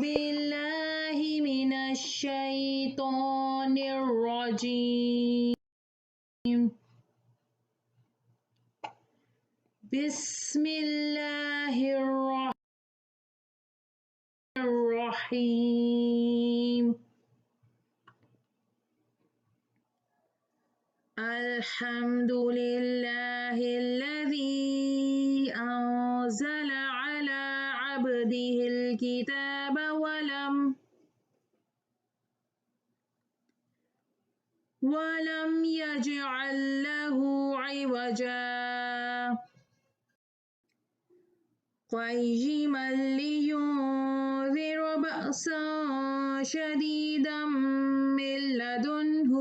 بالله من الشيطان الرجيم. بسم الله الرحمن الرحيم. الحمد لله الذي أنزل على عبده الكتاب ولم يجعل له عوجا قيما لينذر بأسا شديدا من لدنه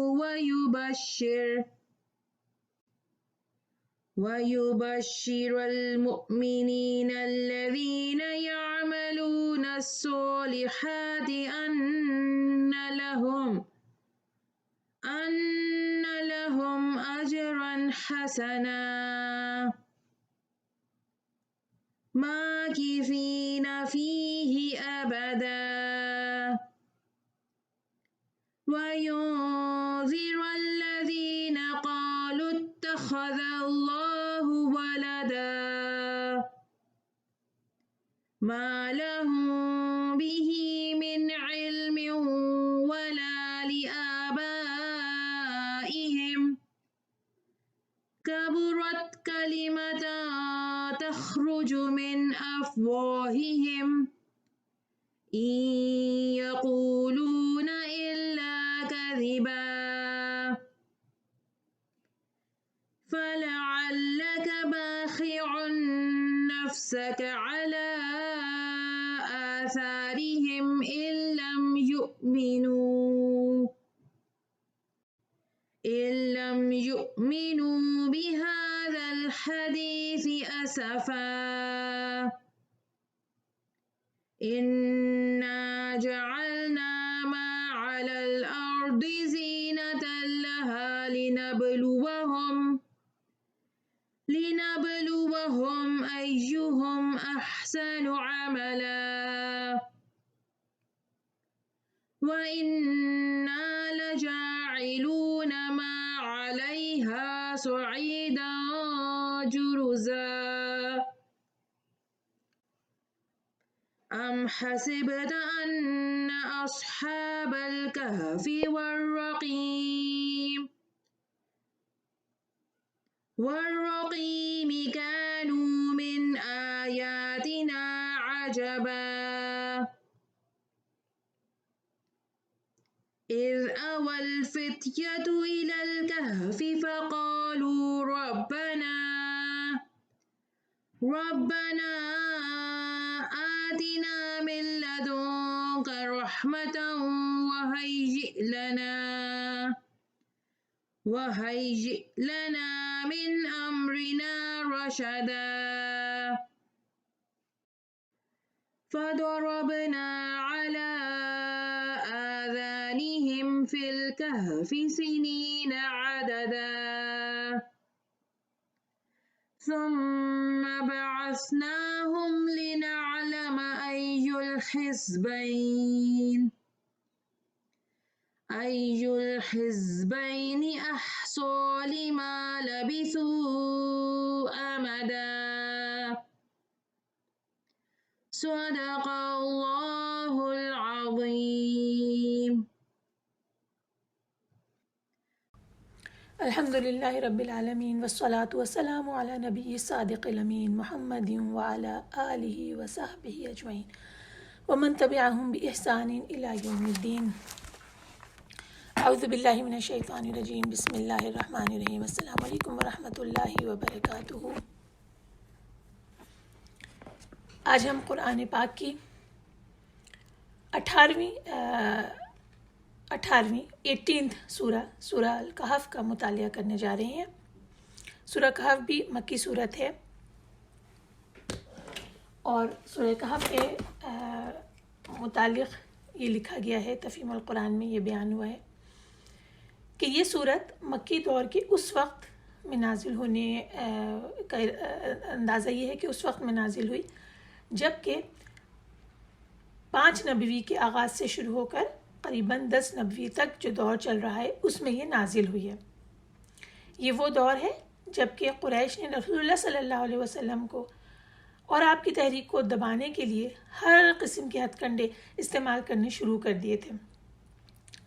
ويبشر المؤمنين الذين يعملون الصالحات أن لهم أجرا حسنا ماكثين فيه أبدا وينذر الذين قالوا اتخذ الله ولدا ما لهم به من علم ولا لآبائهم كبرت كلمة تخرج من أفواههم إن يقولون إلا كذبا فلعلك باخع نفسك على آثارهم إن لم يؤمنوا بهذا الحديث أسفا إنا جعلنا ما على الأرض زينة لها لنبلوهم أيهم أحسن عملا وإنا لجاعلون ما عليها صعيدا جرزا أم حسبت أن أصحاب الكهف والرقيم كانوا من آياتنا عجبا إذ أوى الفتية إلى الكهف فقالوا ربنا آتنا من لدنك رحمة وهيئ لنا من أمرنا رشدا فضربنا على آذانهم في الكهف سنين عددا ثم بعثناهم لنعلم أي الحزبين أحصى لما لبثوا أمدا صدق الله العظيم. الحمد لله رب العالمين والصلاة والسلام على نبي الصادق الأمين محمد وعلى آله وصحبه أجمعين ومن تبعهم بإحسان إلى يوم الدين. اعوذ باللہ من الشیطان الرجیم. بسم اللہ الرحمن الرحیم. السلام علیکم ورحمۃ اللہ وبرکاتہ. آج ہم قرآن پاک کی 18th سورہ الکہف کا مطالعہ کرنے جا رہے ہیں. سورہ کہف بھی مکی صورت ہے اور سورہ کہف کے متعلق یہ لکھا گیا ہے، تفہیم القرآن میں یہ بیان ہوا ہے کہ یہ صورت مکی دور کے اس وقت میں نازل ہونے کا اندازہ یہ ہے کہ اس وقت میں نازل ہوئی جب کہ 5 نبوی کے آغاز سے شروع ہو کر قریباً 10 نبوی تک جو دور چل رہا ہے اس میں یہ نازل ہوئی ہے۔ یہ وہ دور ہے جب کہ قریش نے رسول اللہ صلی اللہ علیہ وسلم کو اور آپ کی تحریک کو دبانے کے لیے ہر قسم کے ہتھ کنڈے استعمال کرنے شروع کر دیے تھے۔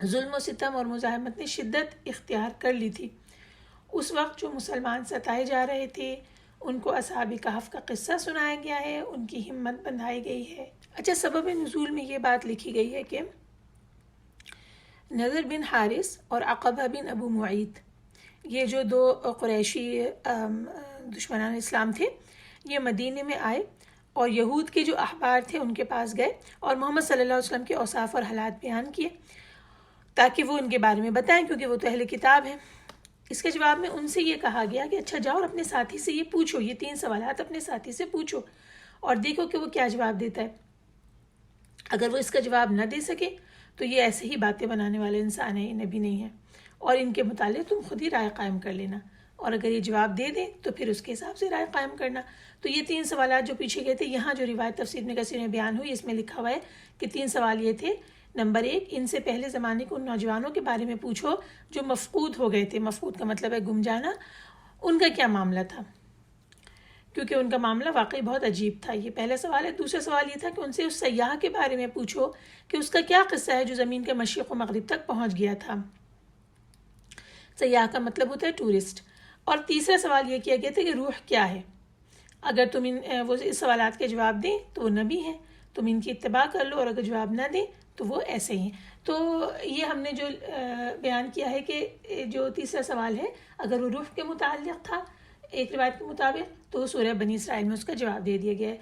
ظلم و ستم اور مزاحمت نے شدت اختیار کر لی تھی۔ اس وقت جو مسلمان ستائے جا رہے تھے ان کو اصحاب کہف کا قصہ سنایا گیا ہے، ان کی ہمت بندھائی گئی ہے۔ اچھا، سبب نزول میں یہ بات لکھی گئی ہے کہ نضر بن حارث اور عقبہ بن ابو معیط، یہ جو 2 قریشی دشمنان اسلام تھے، یہ مدینے میں آئے اور یہود کے جو احبار تھے ان کے پاس گئے اور محمد صلی اللہ علیہ وسلم کے اوصاف اور حالات بیان کیے تاکہ وہ ان کے بارے میں بتائیں، کیونکہ وہ تو اہل کتاب ہیں۔ اس کے جواب میں ان سے یہ کہا گیا کہ اچھا جاؤ اور اپنے ساتھی سے یہ پوچھو، یہ 3 سوالات اپنے ساتھی سے پوچھو اور دیکھو کہ وہ کیا جواب دیتا ہے۔ اگر وہ اس کا جواب نہ دے سکے تو یہ ایسے ہی باتیں بنانے والے انسان ہیں، یہ نبی نہیں ہے، اور ان کے متعلق تم خود ہی رائے قائم کر لینا، اور اگر یہ جواب دے دیں تو پھر اس کے حساب سے رائے قائم کرنا۔ تو یہ 3 سوالات جو پیچھے گئے تھے، یہاں جو روایت تفسیر ابن کثیر میں بیان ہوئی اس میں لکھا ہوا ہے کہ 3 سوال یہ تھے۔ نمبر 1، ان سے پہلے زمانے کے ان نوجوانوں کے بارے میں پوچھو جو مفقود ہو گئے تھے۔ مفقود کا مطلب ہے گم جانا، ان کا کیا معاملہ تھا، کیونکہ ان کا معاملہ واقعی بہت عجیب تھا۔ یہ پہلا سوال ہے۔ دوسرا سوال یہ تھا کہ ان سے اس سیاح کے بارے میں پوچھو کہ اس کا کیا قصہ ہے جو زمین کے مشرق و مغرب تک پہنچ گیا تھا۔ سیاح کا مطلب ہوتا ہے ٹورسٹ۔ اور تیسرا سوال یہ کیا گیا تھا کہ روح کیا ہے۔ اگر تم وہ اس سوالات کے جواب دیں تو وہ نبی ہیں، تم ان کی اتباع کر لو، اور اگر جواب نہ دیں تو وہ ایسے ہی ہیں۔ تو یہ ہم نے جو بیان کیا ہے کہ جو تیسرا سوال ہے، اگر وہ روح کے متعلق تھا ایک روایت کے مطابق تو وہ سورہ بنی اسرائیل میں اس کا جواب دے دیا گیا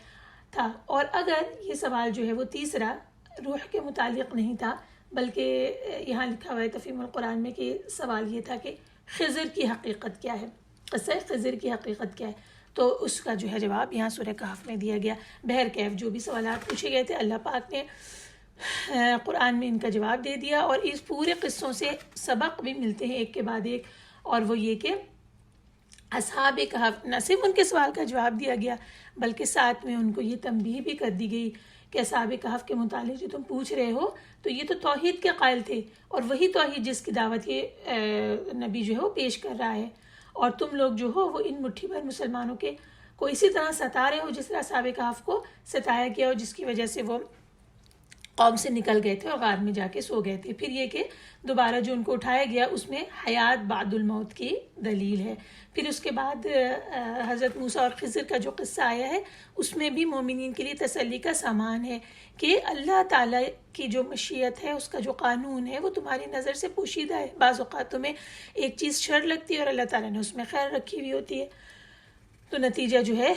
تھا، اور اگر یہ سوال جو ہے وہ تیسرا روح کے متعلق نہیں تھا بلکہ یہاں لکھا ہوا ہے تفہیم القرآن میں کہ سوال یہ تھا کہ خضر کی حقیقت کیا ہے، قصہ خضر کی حقیقت کیا ہے، تو اس کا جو ہے جواب یہاں سورہ کہف میں دیا گیا۔ بہرکیف جو بھی سوالات پوچھے گئے تھے اللہ پاک نے قرآن میں ان کا جواب دے دیا، اور اس پورے قصوں سے سبق بھی ملتے ہیں ایک کے بعد ایک، اور وہ یہ کہ اصحاب کہف نہ صرف ان کے سوال کا جواب دیا گیا بلکہ ساتھ میں ان کو یہ تنبیہ بھی کر دی گئی کہ اصحاب کہف کے متعلق جو تم پوچھ رہے ہو تو یہ تو توحید کے قائل تھے، اور وہی توحید جس کی دعوت یہ نبی جو ہے وہ پیش کر رہا ہے، اور تم لوگ جو ہو وہ ان مٹھی بھر مسلمانوں کے کو اسی طرح ستا رہے ہو جس طرح اصحاب کہف کو ستایا گیا، اور جس کی وجہ سے وہ قوم سے نکل گئے تھے اور غار میں جا کے سو گئے تھے۔ پھر یہ کہ دوبارہ جو ان کو اٹھایا گیا اس میں حیات بعد الموت کی دلیل ہے۔ پھر اس کے بعد حضرت موسیٰ اور خضر کا جو قصہ آیا ہے اس میں بھی مومنین کے لیے تسلی کا سامان ہے کہ اللہ تعالیٰ کی جو مشیت ہے، اس کا جو قانون ہے وہ تمہاری نظر سے پوشیدہ ہے۔ بعض اوقات تمہیں ایک چیز شر لگتی ہے اور اللہ تعالیٰ نے اس میں خیر رکھی ہوئی ہوتی ہے، تو نتیجہ جو ہے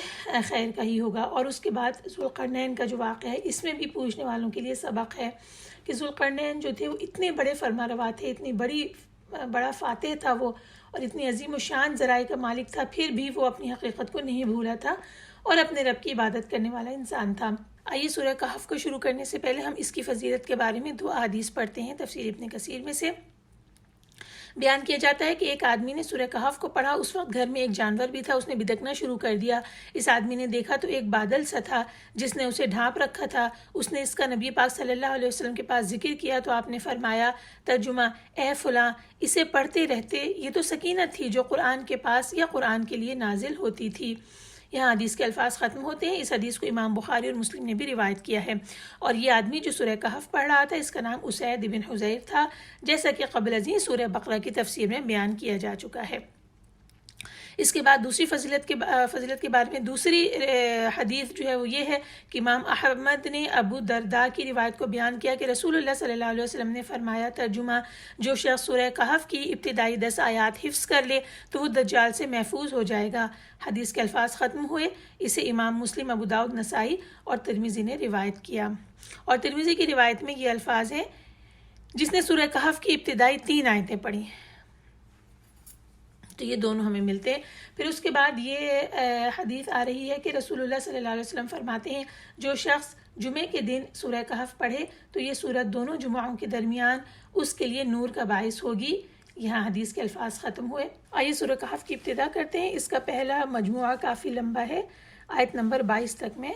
خیر کا ہی ہوگا۔ اور اس کے بعد ذوالقرنین کا جو واقعہ ہے اس میں بھی پوچھنے والوں کے لیے سبق ہے کہ ذوالقرنین جو تھے وہ اتنے بڑے فرمانروا تھے، اتنی بڑا فاتح تھا وہ، اور اتنی عظیم الشان ذرائع کا مالک تھا، پھر بھی وہ اپنی حقیقت کو نہیں بھولا تھا اور اپنے رب کی عبادت کرنے والا انسان تھا۔ آئیے سورہ کہف کو شروع کرنے سے پہلے ہم اس کی فضیلت کے بارے میں 2 احادیث پڑھتے ہیں۔ تفسیر ابن کثیر میں سے بیان کیا جاتا ہے کہ ایک آدمی نے سورہ کہف کو پڑھا، اس وقت گھر میں ایک جانور بھی تھا، اس نے بدکنا شروع کر دیا۔ اس آدمی نے دیکھا تو ایک بادل سا تھا جس نے اسے ڈھانپ رکھا تھا۔ اس نے اس کا نبی پاک صلی اللہ علیہ وسلم کے پاس ذکر کیا تو آپ نے فرمایا، ترجمہ، اے فلاں، اسے پڑھتے رہتے، یہ تو سکینت تھی جو قرآن کے پاس یا قرآن کے لیے نازل ہوتی تھی۔ یہاں حدیث کے الفاظ ختم ہوتے ہیں۔ اس حدیث کو امام بخاری اور مسلم نے بھی روایت کیا ہے، اور یہ آدمی جو سورہ کہف پڑھ رہا تھا اس کا نام اسید بن حضیر تھا، جیسا کہ قبل ازیں سورہ بقرہ کی تفسیر میں بیان کیا جا چکا ہے۔ اس کے بعد دوسری فضیلت کے بارے میں دوسری حدیث جو ہے وہ یہ ہے کہ امام احمد نے ابو درداء کی روایت کو بیان کیا کہ رسول اللہ صلی اللہ علیہ وسلم نے فرمایا، ترجمہ، جو شخص سورہ کہف کی ابتدائی 10 آیات حفظ کر لے تو وہ دجال سے محفوظ ہو جائے گا۔ حدیث کے الفاظ ختم ہوئے۔ اسے امام مسلم، ابو داؤد، نسائی اور ترمذی نے روایت کیا، اور ترمذی کی روایت میں یہ الفاظ ہیں، جس نے سورہ کہف کی ابتدائی 3 آیتیں پڑھی، تو یہ دونوں ہمیں ملتے ہیں۔ پھر اس کے بعد یہ حدیث آ رہی ہے کہ رسول اللہ صلی اللہ علیہ وسلم فرماتے ہیں، جو شخص جمعے کے دن سورہ کہف پڑھے تو یہ سورت دونوں جمعوں کے درمیان اس کے لیے نور کا باعث ہوگی۔ یہاں حدیث کے الفاظ ختم ہوئے۔ آئیے سورہ کہف کی ابتدا کرتے ہیں۔ اس کا پہلا مجموعہ کافی لمبا ہے، آیت نمبر 22 تک میں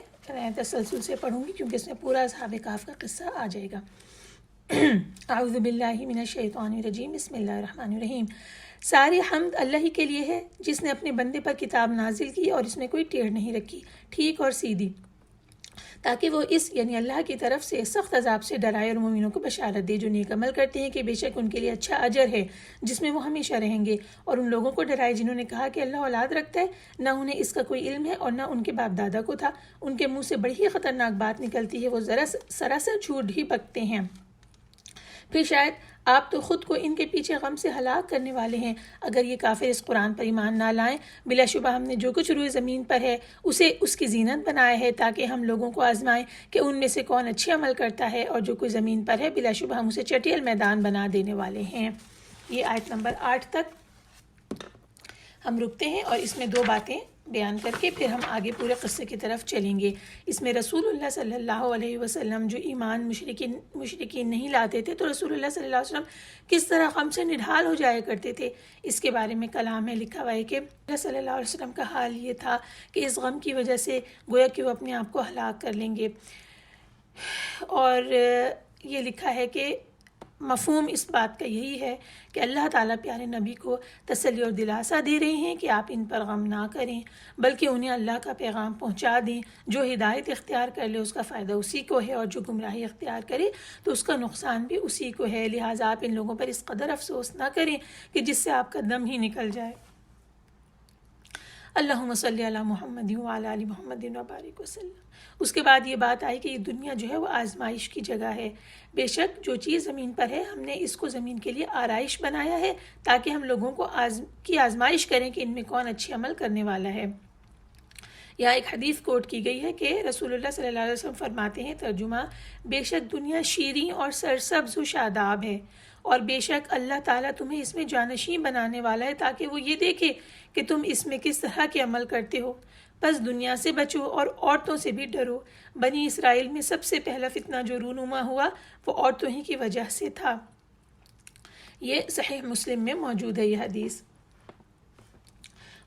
تسلسل سے پڑھوں گی کیونکہ اس میں پورا اصحاب کہف کا قصہ آ جائے گا۔ اعوذ باللہ من الشیطان الرجیم، بسم اللہ الرحمن الرحیم۔ ساری حمد اللہ ہی کے لیے ہے جس نے اپنے بندے پر کتاب نازل کی اور اس میں کوئی ٹیڑھ نہیں رکھی، ٹھیک اور سیدھی، تاکہ وہ اس یعنی اللہ کی طرف سے سخت عذاب سے ڈرائے اور مومنوں کو بشارت دے جو نیک عمل کرتے ہیں کہ بے شک ان کے لیے اچھا اجر ہے جس میں وہ ہمیشہ رہیں گے، اور ان لوگوں کو ڈرائے جنہوں نے کہا کہ اللہ اولاد رکھتا ہے، نہ انہیں اس کا کوئی علم ہے اور نہ ان کے باپ دادا کو تھا، ان کے منہ سے بڑی ہی خطرناک بات نکلتی ہے، وہ سراسر جھوٹ ہی بکتے ہیں، پھر شاید آپ تو خود کو ان کے پیچھے غم سے ہلاک کرنے والے ہیں اگر یہ کافر اس قرآن پر ایمان نہ لائیں۔ بلا شبہ ہم نے جو کچھ روئے زمین پر ہے اسے اس کی زینت بنایا ہے تاکہ ہم لوگوں کو آزمائیں کہ ان میں سے کون اچھے عمل کرتا ہے، اور جو کوئی زمین پر ہے بلا شبہ ہم اسے چٹیل میدان بنا دینے والے ہیں۔ یہ آیت نمبر 8 تک ہم رکتے ہیں اور اس میں 2 باتیں بیان کر کے پھر ہم آگے پورے قصے کی طرف چلیں گے۔ اس میں رسول اللہ صلی اللہ علیہ وسلم جو ایمان مشرکین نہیں لاتے تھے تو رسول اللہ صلی اللہ علیہ وسلم کس طرح غم سے نڈھال ہو جایا کرتے تھے، اس کے بارے میں کلام ہے، لکھا ہوا ہے کہ اللہ صلی اللہ علیہ وسلم کا حال یہ تھا کہ اس غم کی وجہ سے گویا کہ وہ اپنے آپ کو ہلاک کر لیں گے، اور یہ لکھا ہے کہ مفہوم اس بات کا یہی ہے کہ اللہ تعالیٰ پیارے نبی کو تسلی اور دلاسا دے رہے ہیں کہ آپ ان پر غم نہ کریں بلکہ انہیں اللہ کا پیغام پہنچا دیں، جو ہدایت اختیار کر لے اس کا فائدہ اسی کو ہے، اور جو گمراہی اختیار کرے تو اس کا نقصان بھی اسی کو ہے، لہٰذا آپ ان لوگوں پر اس قدر افسوس نہ کریں کہ جس سے آپ کا دم ہی نکل جائے۔ اللہم صلی علی محمد وعلی آل محمد وبارک وسلم۔ اس کے بعد یہ بات آئی کہ یہ دنیا جو ہے وہ آزمائش کی جگہ ہے، بے شک جو چیز زمین پر ہے ہم نے اس کو زمین کے لیے آرائش بنایا ہے تاکہ ہم لوگوں کو کی آزمائش کریں کہ ان میں کون اچھے عمل کرنے والا ہے۔ یہاں ایک حدیث کوٹ کی گئی ہے کہ رسول اللہ صلی اللہ علیہ وسلم فرماتے ہیں، ترجمہ، بے شک دنیا شیریں اور سرسبز و شاداب ہے، اور بے شک اللہ تعالیٰ تمہیں اس میں جانشین بنانے والا ہے تاکہ وہ یہ دیکھے کہ تم اس میں کس طرح کے عمل کرتے ہو، بس دنیا سے بچو اور عورتوں سے بھی ڈرو۔ بنی اسرائیل میں سب سے پہلا فتنہ جو رونما ہوا وہ عورتوں ہی کی وجہ سے تھا۔ یہ صحیح مسلم میں موجود ہے یہ حدیث۔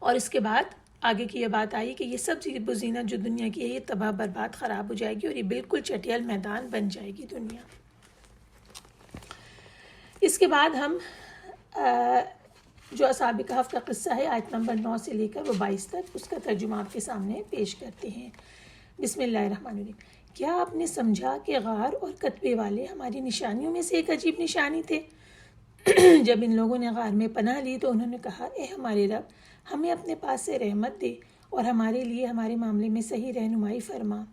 اور اس کے بعد آگے کی یہ بات آئی کہ یہ سب زیب و زینت جو دنیا کی ہے یہ تباہ برباد خراب ہو جائے گی اور یہ بالکل چٹیل میدان بن جائے گی دنیا۔ اس کے بعد ہم جو اصحاب کہف کا قصہ ہے آیت نمبر 9 سے لے کر وہ 22 تک اس کا ترجمہ آپ کے سامنے پیش کرتے ہیں۔ بسم اللہ الرحمن الرحیم۔ کیا آپ نے سمجھا کہ غار اور کتبے والے ہماری نشانیوں میں سے ایک عجیب نشانی تھے؟ جب ان لوگوں نے غار میں پناہ لی تو انہوں نے کہا، اے ہمارے رب، ہمیں اپنے پاس سے رحمت دے اور ہمارے لیے ہمارے معاملے میں صحیح رہنمائی فرما۔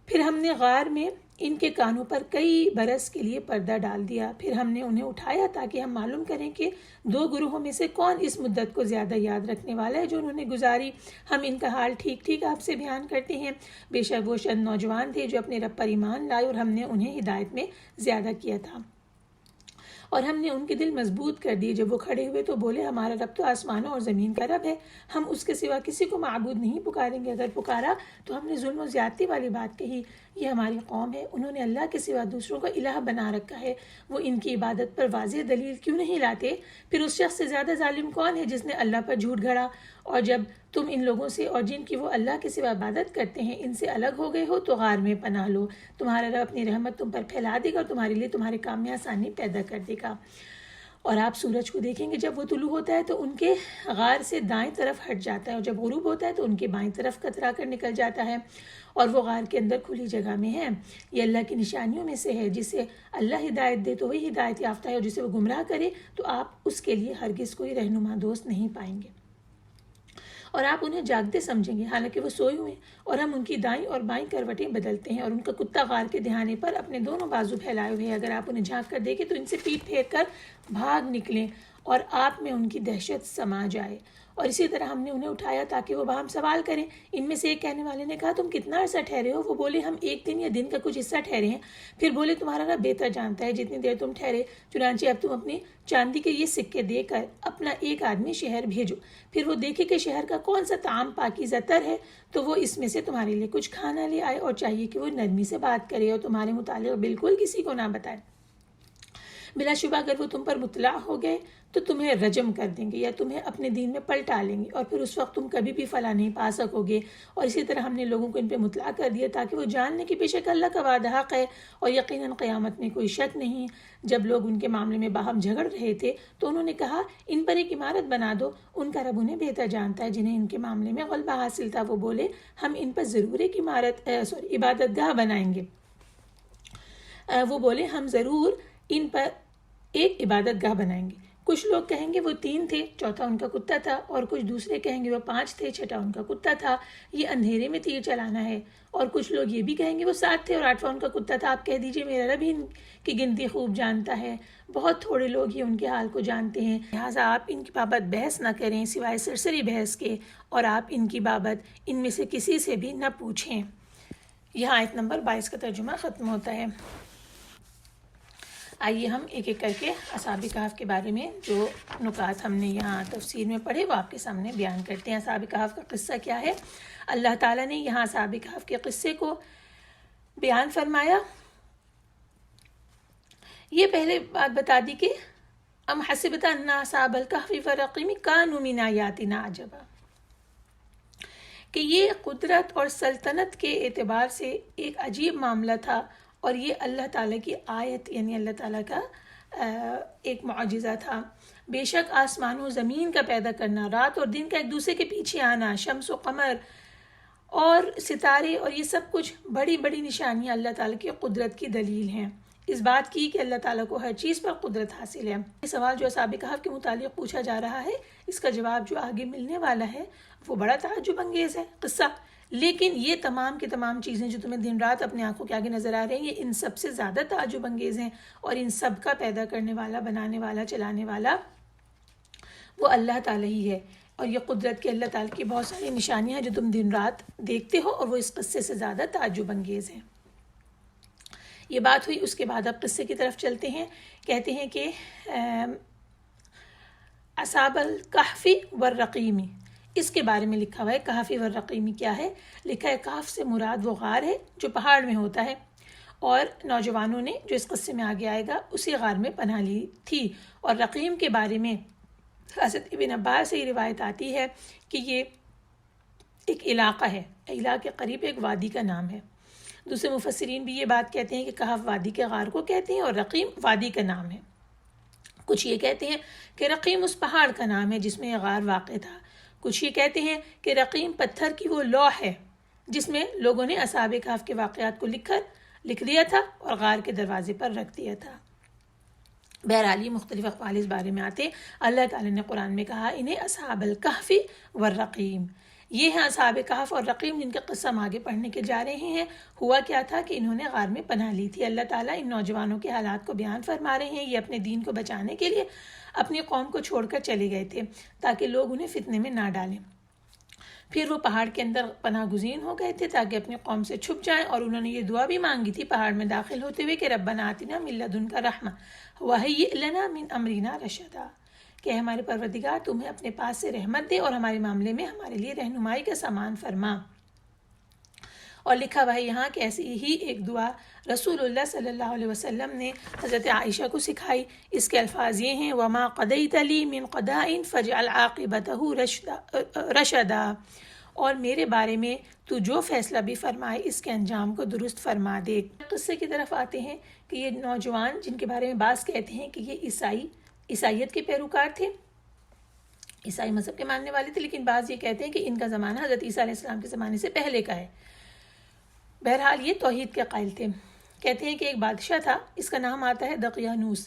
پھر ہم نے غار میں ان کے کانوں پر کئی برس کے لیے پردہ ڈال دیا، پھر ہم نے انہیں اٹھایا تاکہ ہم معلوم کریں کہ 2 گروہوں میں سے کون اس مدت کو زیادہ یاد رکھنے والا ہے جو انہوں نے گزاری۔ ہم ان کا حال ٹھیک ٹھیک آپ سے بیان کرتے ہیں، بے شک وہ چند نوجوان تھے جو اپنے رب پر ایمان لائے اور ہم نے انہیں ہدایت میں زیادہ کیا تھا، اور ہم نے ان کے دل مضبوط کر دیے۔ جب وہ کھڑے ہوئے تو بولے، ہمارا رب تو آسمانوں اور زمین کا رب ہے، ہم اس کے سوا کسی کو معبود نہیں پکاریں گے، اگر پکارا تو ہم نے ظلم و زیادتی والی بات کہی۔ یہ ہماری قوم ہے، انہوں نے اللہ کے سوا دوسروں کو الہ بنا رکھا ہے، وہ ان کی عبادت پر واضح دلیل کیوں نہیں لاتے؟ پھر اس شخص سے زیادہ ظالم کون ہے جس نے اللہ پر جھوٹ گھڑا؟ اور جب تم ان لوگوں سے اور جن کی وہ اللہ کے سوا عبادت کرتے ہیں ان سے الگ ہو گئے ہو تو غار میں پناہ لو، تمہارا رب اپنی رحمت تم پر پھیلا دے گا اور تمہارے لیے تمہارے کام میں آسانی پیدا کر دے گا۔ اور آپ سورج کو دیکھیں گے جب وہ طلوع ہوتا ہے تو ان کے غار سے دائیں طرف ہٹ جاتا ہے، اور جب غروب ہوتا ہے تو ان کے بائیں طرف کترا کر نکل جاتا ہے، اور وہ غار کے اندر کھلی جگہ میں ہے۔ یہ اللہ کی نشانیوں میں سے ہے، جسے اللہ ہدایت دے تو وہی ہدایت یافتہ ہے، اور جسے وہ گمراہ کرے تو آپ اس کے لیے ہرگز کوئی رہنما دوست نہیں پائیں گے۔ اور آپ انہیں جاگتے سمجھیں گے حالانکہ وہ سوئے ہوئے ہیں، اور ہم ان کی دائیں اور بائیں کروٹیں بدلتے ہیں، اور ان کا کتا غار کے دہانے پر اپنے دونوں بازو پھیلائے ہوئے ہیں، اگر آپ انہیں جھانک کر دیکھیں تو ان سے پیٹ پھیر کر بھاگ نکلیں اور آپ میں ان کی دہشت سما جائے۔ اور اسی طرح ہم نے انہیں اٹھایا تاکہ وہ باہم سوال کریں۔ ان میں سے ایک کہنے والے نے کہا، تم کتنا عرصہ ٹھہرے ہو؟ وہ بولے، ہم 1 دن یا دن کا کچھ حصہ ٹھہرے ہیں۔ پھر بولے، تمہارا رب بہتر جانتا ہے جتنی دیر تم ٹھہرے، چنانچہ اب تم اپنی چاندی کے یہ سکے دے کر اپنا ایک آدمی شہر بھیجو، پھر وہ دیکھے کہ شہر کا کون سا طعام پاکیزہ تر ہے تو وہ اس میں سے تمہارے لیے کچھ کھانا لے آئے، اور چاہیے کہ وہ نرمی سے بات کرے اور تمہارے متعلق بالکل کسی کو نہ بتائے۔ بلا شبہ اگر وہ تم پر مطلع ہو گئے تو تمہیں رجم کر دیں گے یا تمہیں اپنے دین میں پلٹا لیں گے، اور پھر اس وقت تم کبھی بھی فلاح نہیں پا سکو گے۔ اور اسی طرح ہم نے لوگوں کو ان پہ مطلع کر دیا تاکہ وہ جان لیں کہ بے شک اللہ کا وعدہ حق ہے اور یقیناً قیامت میں کوئی شک نہیں۔ جب لوگ ان کے معاملے میں باہم جھگڑ رہے تھے تو انہوں نے کہا ان پر ایک عمارت بنا دو، ان کا رب انہیں بہتر جانتا ہے جنہیں ان کے معاملے میں غلبہ حاصل تھا۔ وہ بولے ہم ان پر ضرور ایک عبادت گاہ بنائیں گے، وہ بولے ہم ضرور ان پر ایک عبادت گاہ بنائیں گے۔ کچھ لوگ کہیں گے وہ 3 تھے، چوتھا ان کا کتا تھا، اور کچھ دوسرے کہیں گے وہ 5 تھے، چھٹا ان کا کتا تھا، یہ اندھیرے میں تیر چلانا ہے۔ اور کچھ لوگ یہ بھی کہیں گے وہ 7 تھے اور 8واں ان کا کتا تھا، آپ کہہ دیجئے میرا رب ان کی گنتی خوب جانتا ہے، بہت تھوڑے لوگ ہی ان کے حال کو جانتے ہیں، لہٰذا آپ ان کی بابت بحث نہ کریں سوائے سرسری بحث کے، اور آپ ان کی بابت ان میں سے کسی سے بھی نہ پوچھیں۔ یہاں آیت نمبر 22 کا ترجمہ ختم ہوتا ہے۔ آئیے ہم ایک ایک کر کے اصحاب کہف کے بارے میں جو نکات ہم نے یہاں تفسیر میں پڑھے وہ آپ کے سامنے بیان کرتے ہیں۔ اصحاب کہف کا قصہ کیا ہے؟ اللہ تعالیٰ نے یہاں اصحاب کہف کے قصے کو بیان فرمایا۔ یہ پہلے بات بتا دی کہ ام حسبت ان اصحاب الکہف والرقیم کانوا من آیاتنا عجبا، کہ یہ قدرت اور سلطنت کے اعتبار سے ایک عجیب معاملہ تھا، اور یہ اللہ تعالیٰ کی آیت یعنی اللہ تعالیٰ کا ایک معجزہ تھا۔ بے شک آسمان و زمین کا پیدا کرنا، رات اور دن کا ایک دوسرے کے پیچھے آنا، شمس و قمر اور ستارے اور یہ سب کچھ بڑی بڑی نشانیاں اللہ تعالیٰ کی قدرت کی دلیل ہیں، اس بات کی کہ اللہ تعالیٰ کو ہر چیز پر قدرت حاصل ہے۔ یہ سوال جو اصحاب کہف کے متعلق پوچھا جا رہا ہے، اس کا جواب جو آگے ملنے والا ہے وہ بڑا تعجب انگیز ہے قصہ، لیکن یہ تمام کی تمام چیزیں جو تمہیں دن رات اپنے آنکھوں کے آگے نظر آ رہی ہیں یہ ان سب سے زیادہ تعجب انگیز ہیں، اور ان سب کا پیدا کرنے والا، بنانے والا، چلانے والا وہ اللہ تعالیٰ ہی ہے، اور یہ قدرت کے اللہ تعالیٰ کی بہت ساری نشانیاں ہیں جو تم دن رات دیکھتے ہو، اور وہ اس قصے سے زیادہ تعجب انگیز ہیں۔ یہ بات ہوئی، اس کے بعد اب قصے کی طرف چلتے ہیں۔ کہتے ہیں کہ اصحاب الکہف والرقیم، اس کے بارے میں لکھا ہوا ہے۔ کہف والرقیم کیا ہے؟ لکھا ہے کہف سے مراد وہ غار ہے جو پہاڑ میں ہوتا ہے، اور نوجوانوں نے جو اس قصے میں آگے آئے گا اسی غار میں پناہ لی تھی۔ اور رقیم کے بارے میں حضرت ابن عباس سے یہ روایت آتی ہے کہ یہ ایک علاقہ ہے، علاقے کے قریب ایک وادی کا نام ہے۔ دوسرے مفسرین بھی یہ بات کہتے ہیں کہ کہف وادی کے غار کو کہتے ہیں اور رقیم وادی کا نام ہے۔ کچھ یہ کہتے ہیں کہ رقیم اس پہاڑ کا نام ہے جس میں یہ غار واقع تھا، کچھ یہ کہتے ہیں کہ رقیم پتھر کی وہ لوح ہے جس میں لوگوں نے اصحاب کہف کے واقعات کو لکھ دیا تھا اور غار کے دروازے پر رکھ دیا تھا۔ بہرحال یہ مختلف اقوال اس بارے میں آتے ہیں۔ اللہ تعالیٰ نے قرآن میں کہا انہیں اصحاب الکہف والرقیم، یہ ہیں اصحاب کہف اور رقیم جن کا قصہ ہم آگے پڑھنے کے جا رہے ہیں۔ ہوا کیا تھا کہ انہوں نے غار میں پناہ لی تھی۔ اللہ تعالیٰ ان نوجوانوں کے حالات کو بیان فرما رہے ہیں، یہ اپنے دین کو بچانے کے لیے اپنی قوم کو چھوڑ کر چلے گئے تھے تاکہ لوگ انہیں فتنے میں نہ ڈالیں۔ پھر وہ پہاڑ کے اندر پناہ گزین ہو گئے تھے تاکہ اپنی قوم سے چھپ جائیں، اور انہوں نے یہ دعا بھی مانگی تھی پہاڑ میں داخل ہوتے ہوئے کہ ربنا آتنا من لدنک رحمہ وہیئ لنا من امرنا رشدا، کہ ہمارے پروردگار تمہیں اپنے پاس سے رحمت دے اور ہمارے معاملے میں ہمارے لیے رہنمائی کا سامان فرما۔ اور لکھا ہوا ہے یہاں کہ ایسی ہی ایک دعا رسول اللہ صلی اللہ علیہ وسلم نے حضرت عائشہ کو سکھائی۔ اس کے الفاظ یہ ہیں وما قضیت لی من قضاء فاجعل عاقبتہ رشدا، اور میرے بارے میں تو جو فیصلہ بھی فرمائے اس کے انجام کو درست فرما دے۔ قصے کی طرف آتے ہیں کہ یہ نوجوان جن کے بارے میں بعض کہتے ہیں کہ یہ عیسائیت کے پیروکار تھے، عیسائی مذہب کے ماننے والے تھے، لیکن بعض یہ کہتے ہیں کہ ان کا زمانہ حضرت عیسیٰ علیہ السلام کے زمانے سے پہلے کا ہے۔ بہرحال یہ توحید کے قائل تھے۔ کہتے ہیں کہ ایک بادشاہ تھا، اس کا نام آتا ہے دقیانوس۔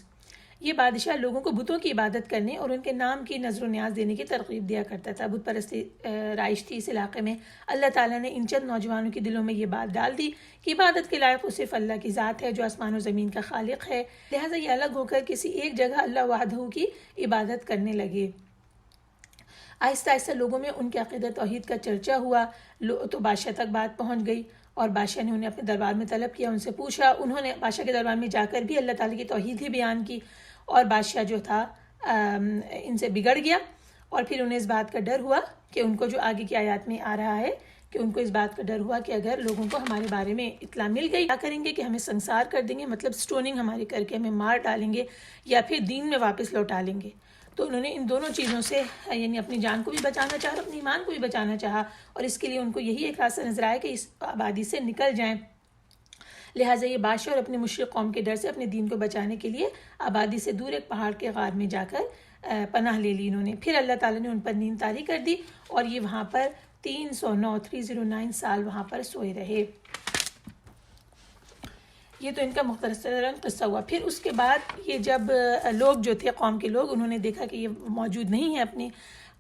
یہ بادشاہ لوگوں کو بتوں کی عبادت کرنے اور ان کے نام کی نذر و نیاز دینے کی ترغیب دیا کرتا تھا۔ بت پرستی رائج تھی اس علاقے میں۔ اللہ تعالیٰ نے ان چند نوجوانوں کے دلوں میں یہ بات ڈال دی کہ عبادت کے لائق صرف اللہ کی ذات ہے جو آسمان و زمین کا خالق ہے، لہٰذا یہ الگ ہو کر کسی ایک جگہ اللہ وحدہ کی عبادت کرنے لگے۔ آہستہ آہستہ لوگوں میں ان کے عقیدہ توحید کا چرچا ہوا تو بادشاہ تک بات پہنچ گئی، اور بادشاہ نے انہیں اپنے دربار میں طلب کیا، ان سے پوچھا۔ انہوں نے بادشاہ کے دربار میں جا کر بھی اللہ تعالیٰ کی توحید ہی بیان کی، اور بادشاہ جو تھا ان سے بگڑ گیا، اور پھر انہیں اس بات کا ڈر ہوا کہ ان کو جو آگے کی آیات میں آ رہا ہے کہ ان کو اس بات کا ڈر ہوا کہ اگر لوگوں کو ہمارے بارے میں اطلاع مل گئی کیا کریں گے کہ ہمیں سنسار کر دیں گے، مطلب سٹوننگ ہماری کر کے ہمیں مار ڈالیں گے یا پھر دین میں واپس لوٹا لیں گے۔ تو انہوں نے ان دونوں چیزوں سے یعنی اپنی جان کو بھی بچانا چاہا اور اپنے ایمان کو بھی بچانا چاہا، اور اس کے لیے ان کو یہی ایک راستہ نظر آیا کہ اس آبادی سے نکل جائیں۔ لہٰذا یہ بادشاہ اور اپنے مشرک قوم کے ڈر سے اپنے دین کو بچانے کے لیے آبادی سے دور ایک پہاڑ کے غار میں جا کر پناہ لے لی انہوں نے۔ پھر اللہ تعالیٰ نے ان پر نیند طاری کر دی اور یہ وہاں پر 309 سال وہاں پر سوئے رہے۔ یہ تو ان کا مختصراً قصہ ہوا۔ پھر اس کے بعد یہ جب لوگ جو تھے قوم کے لوگ انہوں نے دیکھا کہ یہ موجود نہیں ہے اپنی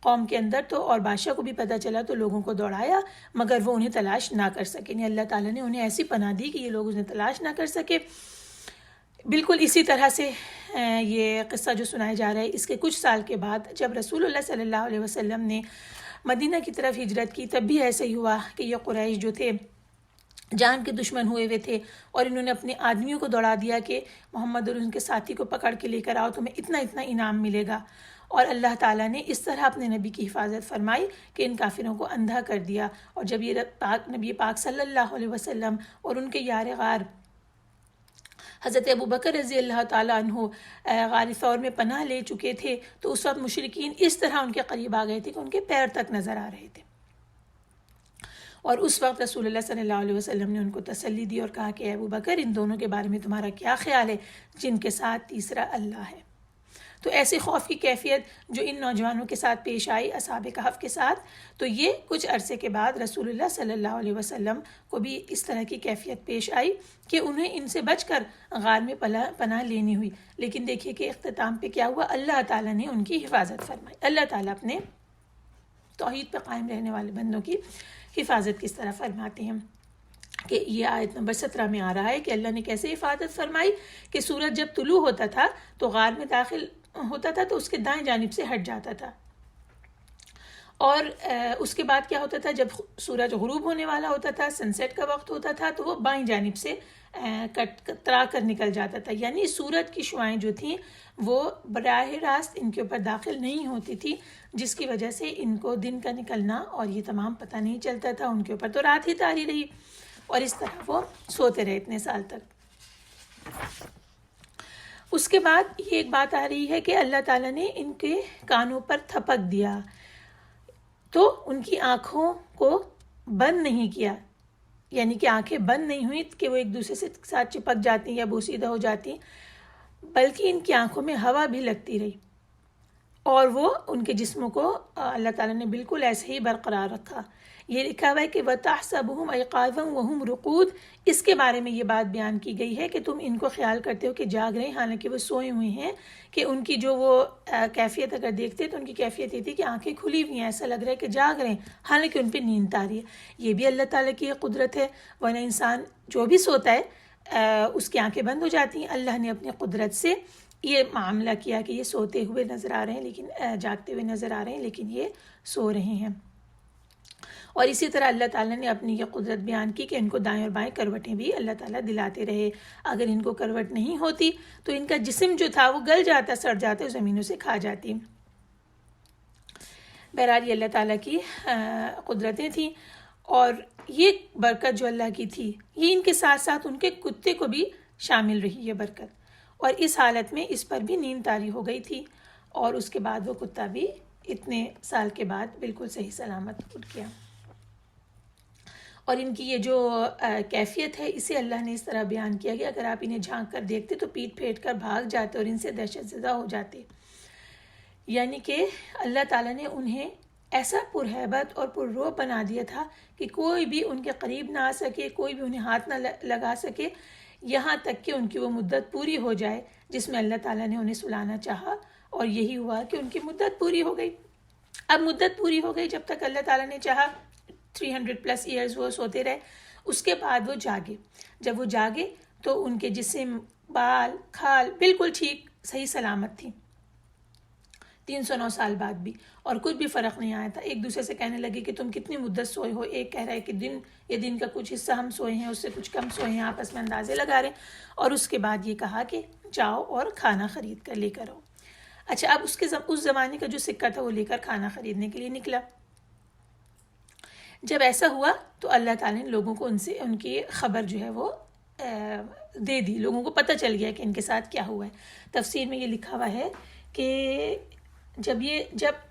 قوم کے اندر، تو اور بادشاہ کو بھی پتہ چلا تو لوگوں کو دوڑایا مگر وہ انہیں تلاش نہ کر سکے، یعنی اللہ تعالیٰ نے انہیں ایسی پناہ دی کہ یہ لوگ انہیں تلاش نہ کر سکے۔ بالکل اسی طرح سے یہ قصہ جو سنایا جا رہا ہے اس کے کچھ سال کے بعد جب رسول اللہ صلی اللہ علیہ وسلم نے مدینہ کی طرف ہجرت کی تب بھی ایسا ہی ہوا کہ یہ قریش جو تھے جان کے دشمن ہوئے ہوئے تھے اور انہوں نے اپنے آدمیوں کو دوڑا دیا کہ محمد اور ان کے ساتھی کو پکڑ کے لے کر آؤ، تمہیں اتنا اتنا انعام ملے گا، اور اللہ تعالیٰ نے اس طرح اپنے نبی کی حفاظت فرمائی کہ ان کافروں کو اندھا کر دیا۔ اور جب یہ نبی پاک صلی اللہ علیہ وسلم اور ان کے یار غار حضرت ابو بکر رضی اللہ تعالیٰ عنہ غار ثور میں پناہ لے چکے تھے تو اس وقت مشرکین اس طرح ان کے قریب آ گئے تھے کہ ان کے پیر تک نظر آ رہے تھے، اور اس وقت رسول اللہ صلی اللہ علیہ وسلم نے ان کو تسلی دی اور کہا کہ اے ابو بکر ان دونوں کے بارے میں تمہارا کیا خیال ہے جن کے ساتھ تیسرا اللہ ہے۔ تو ایسے خوف کی کیفیت جو ان نوجوانوں کے ساتھ پیش آئی اصحاب کہف کے ساتھ، تو یہ کچھ عرصے کے بعد رسول اللہ صلی اللہ علیہ وسلم کو بھی اس طرح کی کیفیت پیش آئی کہ انہیں ان سے بچ کر غار میں پناہ لینی ہوئی۔ لیکن دیکھیے کہ اختتام پہ کیا ہوا، اللہ تعالیٰ نے ان کی حفاظت فرمائی۔ اللہ تعالیٰ اپنے توحید پہ قائم رہنے والے بندوں کی حفاظت کس طرح فرماتے ہیں کہ یہ آیت نمبر 17 میں آ رہا ہے کہ اللہ نے کیسے حفاظت فرمائی کہ سورج جب طلوع ہوتا تھا تو غار میں داخل ہوتا تھا تو اس کے دائیں جانب سے ہٹ جاتا تھا، اور اس کے بعد کیا ہوتا تھا جب سورج غروب ہونے والا ہوتا تھا، سن سیٹ کا وقت ہوتا تھا تو وہ بائیں جانب سے کترا کر نکل جاتا تھا، یعنی سورج کی شعاعیں جو تھیں وہ براہ راست ان کے اوپر داخل نہیں ہوتی تھی، جس کی وجہ سے ان کو دن کا نکلنا اور یہ تمام پتہ نہیں چلتا تھا، ان کے اوپر تو رات ہی طاری رہی اور اس طرح وہ سوتے رہے اتنے سال تک۔ اس کے بعد یہ ایک بات آ رہی ہے کہ اللہ تعالیٰ نے ان کے کانوں پر تھپک دیا تو ان کی آنکھوں کو بند نہیں کیا، یعنی کہ آنکھیں بند نہیں ہوئی کہ وہ ایک دوسرے سے ساتھ چپک جاتی یا بوسیدہ ہو جاتی، بلکہ ان کی آنکھوں میں ہوا بھی لگتی رہی اور وہ ان کے جسموں کو اللہ تعالیٰ نے بالکل ایسے ہی برقرار رکھا۔ یہ لکھا ہوا ہے کہ وَتَحْسَبُهُمْ أَيْقَاظًا وَهُمْ رُقُودٌ، اس کے بارے میں یہ بات بیان کی گئی ہے کہ تم ان کو خیال کرتے ہو کہ جاگ رہے ہیں حالانکہ وہ سوئے ہوئے ہیں، کہ ان کی جو وہ کیفیت اگر دیکھتے تو ان کی کیفیت یہ تھی کہ آنکھیں کھلی ہوئی ہیں، ایسا لگ رہا ہے کہ جاگ رہے ہیں حالانکہ ان پہ نیند طاری ہے۔ یہ بھی اللہ تعالیٰ کی قدرت ہے، ورنہ انسان جو بھی سوتا ہے اس کی آنکھیں بند ہو جاتی ہیں۔ اللہ نے اپنی قدرت سے یہ معاملہ کیا کہ یہ سوتے ہوئے نظر آ رہے ہیں لیکن جاگتے ہوئے نظر آ رہے ہیں لیکن یہ سو رہے ہیں۔ اور اسی طرح اللہ تعالیٰ نے اپنی یہ قدرت بیان کی کہ ان کو دائیں اور بائیں کروٹیں بھی اللہ تعالیٰ دلاتے رہے۔ اگر ان کو کروٹ نہیں ہوتی تو ان کا جسم جو تھا وہ گل جاتا، سڑ جاتا، زمینوں سے کھا جاتی۔ بہرحال یہ اللہ تعالیٰ کی قدرتیں تھیں، اور یہ برکت جو اللہ کی تھی یہ ان کے ساتھ ساتھ ان کے کتے کو بھی شامل رہی یہ برکت، اور اس حالت میں اس پر بھی نیند طاری ہو گئی تھی، اور اس کے بعد وہ کتا بھی اتنے سال کے بعد بالکل صحیح سلامت اٹھ گیا۔ اور ان کی یہ جو کیفیت ہے اسے اللہ نے اس طرح بیان کیا کہ اگر آپ انہیں جھانک کر دیکھتے تو پیٹ پھیٹ کر بھاگ جاتے اور ان سے دہشت زدہ ہو جاتے، یعنی کہ اللہ تعالیٰ نے انہیں ایسا پرہیبت اور پررعب بنا دیا تھا کہ کوئی بھی ان کے قریب نہ آ سکے، کوئی بھی انہیں ہاتھ نہ لگا سکے، یہاں تک کہ ان کی وہ مدت پوری ہو جائے جس میں اللہ تعالیٰ نے انہیں سلانا چاہا، اور یہی ہوا کہ ان کی مدت پوری ہو گئی۔ اب مدت پوری ہو گئی، جب تک اللہ تعالیٰ نے چاہا 300+ ایئرز وہ سوتے رہے، اس کے بعد وہ جاگے۔ جب وہ جاگے تو ان کے جسم، بال، کھال بالکل ٹھیک صحیح سلامت تھی 309 سال بعد بھی، اور کچھ بھی فرق نہیں آیا تھا۔ ایک دوسرے سے کہنے لگے کہ تم کتنی مدت سوئے ہو، ایک کہہ رہا ہے کہ دن کا کچھ حصہ ہم سوئے ہیں، اس سے کچھ کم سوئے ہیں، آپس میں اندازے لگا رہے ہیں، اور اس کے بعد یہ کہا کہ جاؤ اور کھانا خرید کر لے کر آؤ۔ اچھا، اب اس زمانے کا جو سکہ تھا وہ لے کر کھانا خریدنے کے لیے نکلا۔ جب ایسا ہوا تو اللہ تعالیٰ نے لوگوں کو ان کی خبر جو ہے وہ دے دی، لوگوں کو پتہ چل گیا کہ ان کے ساتھ کیا ہوا ہے۔ تفسیر میں یہ لکھا ہوا ہے کہ جب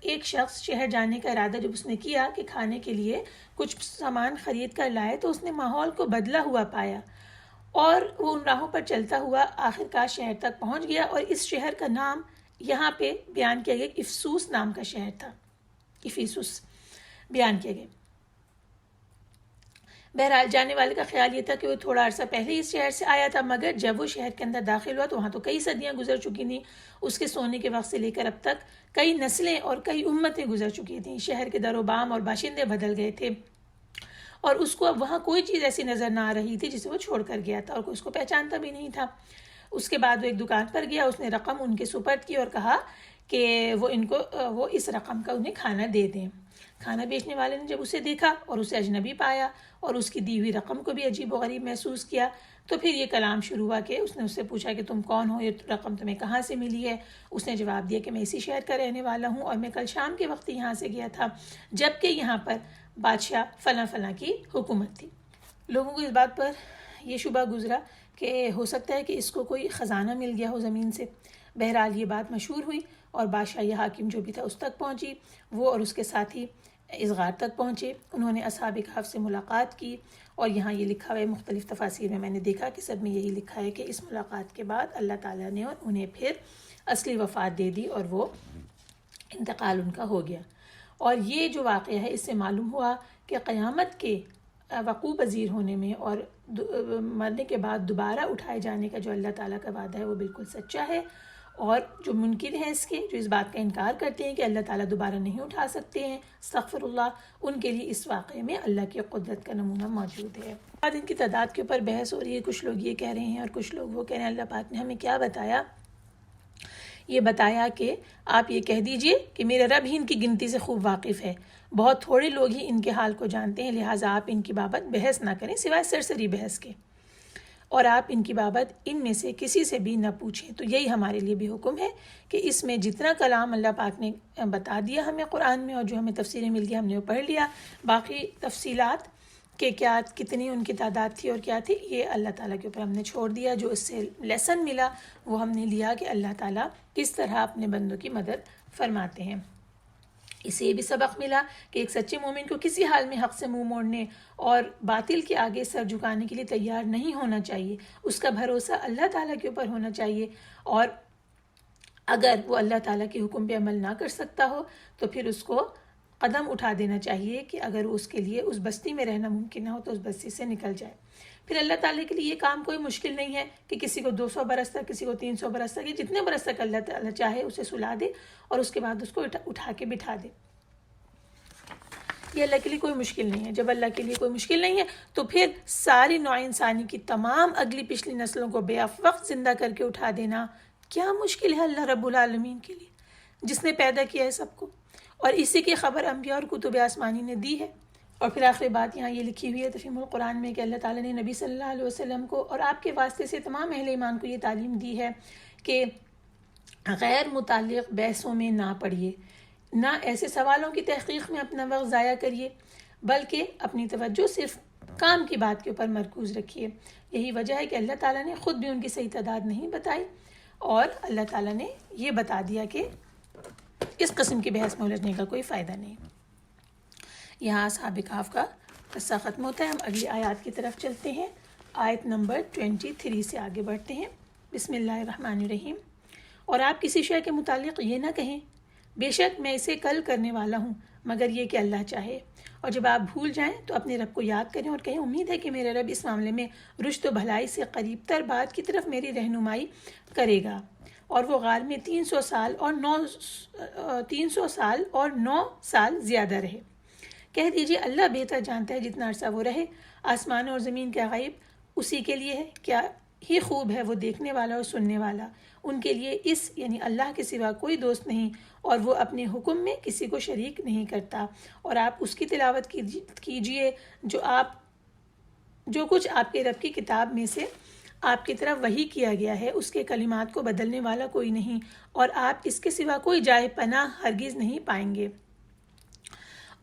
ایک شخص شہر جانے کا ارادہ جب اس نے کیا کہ کھانے کے لیے کچھ سامان خرید کر لائے، تو اس نے ماحول کو بدلا ہوا پایا اور وہ ان راہوں پر چلتا ہوا آخرکار شہر تک پہنچ گیا، اور اس شہر کا نام یہاں پہ بیان کیا گیا، افسوس نام کا شہر تھا، افیسوس بیان کیا گیا۔ بہرحال جانے والے کا خیال یہ تھا کہ وہ تھوڑا عرصہ پہلے اس شہر سے آیا تھا، مگر جب وہ شہر کے اندر داخل ہوا تو وہاں تو کئی صدیاں گزر چکی تھیں، اس کے سونے کے وقت سے لے کر اب تک کئی نسلیں اور کئی امتیں گزر چکی تھیں، شہر کے در و بام اور باشندے بدل گئے تھے، اور اس کو اب وہاں کوئی چیز ایسی نظر نہ آ رہی تھی جسے وہ چھوڑ کر گیا تھا، اور کوئی اس کو پہچانتا بھی نہیں تھا۔ اس کے بعد وہ ایک دکان پر گیا، اس نے رقم ان کے سپرد کی اور کہا کہ وہ اس رقم کا انہیں کھانا دے دیں۔ کھانا بیچنے والے نے جب اسے دیکھا اور اسے اجنبی پایا اور اس کی دی ہوئی رقم کو بھی عجیب و غریب محسوس کیا، تو پھر یہ کلام شروع ہوا کہ اس نے اس سے پوچھا کہ تم کون ہو، یہ رقم تمہیں کہاں سے ملی ہے؟ اس نے جواب دیا کہ میں اسی شہر کا رہنے والا ہوں اور میں کل شام کے وقت یہاں سے گیا تھا جبکہ یہاں پر بادشاہ فلاں فلاں کی حکومت تھی۔ لوگوں کو اس بات پر یہ شبہ گزرا کہ ہو سکتا ہے کہ اس کو کوئی خزانہ مل گیا ہو زمین سے۔ بہرحال یہ بات مشہور ہوئی اور بادشاہ یا حاکم جو بھی تھا اس تک پہنچی، وہ اور اس کے ساتھی اس غار تک پہنچے، انہوں نے اصحاب کہف سے ملاقات کی، اور یہاں یہ لکھا ہے مختلف تفاسیر میں نے دیکھا کہ سب میں یہی لکھا ہے کہ اس ملاقات کے بعد اللہ تعالیٰ نے انہیں پھر اصلی وفات دے دی اور وہ انتقال ان کا ہو گیا۔ اور یہ جو واقعہ ہے اس سے معلوم ہوا کہ قیامت کے وقوع پذیر ہونے میں اور مرنے کے بعد دوبارہ اٹھائے جانے کا جو اللہ تعالیٰ کا وعدہ ہے وہ بالکل سچا ہے، اور جو منکر ہیں اس کے، جو اس بات کا انکار کرتے ہیں کہ اللہ تعالیٰ دوبارہ نہیں اٹھا سکتے ہیں، استغفر اللہ، ان کے لیے اس واقعے میں اللہ کی قدرت کا نمونہ موجود ہے۔ بعد ان کی تعداد کے اوپر بحث ہو رہی ہے، کچھ لوگ یہ کہہ رہے ہیں اور کچھ لوگ وہ کہہ رہے ہیں اللہ پاک نے ہمیں کیا بتایا؟ یہ بتایا کہ آپ یہ کہہ دیجئے کہ میرے رب ہی ان کی گنتی سے خوب واقف ہے، بہت تھوڑے لوگ ہی ان کے حال کو جانتے ہیں، لہٰذا آپ ان کی بابت بحث نہ کریں سوائے سرسری بحث کے، اور آپ ان کی بابت ان میں سے کسی سے بھی نہ پوچھیں۔ تو یہی ہمارے لیے بھی حکم ہے کہ اس میں جتنا کلام اللہ پاک نے بتا دیا ہمیں قرآن میں اور جو ہمیں تفسیریں مل گئی ہم نے وہ پڑھ لیا، باقی تفصیلات کہ کتنی ان کی تعداد تھی اور کیا تھی یہ اللہ تعالیٰ کے اوپر ہم نے چھوڑ دیا۔ جو اس سے لیسن ملا وہ ہم نے لیا کہ اللہ تعالیٰ کس طرح اپنے بندوں کی مدد فرماتے ہیں۔ اس سے یہ بھی سبق ملا کہ ایک سچے مومن کو کسی حال میں حق سے منہ موڑنے اور باطل کے آگے سر جھکانے کے لیے تیار نہیں ہونا چاہیے، اس کا بھروسہ اللہ تعالیٰ کے اوپر ہونا چاہیے، اور اگر وہ اللہ تعالیٰ کے حکم پہ عمل نہ کر سکتا ہو تو پھر اس کو قدم اٹھا دینا چاہیے کہ اگر اس کے لیے اس بستی میں رہنا ممکن نہ ہو تو اس بستی سے نکل جائے۔ پھر اللہ تعالیٰ کے لیے یہ کام کوئی مشکل نہیں ہے کہ کسی کو 200 برس تک، کسی کو 300 برس تک، جتنے برس تک اللہ تعالیٰ چاہے اسے سلا دے اور اس کے بعد اس کو اٹھا کے بٹھا دے۔ یہ اللہ کے لیے کوئی مشکل نہیں ہے۔ جب اللہ کے لیے کوئی مشکل نہیں ہے تو پھر ساری نوع انسانی کی تمام اگلی پچھلی نسلوں کو بے وقت زندہ کر کے اٹھا دینا کیا مشکل ہے اللہ رب العالمین کے لیے، جس نے پیدا کیا ہے سب کو، اور اسی کی خبر انبیاء اور کتب آسمانی نے دی ہے۔ اور پھر آخری بات یہاں یہ لکھی ہوئی ہے تفہیم القرآن میں کہ اللہ تعالیٰ نے نبی صلی اللہ علیہ وسلم کو اور آپ کے واسطے سے تمام اہل ایمان کو یہ تعلیم دی ہے کہ غیر متعلق بحثوں میں نہ پڑھیے، نہ ایسے سوالوں کی تحقیق میں اپنا وقت ضائع کریے، بلکہ اپنی توجہ صرف کام کی بات کے اوپر مرکوز رکھیے۔ یہی وجہ ہے کہ اللہ تعالیٰ نے خود بھی ان کی صحیح تعداد نہیں بتائی، اور اللہ تعالیٰ نے یہ بتا دیا کہ اس قسم کی بحث میں الجھنے کا کوئی فائدہ نہیں۔ یہاں اصحاب کہف کا قصہ ختم ہوتا ہے۔ ہم اگلی آیات کی طرف چلتے ہیں، آیت نمبر 23 سے آگے بڑھتے ہیں۔ بسم اللہ الرحمن الرحیم۔ اور آپ کسی شے کے متعلق یہ نہ کہیں بے شک میں اسے کل کرنے والا ہوں مگر یہ کہ اللہ چاہے، اور جب آپ بھول جائیں تو اپنے رب کو یاد کریں اور کہیں امید ہے کہ میرا رب اس معاملے میں رشد و بھلائی سے قریب تر بات کی طرف میری رہنمائی کرے گا۔ اور وہ غار میں 300 سال اور 9 سال زیادہ رہے۔ کہہ دیجئے اللہ بہتر جانتا ہے جتنا عرصہ وہ رہے، آسمان اور زمین کا غیب اسی کے لیے ہے، کیا ہی خوب ہے وہ دیکھنے والا اور سننے والا۔ ان کے لیے اس یعنی اللہ کے سوا کوئی دوست نہیں، اور وہ اپنے حکم میں کسی کو شریک نہیں کرتا۔ اور آپ اس کی تلاوت کیجئے جو کچھ آپ کے رب کی کتاب میں سے آپ کی طرف وحی کیا گیا ہے، اس کے کلمات کو بدلنے والا کوئی نہیں، اور آپ اس کے سوا کوئی جائے پناہ ہرگز نہیں پائیں گے۔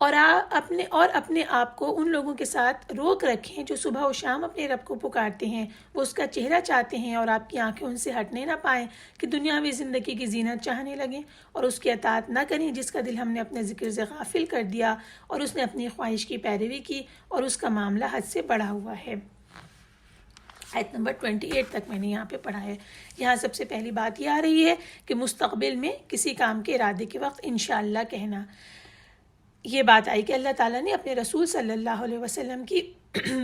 اور اپنے آپ کو ان لوگوں کے ساتھ روک رکھیں جو صبح و شام اپنے رب کو پکارتے ہیں، وہ اس کا چہرہ چاہتے ہیں اور آپ کی آنکھیں ان سے ہٹنے نہ پائیں کہ دنیاوی زندگی کی زینت چاہنے لگیں اور اس کی اطاعت نہ کریں جس کا دل ہم نے اپنے ذکر سے غافل کر دیا اور اس نے اپنی خواہش کی پیروی کی اور اس کا معاملہ حد سے بڑھا ہوا ہے۔ آیت نمبر 28 تک میں نے یہاں پہ پڑھا ہے۔ یہاں سب سے پہلی بات یہ آ رہی ہے کہ مستقبل میں کسی کام کے ارادے کے وقت انشاءاللہ کہنا۔ یہ بات آئی کہ اللہ تعالیٰ نے اپنے رسول صلی اللہ علیہ وسلم کی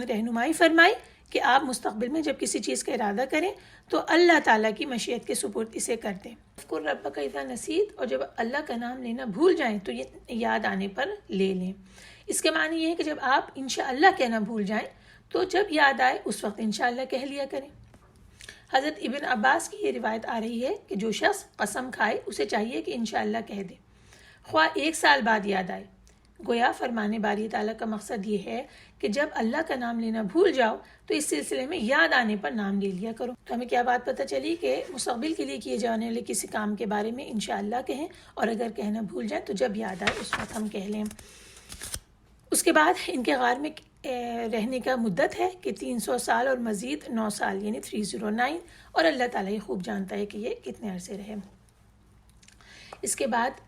رہنمائی فرمائی کہ آپ مستقبل میں جب کسی چیز کا ارادہ کریں تو اللہ تعالیٰ کی مشیت کے سپرد اسے کر دیں۔ اذکر ربک اذا نسیت، اور جب اللہ کا نام لینا بھول جائیں تو یہ یاد آنے پر لے لیں۔ اس کے معنی یہ ہے کہ جب آپ انشاءاللہ کہنا بھول جائیں تو جب یاد آئے اس وقت انشاءاللہ کہہ لیا کریں۔ حضرت ابن عباس کی یہ روایت آ رہی ہے کہ جو شخص قسم کھائے اسے چاہیے کہ انشاءاللہ کہہ دے، خواہ 1 سال بعد یاد آئے۔ گویا فرمانے باری تعالیٰ کا مقصد یہ ہے کہ جب اللہ کا نام لینا بھول جاؤ تو اس سلسلے میں یاد آنے پر نام لے لیا کرو۔ تو ہمیں کیا بات پتہ چلی کہ مستقبل کے لیے کیے جانے والے کسی کام کے بارے میں انشاءاللہ کہیں، اور اگر کہنا بھول جائیں تو جب یاد آئے اس وقت ہم کہہ لیں۔ اس کے بعد ان کے غار میں رہنے کا مدت ہے کہ 300 سال اور مزید 9 سال یعنی 309، اور اللہ تعالیٰ یہ خوب جانتا ہے کہ یہ کتنے عرصے رہے۔ اس کے بعد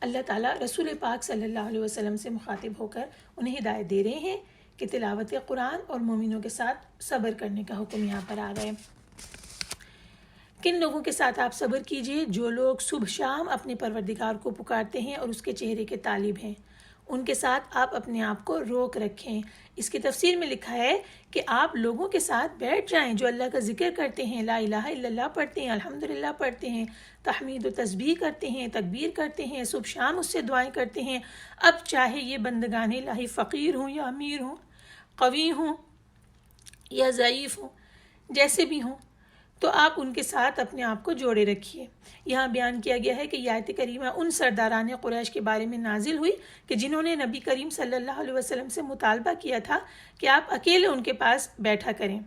اللہ تعالیٰ رسول پاک صلی اللہ علیہ وسلم سے مخاطب ہو کر انہیں ہدایت دے رہے ہیں کہ تلاوت قرآن اور مومنوں کے ساتھ صبر کرنے کا حکم یہاں پر آ رہا ہے۔ کن لوگوں کے ساتھ آپ صبر کیجئے؟ جو لوگ صبح شام اپنے پروردگار کو پکارتے ہیں اور اس کے چہرے کے طالب ہیں، ان کے ساتھ آپ اپنے آپ کو روک رکھیں۔ اس کی تفسیر میں لکھا ہے کہ آپ لوگوں کے ساتھ بیٹھ جائیں جو اللہ کا ذکر کرتے ہیں، لا الہ الا اللہ پڑھتے ہیں، الحمدللہ پڑھتے ہیں، تحمید و تسبیح کرتے ہیں، تکبیر کرتے ہیں، صبح شام اس سے دعائیں کرتے ہیں۔ اب چاہے یہ بندگان الہی فقیر ہوں یا امیر ہوں، قوی ہوں یا ضعیف ہوں، جیسے بھی ہوں، تو آپ ان کے ساتھ اپنے آپ کو جوڑے رکھیے۔ یہاں بیان کیا گیا ہے کہ یہ آیت کریمہ ان سرداران قریش کے بارے میں نازل ہوئی کہ جنہوں نے نبی کریم صلی اللہ علیہ وسلم سے مطالبہ کیا تھا کہ آپ اکیلے ان کے پاس بیٹھا کریں،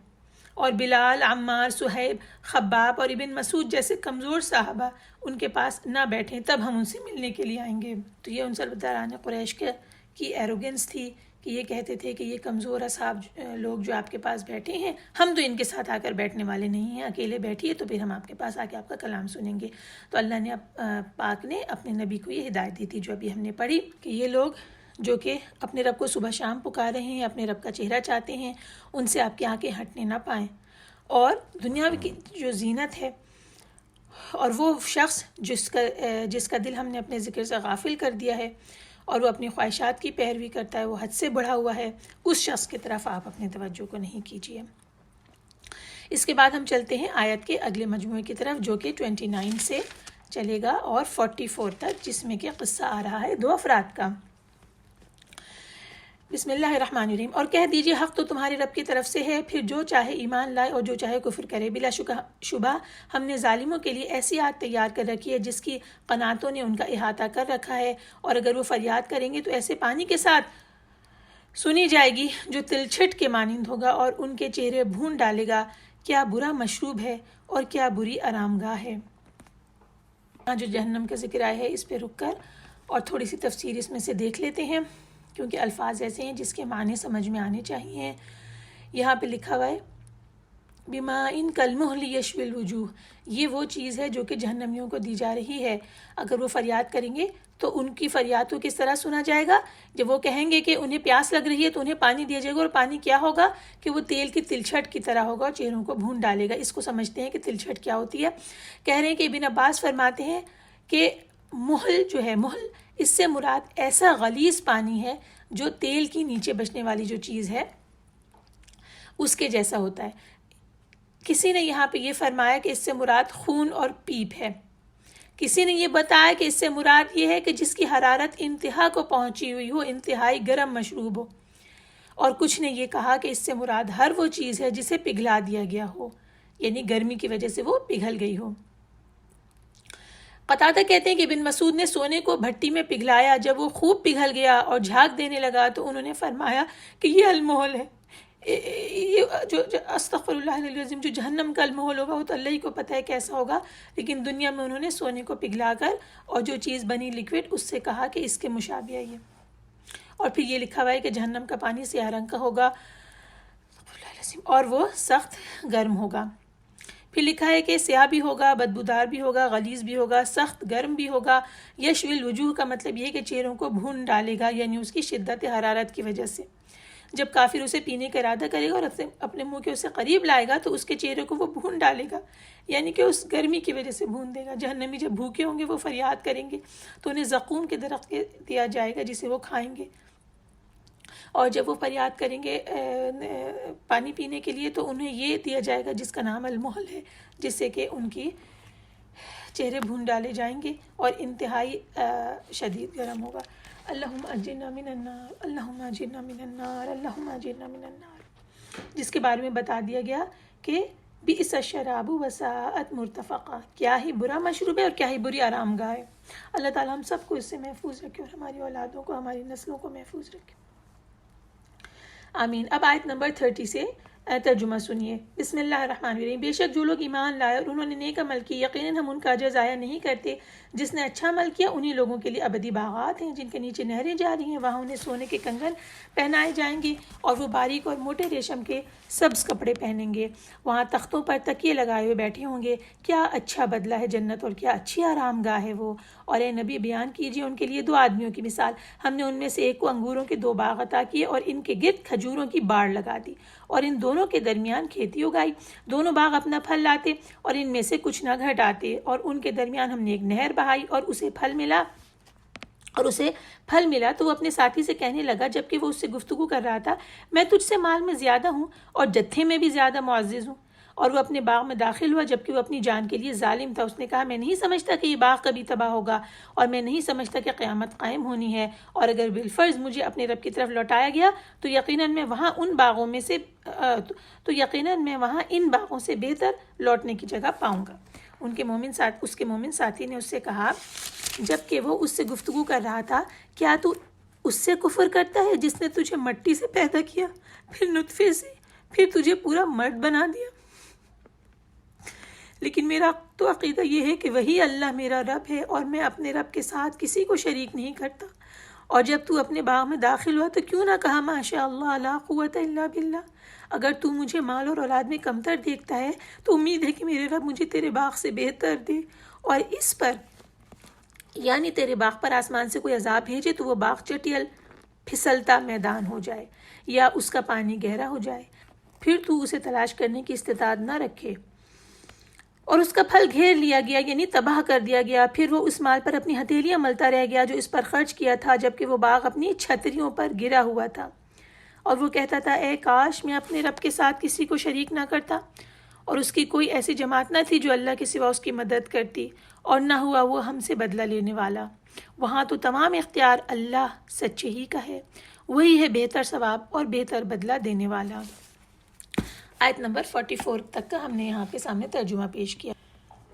اور بلال، عمار، صہیب، خباب اور ابن مسعود جیسے کمزور صحابہ ان کے پاس نہ بیٹھیں، تب ہم ان سے ملنے کے لیے آئیں گے۔ تو یہ ان سرداران قریش کی ایروگنس تھی کہ یہ کہتے تھے کہ یہ کمزور اصحاب لوگ جو آپ کے پاس بیٹھے ہیں، ہم تو ان کے ساتھ آ کر بیٹھنے والے نہیں ہیں، اکیلے بیٹھیے تو پھر ہم آپ کے پاس آ کے آپ کا کلام سنیں گے۔ تو اللہ نے پاک نے اپنے نبی کو یہ ہدایت دی تھی جو ابھی ہم نے پڑھی کہ یہ لوگ جو کہ اپنے رب کو صبح شام پکار رہے ہیں، اپنے رب کا چہرہ چاہتے ہیں، ان سے آپ کی آنکھیں ہٹنے نہ پائیں، اور دنیا کی جو زینت ہے اور وہ شخص جس کا دل ہم نے اپنے ذکر سے غافل کر دیا ہے اور وہ اپنی خواہشات کی پیروی کرتا ہے، وہ حد سے بڑھا ہوا ہے، اس شخص کی طرف آپ اپنے توجہ کو نہیں کیجیے۔ اس کے بعد ہم چلتے ہیں آیت کے اگلے مجموعے کی طرف جو کہ 29 سے چلے گا اور 44 تک، جس میں کہ قصہ آ رہا ہے 2 افراد کا۔ بسم اللہ الرحمن الرحیم۔ اور کہہ دیجئے حق تو تمہارے رب کی طرف سے ہے، پھر جو چاہے ایمان لائے اور جو چاہے کفر کرے۔ بلا شبہ ہم نے ظالموں کے لیے ایسی آگ تیار کر رکھی ہے جس کی قناتوں نے ان کا احاطہ کر رکھا ہے، اور اگر وہ فریاد کریں گے تو ایسے پانی کے ساتھ سنی جائے گی جو تلچھٹ کے مانند ہوگا اور ان کے چہرے بھون ڈالے گا۔ کیا برا مشروب ہے اور کیا بری آرام گاہ ہے۔ جو جہنم کا ذکر آیا ہے اس پہ رک کر اور تھوڑی سی تفسیر اس میں سے دیکھ لیتے ہیں، کیونکہ الفاظ ایسے ہیں جس کے معنی سمجھ میں آنے چاہیے۔ یہاں پہ لکھا ہوا ہے بِمَاءٍ كَالْمُهْلِ يَشْوِي الْوُجُوهِ، یہ وہ چیز ہے جو کہ جہنمیوں کو دی جا رہی ہے۔ اگر وہ فریاد کریں گے تو ان کی فریاد کو کس طرح سنا جائے گا؟ جب وہ کہیں گے کہ انہیں پیاس لگ رہی ہے تو انہیں پانی دیا جائے گا، اور پانی کیا ہوگا کہ وہ تیل کی تلچھٹ کی طرح ہوگا اور چہروں کو بھون ڈالے گا۔ اس کو سمجھتے ہیں کہ تلچھٹ کیا ہوتی ہے۔ کہہ رہے ہیں کہ ابن عباس فرماتے ہیں کہ محل جو ہے، محل اس سے مراد ایسا غلیظ پانی ہے جو تیل کی نیچے بچنے والی جو چیز ہے اس کے جیسا ہوتا ہے۔ کسی نے یہاں پہ یہ فرمایا کہ اس سے مراد خون اور پیپ ہے، کسی نے یہ بتایا کہ اس سے مراد یہ ہے کہ جس کی حرارت انتہا کو پہنچی ہوئی ہو، انتہائی گرم مشروب ہو، اور کچھ نے یہ کہا کہ اس سے مراد ہر وہ چیز ہے جسے پگھلا دیا گیا ہو، یعنی گرمی کی وجہ سے وہ پگھل گئی ہو۔ قتادہ کہتے ہیں کہ ابن مسعود نے سونے کو بھٹی میں پگھلایا، جب وہ خوب پگھل گیا اور جھاگ دینے لگا تو انہوں نے فرمایا کہ یہ المحل ہے۔ یہ جو استغفر اللہ العظیم، جو جہنم کا المحل ہوگا وہ تو اللہ ہی کو پتہ ہے کیسا ہوگا، لیکن دنیا میں انہوں نے سونے کو پگھلا کر اور جو چیز بنی لیکوڈ اس سے کہا کہ اس کے مشابہ یہ۔ اور پھر یہ لکھا ہوا ہے کہ جہنم کا پانی سیاہ رنگ کا ہوگا اور وہ سخت گرم ہوگا. پھر لکھا ہے کہ سیاہ بھی ہوگا، بدبودار بھی ہوگا، غلیظ بھی ہوگا، سخت گرم بھی ہوگا. یشوی الوجوہ کا مطلب یہ ہے کہ چہروں کو بھون ڈالے گا، یعنی اس کی شدت حرارت کی وجہ سے. جب کافر اسے پینے کا ارادہ کرے گا اور اپنے منہ کے اسے قریب لائے گا تو اس کے چہرے کو وہ بھون ڈالے گا، یعنی کہ اس گرمی کی وجہ سے بھون دے گا. جہنمی جب بھوکے ہوں گے وہ فریاد کریں گے تو انہیں زقوم کے درخت دیا جائے گا جسے وہ کھائیں گے، اور جب وہ فریاد کریں گے پانی پینے کے لیے تو انہیں یہ دیا جائے گا جس کا نام المحل ہے، جس سے کہ ان کی چہرے بھون ڈالے جائیں گے اور انتہائی شدید گرم ہوگا. اللہم اجرنا من النار، اللہم اجرنا من النار، اللہم اجرنا من النار، جس کے بارے میں بتا دیا گیا کہ بئس الشراب وساءت مرتفقا، کیا ہی برا مشروب ہے اور کیا ہی بری آرام گاہ ہے. اللہ تعالیٰ ہم سب کو اس سے محفوظ رکھے اور ہماری اولادوں کو، ہماری نسلوں کو محفوظ رکھے، آمین. اب آیت نمبر 30 سے ترجمہ سنیے. بسم اللہ الرحمن الرحیم. بے شک جو لوگ ایمان لائے اور انہوں نے نیک عمل کی، یقیناً ہم ان کا اجر ضائع نہیں کرتے. جس نے اچھا عمل کیا انہی لوگوں کے لیے ابدی باغات ہیں جن کے نیچے نہریں جاری ہیں، وہاں انہیں سونے کے کنگن پہنائے جائیں گے اور وہ باریک اور موٹے ریشم کے سبز کپڑے پہنیں گے. وہاں تختوں پر تکیے لگائے ہوئے بیٹھے ہوں گے. کیا اچھا بدلہ ہے جنت اور کیا اچھی آرام گاہ ہے وہ. اور اے نبی بیان کیجیے ان کے لیے دو آدمیوں کی مثال. ہم نے ان میں سے ایک کو انگوروں کے 2 باغ عطا کیے اور ان کے گرد کھجوروں کی باڑ لگا دی اور ان دونوں کے درمیان کھیتی اگائی. دونوں باغ اپنا پھل لاتے اور ان میں سے کچھ نہ گھٹاتے، اور ان کے درمیان ہم نے ایک نہر بہائی اور اسے پھل ملا تو وہ اپنے ساتھی سے کہنے لگا جبکہ وہ اس سے گفتگو کر رہا تھا، میں تجھ سے مال میں زیادہ ہوں اور جتھے میں بھی زیادہ معزز ہوں. اور وہ اپنے باغ میں داخل ہوا جبکہ وہ اپنی جان کے لیے ظالم تھا. اس نے کہا میں نہیں سمجھتا کہ یہ باغ کبھی تباہ ہوگا اور میں نہیں سمجھتا کہ قیامت قائم ہونی ہے، اور اگر بالفرض مجھے اپنے رب کی طرف لوٹایا گیا تو یقیناً میں وہاں ان باغوں سے بہتر لوٹنے کی جگہ پاؤں گا. اس کے مومن ساتھی نے اس سے کہا جبکہ وہ اس سے گفتگو کر رہا تھا، کیا تو اس سے کفر کرتا ہے جس نے تجھے مٹی سے پیدا کیا، پھر نطفے سے، پھر تجھے پورا مرد بنا دیا. لیکن میرا تو عقیدہ یہ ہے کہ وہی اللہ میرا رب ہے اور میں اپنے رب کے ساتھ کسی کو شریک نہیں کرتا. اور جب تو اپنے باغ میں داخل ہوا تو کیوں نہ کہا ماشاء اللہ لا قوت الا باللہ. اگر تو مجھے مال اور اولاد میں کمتر دیکھتا ہے تو امید ہے کہ میرے رب مجھے تیرے باغ سے بہتر دے اور اس پر یعنی تیرے باغ پر آسمان سے کوئی عذاب بھیجے تو وہ باغ چٹیل پھسلتا میدان ہو جائے یا اس کا پانی گہرا ہو جائے، پھر تو اسے تلاش کرنے کی استطاعت نہ رکھے اور اس کا پھل گھیر لیا گیا یعنی تباہ کر دیا گیا. پھر وہ اس مال پر اپنی ہتھیلیاں ملتا رہ گیا جو اس پر خرچ کیا تھا جبکہ وہ باغ اپنی چھتریوں پر گرا ہوا تھا. اور وہ کہتا تھا اے کاش میں اپنے رب کے ساتھ کسی کو شریک نہ کرتا. اور اس کی کوئی ایسی جماعت نہ تھی جو اللہ کے سوا اس کی مدد کرتی، اور نہ ہوا وہ ہم سے بدلہ لینے والا. وہاں تو تمام اختیار اللہ سچے ہی کا ہے، وہی ہے بہتر ثواب اور بہتر بدلہ دینے والا. آیت نمبر 44 تک کا ہم نے یہاں پہ سامنے ترجمہ پیش کیا.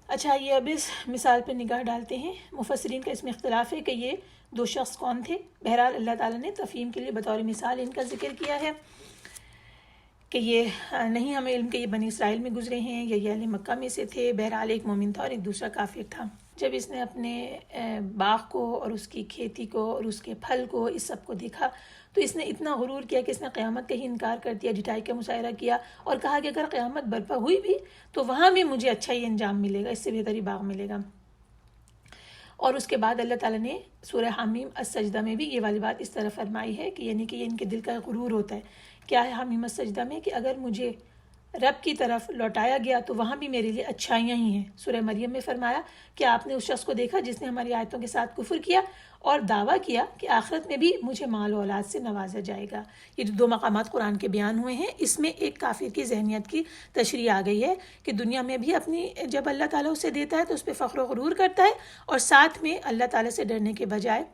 اچھا یہ اب اس مثال پہ نگاہ ڈالتے ہیں. مفسرین کا اس میں اختلاف ہے کہ یہ 2 شخص کون تھے. بہرحال اللہ تعالیٰ نے تفہیم کے لیے بطور مثال ان کا ذکر کیا ہے کہ یہ نہیں ہمیں علم کہ یہ بنی اسرائیل میں گزرے ہیں یا یہ اہل مکہ میں سے تھے. بہرحال ایک مومن تھا اور ایک دوسرا کافر تھا. جب اس نے اپنے باغ کو اور اس کی کھیتی کو اور اس کے پھل کو اس سب کو دیکھا تو اس نے اتنا غرور کیا کہ اس نے قیامت کا ہی انکار کر دیا، جھٹائی کا مظاہرہ کیا اور کہا کہ اگر قیامت برپا ہوئی بھی تو وہاں بھی مجھے اچھا ہی انجام ملے گا، اس سے بہتر ہی باغ ملے گا. اور اس کے بعد اللہ تعالیٰ نے سورہ حمیم السجدہ میں بھی یہ والی بات اس طرح فرمائی ہے کہ یعنی کہ یہ ان کے دل کا غرور ہوتا ہے. کیا ہے حمیم السجدہ میں کہ اگر مجھے رب کی طرف لوٹایا گیا تو وہاں بھی میرے لیے اچھائیاں ہی ہیں. سورہ مریم میں فرمایا کہ آپ نے اس شخص کو دیکھا جس نے ہماری آیتوں کے ساتھ کفر کیا اور دعویٰ کیا کہ آخرت میں بھی مجھے مال و اولاد سے نوازا جائے گا. یہ جو 2 مقامات قرآن کے بیان ہوئے ہیں اس میں ایک کافر کی ذہنیت کی تشریح آ گئی ہے کہ دنیا میں بھی اپنی جب اللہ تعالیٰ اسے دیتا ہے تو اس پہ فخر و غرور کرتا ہے اور ساتھ میں اللہ تعالیٰ سے ڈرنے کے بجائے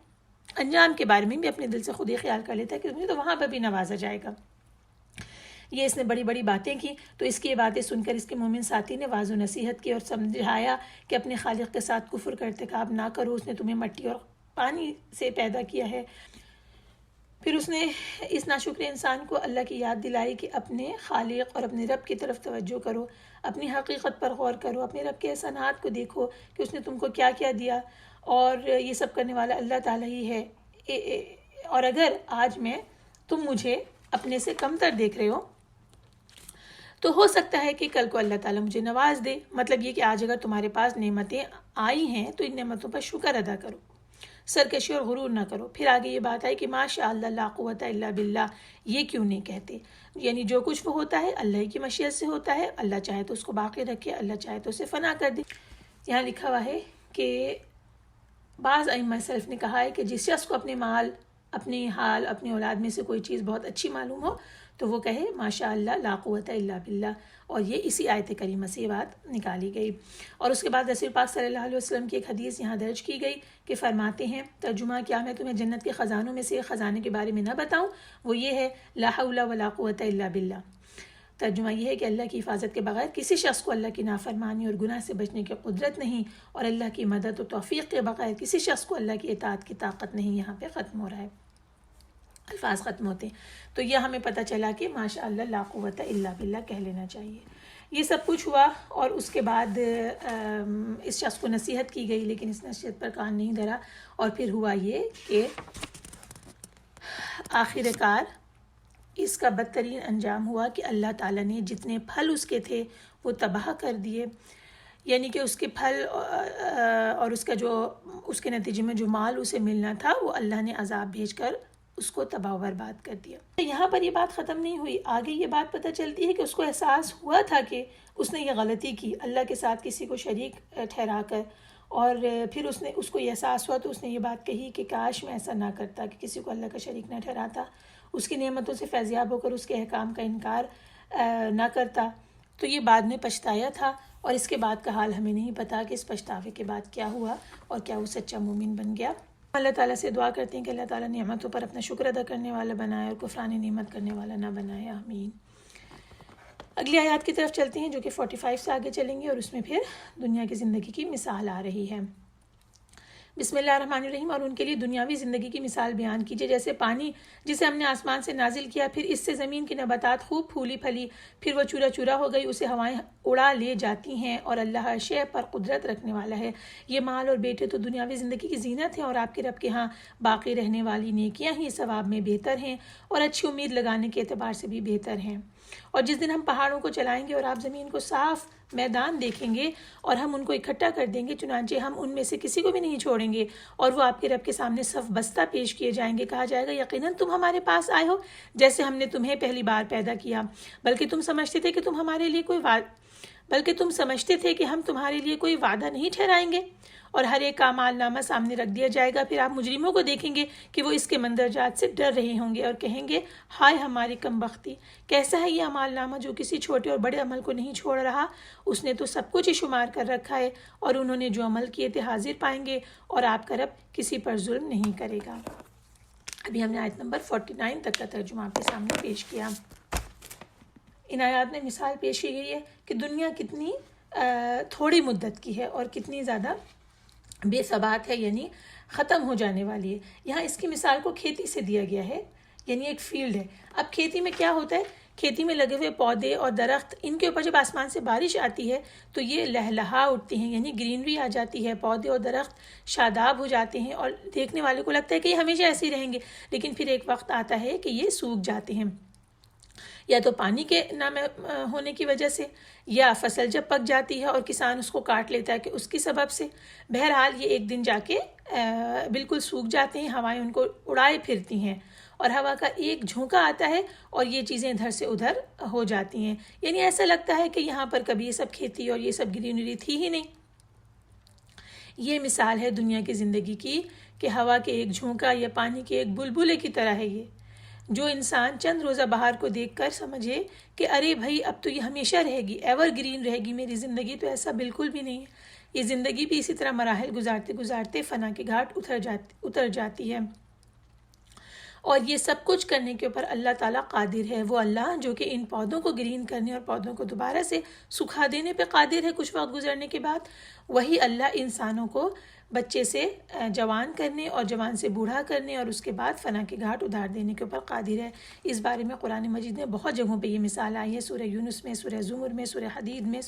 انجام کے بارے میں بھی اپنے دل سے خود ہی خیال کر لیتا ہے کہ مجھے تو وہاں پہ بھی نوازا جائے گا. یہ اس نے بڑی بڑی باتیں کی تو اس کی یہ باتیں سن کر اس کے مومن ساتھی نے واضح نصیحت کی اور سمجھایا کہ اپنے خالق کے ساتھ کفر کا ارتکاب نہ کرو، اس نے تمہیں مٹی اور پانی سے پیدا کیا ہے. پھر اس نے اس ناشکر انسان کو اللہ کی یاد دلائی کہ اپنے خالق اور اپنے رب کی طرف توجہ کرو، اپنی حقیقت پر غور کرو، اپنے رب کے احسانات کو دیکھو کہ اس نے تم کو کیا کیا دیا اور یہ سب کرنے والا اللہ تعالیٰ ہی ہے. اور اگر آج تم مجھے اپنے سے کمتر دیکھ رہے ہو تو ہو سکتا ہے کہ کل کو اللہ تعالیٰ مجھے نواز دے. مطلب یہ کہ آج اگر تمہارے پاس نعمتیں آئی ہیں تو ان نعمتوں پر شکر ادا کرو, سرکشی اور غرور نہ کرو. پھر آگے یہ بات آئی کہ ماشاء اللہ لا قوت الا باللہ, یہ کیوں نہیں کہتے؟ یعنی جو کچھ وہ ہوتا ہے اللہ کی مشیت سے ہوتا ہے, اللہ چاہے تو اس کو باقی رکھے, اللہ چاہے تو اسے فنا کر دے. یہاں لکھا ہوا ہے کہ بعض ائمہ سلف نے کہا ہے کہ جس شخص کو اپنے مال, اپنی حال, اپنی اولاد میں سے کوئی چیز بہت اچھی معلوم ہو تو وہ کہے ماشاء اللہ لا قوت الا باللہ, اور یہ اسی آیت کریمہ سے یہ بات نکالی گئی. اور اس کے بعد رسول پاک صلی اللہ علیہ وسلم کی ایک حدیث یہاں درج کی گئی کہ فرماتے ہیں, ترجمہ کیا میں تمہیں جنت کے خزانوں میں سے ایک خزانے کے بارے میں نہ بتاؤں, وہ یہ ہے لا حول ولا قوت الا باللہ. ترجمہ یہ ہے کہ اللہ کی حفاظت کے بغیر کسی شخص کو اللہ کی نافرمانی اور گناہ سے بچنے کی قدرت نہیں, اور اللہ کی مدد و توفیق کے بغیر کسی شخص کو اللہ کی اطاعت کی طاقت نہیں. یہاں پہ ختم ہو رہا ہے, الفاظ ختم ہوتے ہیں. تو یہ ہمیں پتہ چلا کہ ماشاء اللہ لا قوت الا باللہ کہہ لینا چاہیے. یہ سب کچھ ہوا اور اس کے بعد اس شخص کو نصیحت کی گئی, لیکن اس نصیحت پر کان نہیں دھرا, اور پھر ہوا یہ کہ آخر کار اس کا بدترین انجام ہوا کہ اللہ تعالیٰ نے جتنے پھل اس کے تھے وہ تباہ کر دیے. یعنی کہ اس کے پھل اور اس کا جو اس کے نتیجے میں جو مال اسے ملنا تھا وہ اللہ نے عذاب بھیج کر اس کو تباہ و برباد کر دیا. یہاں پر یہ بات ختم نہیں ہوئی, آگے یہ بات پتہ چلتی ہے کہ اس کو احساس ہوا تھا کہ اس نے یہ غلطی کی اللہ کے ساتھ کسی کو شریک ٹھہرا کر, اور پھر اس کو یہ احساس ہوا تو اس نے یہ بات کہی کہ کاش میں ایسا نہ کرتا, کہ کسی کو اللہ کا شریک نہ ٹھہراتا, اس کی نعمتوں سے فیضیاب ہو کر اس کے احکام کا انکار نہ کرتا. تو یہ بعد میں پچھتایا تھا, اور اس کے بعد کا حال ہمیں نہیں پتا کہ اس پچھتاوے کے بعد کیا ہوا اور کیا وہ سچا مومن بن گیا. اللہ تعالیٰ سے دعا کرتے ہیں کہ اللہ تعالیٰ نعمتوں پر اپنا شکر ادا کرنے والا بنائے اور کفران نعمت کرنے والا نہ بنائے, آمین. اگلی آیات کی طرف چلتے ہیں جو کہ 45 سے آگے چلیں گے, اور اس میں پھر دنیا کی زندگی کی مثال آ رہی ہے. بسم اللہ الرحمن الرحیم. اور ان کے لیے دنیاوی زندگی کی مثال بیان کیجیے, جیسے پانی جسے ہم نے آسمان سے نازل کیا, پھر اس سے زمین کی نباتات خوب پھولی پھلی, پھر وہ چورا چورا ہو گئی, اسے ہوائیں اڑا لے جاتی ہیں, اور اللہ ہر شے پر قدرت رکھنے والا ہے. یہ مال اور بیٹے تو دنیاوی زندگی کی زینت ہیں, اور آپ کے رب کے ہاں باقی رہنے والی نیکیاں ہی ثواب میں بہتر ہیں اور اچھی امید لگانے کے اعتبار سے بھی بہتر ہیں. اور جس دن ہم پہاڑوں کو چلائیں گے اور آپ زمین کو صاف میدان دیکھیں گے اور ہم ان کو اکٹھا کر دیں گے, چنانچہ ہم ان میں سے کسی کو بھی نہیں چھوڑیں گے, اور وہ آپ کے رب کے سامنے صف بستہ پیش کیے جائیں گے. کہا جائے گا یقیناً تم ہمارے پاس آئے ہو جیسے ہم نے تمہیں پہلی بار پیدا کیا, بلکہ تم سمجھتے تھے کہ ہم تمہارے لیے کوئی وعدہ نہیں ٹھہرائیں گے. اور ہر ایک کا اعمال نامہ سامنے رکھ دیا جائے گا. پھر آپ مجرموں کو دیکھیں گے کہ وہ اس کے مندرجات سے ڈر رہے ہوں گے اور کہیں گے ہائے ہماری کم بختی, کیسا ہے یہ اعمال نامہ جو کسی چھوٹے اور بڑے عمل کو نہیں چھوڑ رہا. اس نے تو سب کچھ ہی شمار کر رکھا ہے, اور انہوں نے جو عمل کیے تھے حاضر پائیں گے, اور آپ کا رب کسی پر ظلم نہیں کرے گا. ابھی ہم نے آیت نمبر 49 تک کا ترجمہ آپ کے سامنے پیش کیا. ان آیات میں مثال پیش کی گئی ہے کہ دنیا کتنی تھوڑی مدت کی ہے اور کتنی زیادہ بے ثبات ہے, یعنی ختم ہو جانے والی ہے. یہاں اس کی مثال کو کھیتی سے دیا گیا ہے, یعنی ایک فیلڈ ہے. اب کھیتی میں کیا ہوتا ہے, کھیتی میں لگے ہوئے پودے اور درخت, ان کے اوپر جب آسمان سے بارش آتی ہے تو یہ لہلہا اٹھتے ہیں, یعنی گرینری آ جاتی ہے, پودے اور درخت شاداب ہو جاتے ہیں, اور دیکھنے والے کو لگتا ہے کہ یہ ہمیشہ ایسے ہی رہیں گے. لیکن پھر ایک وقت آتا ہے کہ یہ سوکھ جاتے ہیں, یا تو پانی کے نہ ہونے کی وجہ سے, یا فصل جب پک جاتی ہے اور کسان اس کو کاٹ لیتا ہے کہ اس کی سبب سے. بہرحال یہ ایک دن جا کے بالکل سوکھ جاتے ہیں, ہوائیں ان کو اڑائے پھرتی ہیں, اور ہوا کا ایک جھونکا آتا ہے اور یہ چیزیں ادھر سے ادھر ہو جاتی ہیں. یعنی ایسا لگتا ہے کہ یہاں پر کبھی یہ سب کھیتی اور یہ سب گرینری تھی ہی نہیں. یہ مثال ہے دنیا کی زندگی کی کہ ہوا کے ایک جھونکا یا پانی کے ایک بلبلے کی طرح ہے یہ. جو انسان چند روزہ بہار کو دیکھ کر سمجھے کہ ارے بھائی اب تو یہ ہمیشہ رہے گی, ایور گرین رہے گی میری زندگی, تو ایسا بالکل بھی نہیں ہے. یہ زندگی بھی اسی طرح مراحل گزارتے گزارتے فنا کے گھاٹ اتر جاتی ہے. اور یہ سب کچھ کرنے کے اوپر اللہ تعالیٰ قادر ہے. وہ اللہ جو کہ ان پودوں کو گرین کرنے اور پودوں کو دوبارہ سے سکھا دینے پہ قادر ہے کچھ وقت گزرنے کے بعد, وہی اللہ انسانوں کو بچے سے جوان کرنے اور جوان سے بوڑھا کرنے اور اس کے بعد فنا کے گھاٹ ادار دینے کے اوپر قادر ہے. اس بارے میں قرآن مجید میں بہت جگہوں پہ یہ مثال آئی ہے, سورہ یونس میں, سورہ زمر میں, سورہ حدید میں,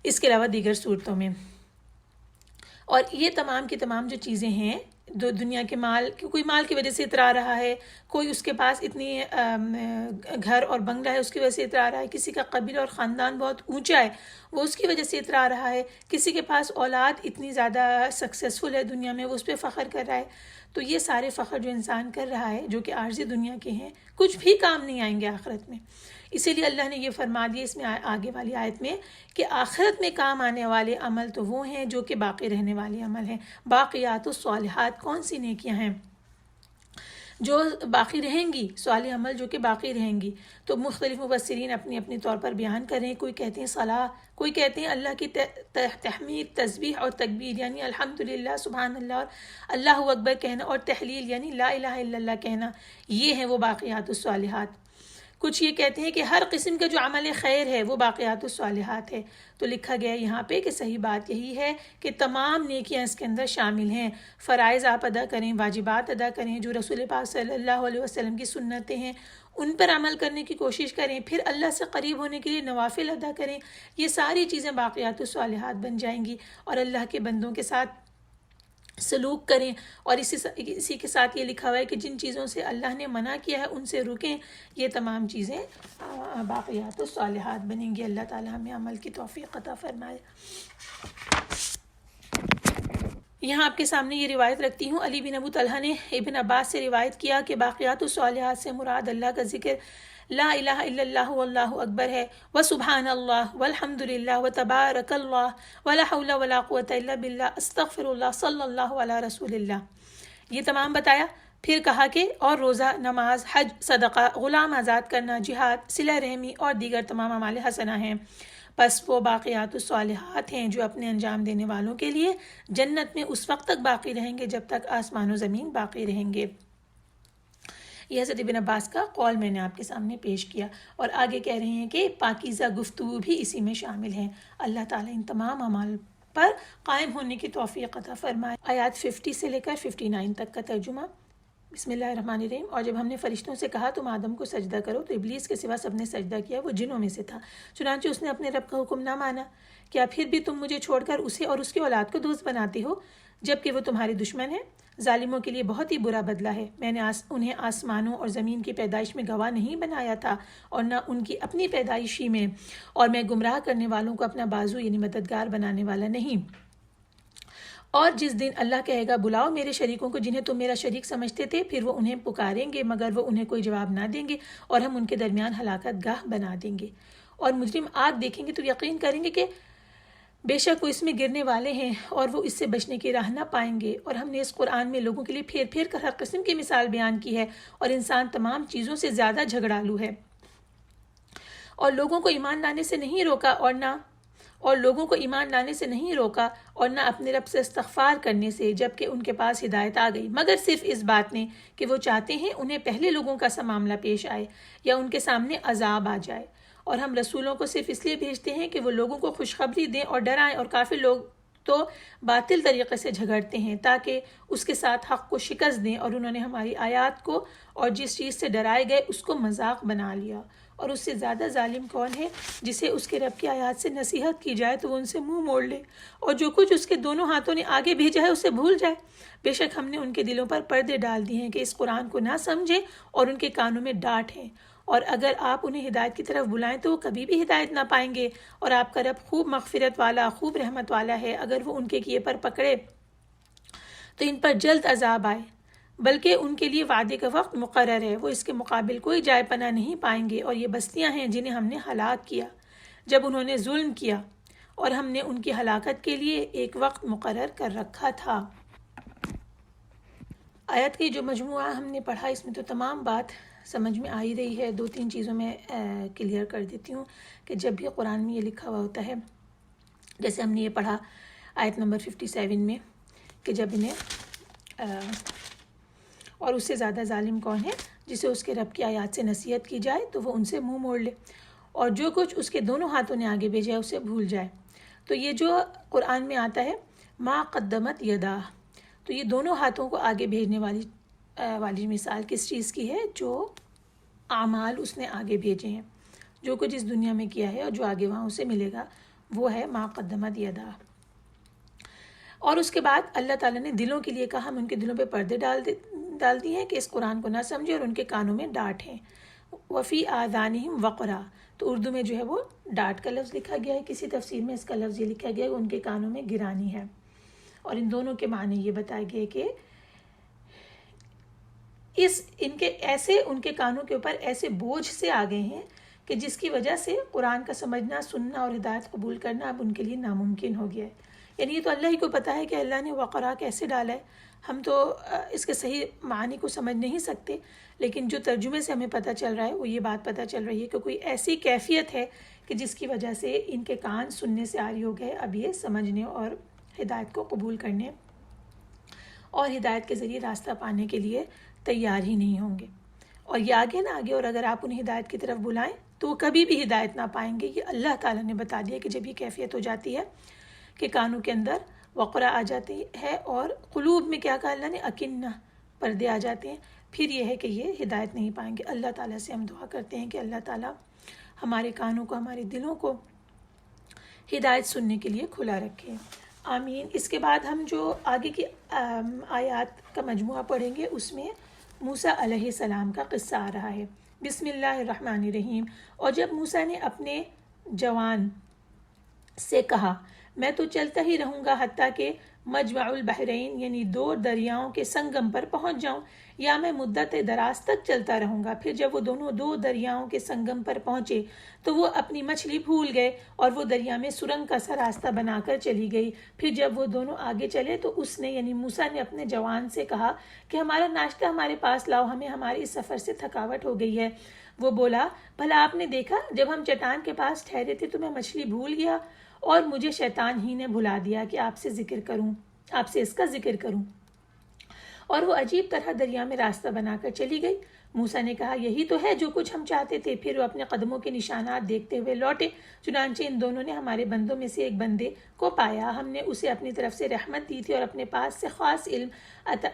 اس کے علاوہ دیگر صورتوں میں. اور یہ تمام کی تمام جو چیزیں ہیں دنیا کے مال، کوئی مال کی وجہ سے اترا رہا ہے، کوئی اس کے پاس اتنی گھر اور بنگلہ ہے اس کی وجہ سے اترا رہا ہے، کسی کا قبیلہ اور خاندان بہت اونچا ہے وہ اس کی وجہ سے اترا رہا ہے، کسی کے پاس اولاد اتنی زیادہ سکسیسفل ہے دنیا میں وہ اس پہ فخر کر رہا ہے. تو یہ سارے فخر جو انسان کر رہا ہے جو کہ عارضی دنیا کے ہیں، کچھ بھی کام نہیں آئیں گے آخرت میں. اسی لیے اللہ نے یہ فرما دیا اس میں آگے والی آیت میں کہ آخرت میں کام آنے والے عمل تو وہ ہیں جو کہ باقی رہنے والے عمل ہیں. باقیات الصالحات کون سی نیکیاں ہیں جو باقی رہیں گی، صالح عمل جو کہ باقی رہیں گی. تو مختلف مفسرین اپنی اپنی طور پر بیان کر رہے ہیں. کوئی کہتے ہیں صلاح، کوئی کہتے ہیں اللہ کی تحمید، تسبیح اور تکبیر یعنی الحمدللہ، سبحان اللہ اور اللہ اکبر کہنا، اور تحلیل یعنی لا الہ الا اللہ کہنا، یہ ہیں وہ باقیات الصالحات. کچھ یہ کہتے ہیں کہ ہر قسم کا جو عمل خیر ہے وہ باقیات الصالحات ہے. تو لکھا گیا یہاں پہ کہ صحیح بات یہی ہے کہ تمام نیکیاں اس کے اندر شامل ہیں. فرائض آپ ادا کریں، واجبات ادا کریں، جو رسول پاک صلی اللہ علیہ وسلم کی سنتیں ہیں ان پر عمل کرنے کی کوشش کریں، پھر اللہ سے قریب ہونے کے لیے نوافل ادا کریں. یہ ساری چیزیں باقیات الصالحات بن جائیں گی اور اللہ کے بندوں کے ساتھ سلوک کریں. اور اسی کے ساتھ یہ لکھا ہوا ہے کہ جن چیزوں سے اللہ نے منع کیا ہے ان سے رکیں. یہ تمام چیزیں باقیات الصالحات بنیں گی. اللہ تعالی ہمیں عمل کی توفیق عطا فرمائے. یہاں آپ کے سامنے یہ روایت رکھتی ہوں. علی بن ابو طلحہ نے ابن عباس سے روایت کیا کہ باقیات الصالحات سے مراد اللہ کا ذکر لا الہ الا اللہ واللہ اکبر ہے، وسبحان اللہ والحمد للہ وتبارک اللہ ولا حول ولا قوۃ الا باللہ استغفر اللہ صلی اللہ علی رسول اللہ. یہ تمام بتایا. پھر کہا کہ اور روزہ، نماز، حج، صدقہ، غلام آزاد کرنا، جہاد، صلہ رحمی اور دیگر تمام اعمال حسنہ ہیں. پس وہ باقیات الصالحات ہیں جو اپنے انجام دینے والوں کے لیے جنت میں اس وقت تک باقی رہیں گے جب تک آسمان و زمین باقی رہیں گے. یہ حضرت ابن عباس کا قول میں نے آپ کے سامنے پیش کیا. اور آگے کہہ رہے ہیں کہ پاکیزہ گفتگو بھی اسی میں شامل ہیں. اللہ تعالیٰ ان تمام اعمال پر قائم ہونے کی توفیق عطا فرمائے. آیات 50 سے لے کر 59 تک کا ترجمہ. بسم اللہ الرحمن الرحیم. اور جب ہم نے فرشتوں سے کہا تم آدم کو سجدہ کرو تو ابلیس کے سوا سب نے سجدہ کیا، وہ جنوں میں سے تھا، چنانچہ اس نے اپنے رب کا حکم نہ مانا. کیا پھر بھی تم مجھے چھوڑ کر اسے اور اس کی اولاد کو دوست بناتے ہو جبکہ وہ تمہارے دشمن ہیں؟ ظالموں کے لیے بہت ہی برا بدلہ ہے. میں نے انہیں آسمانوں اور زمین کی پیدائش میں گواہ نہیں بنایا تھا اور نہ ان کی اپنی پیدائشی میں، اور میں گمراہ کرنے والوں کو اپنا بازو یعنی مددگار بنانے والا نہیں. اور جس دن اللہ کہے گا بلاؤ میرے شریکوں کو جنہیں تم میرا شریک سمجھتے تھے، پھر وہ انہیں پکاریں گے مگر وہ انہیں کوئی جواب نہ دیں گے اور ہم ان کے درمیان ہلاکت گاہ بنا دیں گے. اور مجرم آگ دیکھیں گے تو یقین کریں گے کہ بے شک وہ اس میں گرنے والے ہیں اور وہ اس سے بچنے کی راہ نہ پائیں گے. اور ہم نے اس قرآن میں لوگوں کے لیے پھیر پھیر کر ہر قسم کی مثال بیان کی ہے، اور انسان تمام چیزوں سے زیادہ جھگڑالو ہے. اور لوگوں کو ایمان لانے سے نہیں روکا اور نہ اپنے رب سے استغفار کرنے سے جبکہ ان کے پاس ہدایت آ گئی، مگر صرف اس بات میں کہ وہ چاہتے ہیں انہیں پہلے لوگوں کا سا معاملہ پیش آئے یا ان کے سامنے عذاب آ جائے. اور ہم رسولوں کو صرف اس لیے بھیجتے ہیں کہ وہ لوگوں کو خوشخبری دیں اور ڈرائیں، اور کافر لوگ تو باطل طریقے سے جھگڑتے ہیں تاکہ اس کے ساتھ حق کو شکست دیں، اور انہوں نے ہماری آیات کو اور جس چیز سے ڈرائے گئے اس کو مذاق بنا لیا. اور اس سے زیادہ ظالم کون ہے جسے اس کے رب کی آیات سے نصیحت کی جائے تو وہ ان سے منہ موڑ لے اور جو کچھ اس کے دونوں ہاتھوں نے آگے بھیجا ہے اسے بھول جائے. بے شک ہم نے ان کے دلوں پر پردے ڈال دیے ہیں کہ اس قرآن کو نہ سمجھیں اور ان کے کانوں میں ڈانٹ ہے، اور اگر آپ انہیں ہدایت کی طرف بلائیں تو وہ کبھی بھی ہدایت نہ پائیں گے. اور آپ کا رب خوب مغفرت والا، خوب رحمت والا ہے. اگر وہ ان کے کیے پر پکڑے تو ان پر جلد عذاب آئے، بلکہ ان کے لیے وعدے کا وقت مقرر ہے، وہ اس کے مقابل کوئی جائے پناہ نہیں پائیں گے. اور یہ بستیاں ہیں جنہیں ہم نے ہلاک کیا جب انہوں نے ظلم کیا، اور ہم نے ان کی ہلاکت کے لیے ایک وقت مقرر کر رکھا تھا. آیت کی جو مجموعہ ہم نے پڑھا اس میں تو تمام بات سمجھ میں آ ہی رہی ہے. 2-3 چیزوں میں کلیئر کر دیتی ہوں کہ جب بھی قرآن میں یہ لکھا ہوا ہوتا ہے، جیسے ہم نے یہ پڑھا آیت نمبر 57 میں کہ جب انہیں اور اس سے زیادہ ظالم کون ہے جسے اس کے رب کی آیات سے نصیحت کی جائے تو وہ ان سے منہ موڑ لے اور جو کچھ اس کے دونوں ہاتھوں نے آگے بھیجا ہے اسے بھول جائے. تو یہ جو قرآن میں آتا ہے ما قدمت یدا، تو یہ دونوں ہاتھوں کو آگے بھیجنے والی مثال کس چیز کی ہے؟ جو اعمال اس نے آگے بھیجے ہیں، جو کچھ اس دنیا میں کیا ہے اور جو آگے وہاں اسے ملے گا، وہ ہے ما قدمت یدا. اور اس کے بعد اللہ تعالیٰ نے دلوں کے لیے کہا، ہم ان کے دلوں پہ پردے ڈال دی ہیں کہ اس قرآن کو نہ سمجھے، اور ان کے کانوں میں ڈانٹ ہیں. وفی آذانہم وقرا، تو اردو میں جو ہے وہ ڈانٹ کا لفظ لکھا گیا ہے، کسی تفسیر میں اس کا لفظ یہ لکھا گیا ہے ان کے کانوں میں گرانی ہے. اور ان دونوں کے معنی یہ بتائے گئے کہ ان کے کانوں کے اوپر ایسے بوجھ سے آ گئے ہیں کہ جس کی وجہ سے قرآن کا سمجھنا، سننا اور ہدایت قبول کرنا اب ان کے لیے ناممکن ہو گیا ہے. یعنی یہ تو اللہ ہی کو پتہ ہے کہ اللہ نے وقرا کیسے ڈالا ہے، ہم تو اس کے صحیح معنی کو سمجھ نہیں سکتے، لیکن جو ترجمے سے ہمیں پتہ چل رہا ہے وہ یہ بات پتہ چل رہی ہے کہ کوئی ایسی کیفیت ہے کہ جس کی وجہ سے ان کے کان سننے سے عاری ہو گئے، اب یہ سمجھنے اور ہدایت کو قبول کرنے اور ہدایت کے ذریعے راستہ پانے کے لیے تیار ہی نہیں ہوں گے. اور یہ آگے نہ آگے، اور اگر آپ انہیں ہدایت کی طرف بلائیں تو وہ کبھی بھی ہدایت نہ پائیں گے. یہ اللہ تعالیٰ نے بتا دیا کہ جب یہ کیفیت ہو جاتی ہے کہ کانوں کے اندر وقرا آ جاتی ہے اور قلوب میں کیا کہا اللہ نے، اکنہ، پردے آ جاتے ہیں، پھر یہ ہے کہ یہ ہدایت نہیں پائیں گے. اللہ تعالیٰ سے ہم دعا کرتے ہیں کہ اللہ تعالیٰ ہمارے کانوں کو، ہمارے دلوں کو ہدایت سننے کے لیے کھلا رکھے، آمین. اس کے بعد ہم جو آگے کی آیات کا مجموعہ پڑھیں گے اس میں موسیٰ علیہ السلام کا قصہ آ رہا ہے. بسم اللہ الرحمن الرحیم. اور جب موسیٰ نے اپنے جوان سے کہا، میں تو چلتا ہی رہوں گا حتیٰ کہ مجمع البحرین یعنی دو دریاؤں کے سنگم پر پہنچ جاؤں، یا میں مدت دراز تک چلتا رہوں گا. پھر جب وہ دونوں دو دریاؤں کے سنگم پر پہنچے تو وہ اپنی مچھلی بھول گئے اور وہ دریا میں سرنگ کا سا راستہ بنا کر چلی گئی. پھر جب وہ دونوں آگے چلے تو اس نے یعنی موسیٰ نے اپنے جوان سے کہا کہ ہمارا ناشتہ ہمارے پاس لاؤ، ہمیں ہمارے اس سفر سے تھکاوٹ ہو گئی ہے. وہ بولا، بھلا آپ نے دیکھا جب ہم چٹان کے پاس ٹھہرے تھے تو میں مچھلی بھول گیا اور مجھے شیطان ہی نے بھلا دیا کہ آپ سے اس کا ذکر کروں. اور وہ عجیب طرح دریا میں راستہ بنا کر چلی گئی. موسیٰ نے کہا، یہی تو ہے جو کچھ ہم چاہتے تھے. پھر وہ اپنے قدموں کے نشانات دیکھتے ہوئے لوٹے. چنانچہ ان دونوں نے ہمارے بندوں میں سے ایک بندے کو پایا، ہم نے اسے اپنی طرف سے رحمت دی تھی اور اپنے پاس سے خاص علم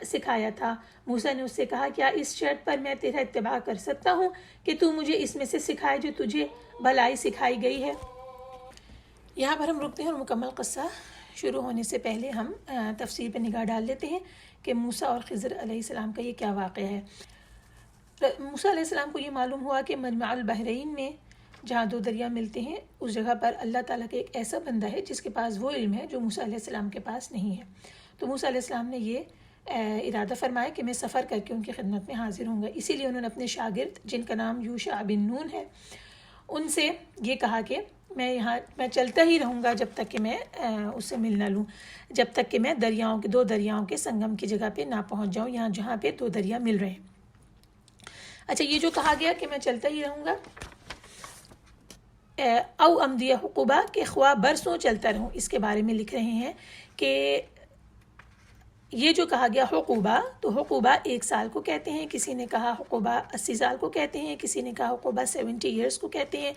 سکھایا تھا. موسیٰ نے اس سے کہا، کیا اس شرط پر میں تیرا اتباع کر سکتا ہوں کہ تو مجھے اس میں سے سکھائے جو تجھے بھلائی سکھائی گئی ہے. یہاں پر ہم رکتے ہیں اور مکمل قصہ شروع ہونے سے پہلے ہم تفسیر پہ نگاہ ڈال لیتے ہیں کہ موسیٰ اور خضر علیہ السلام کا یہ کیا واقعہ ہے. موسیٰ علیہ السلام کو یہ معلوم ہوا کہ مجمع البحرین میں جہاں دو دریا ملتے ہیں اس جگہ پر اللہ تعالیٰ کا ایک ایسا بندہ ہے جس کے پاس وہ علم ہے جو موسیٰ علیہ السلام کے پاس نہیں ہے. تو موسیٰ علیہ السلام نے یہ ارادہ فرمایا کہ میں سفر کر کے ان کی خدمت میں حاضر ہوں گا. اسی لیے انہوں نے اپنے شاگرد جن کا نام یوشع بن نون ہے ان سے یہ کہا کہ میں چلتا ہی رہوں گا جب تک کہ میں اس سے مل نہ لوں، جب تک کہ میں دو دریاؤں کے سنگم کی جگہ پہ نہ پہنچ جاؤں، یہاں جہاں پہ دو دریا مل رہے ہیں. اچھا، یہ جو کہا گیا کہ میں چلتا ہی رہوں گا، او امدی حقوبہ کہ خواہ برسوں چلتا رہوں، اس کے بارے میں لکھ رہے ہیں کہ یہ جو کہا گیا حقوبہ، تو حقوبہ 1 سال کو کہتے ہیں، کسی نے کہا حقوبہ 80 سال کو کہتے ہیں، کسی نے کہا حقوبہ 70 ایئرس کو کہتے ہیں،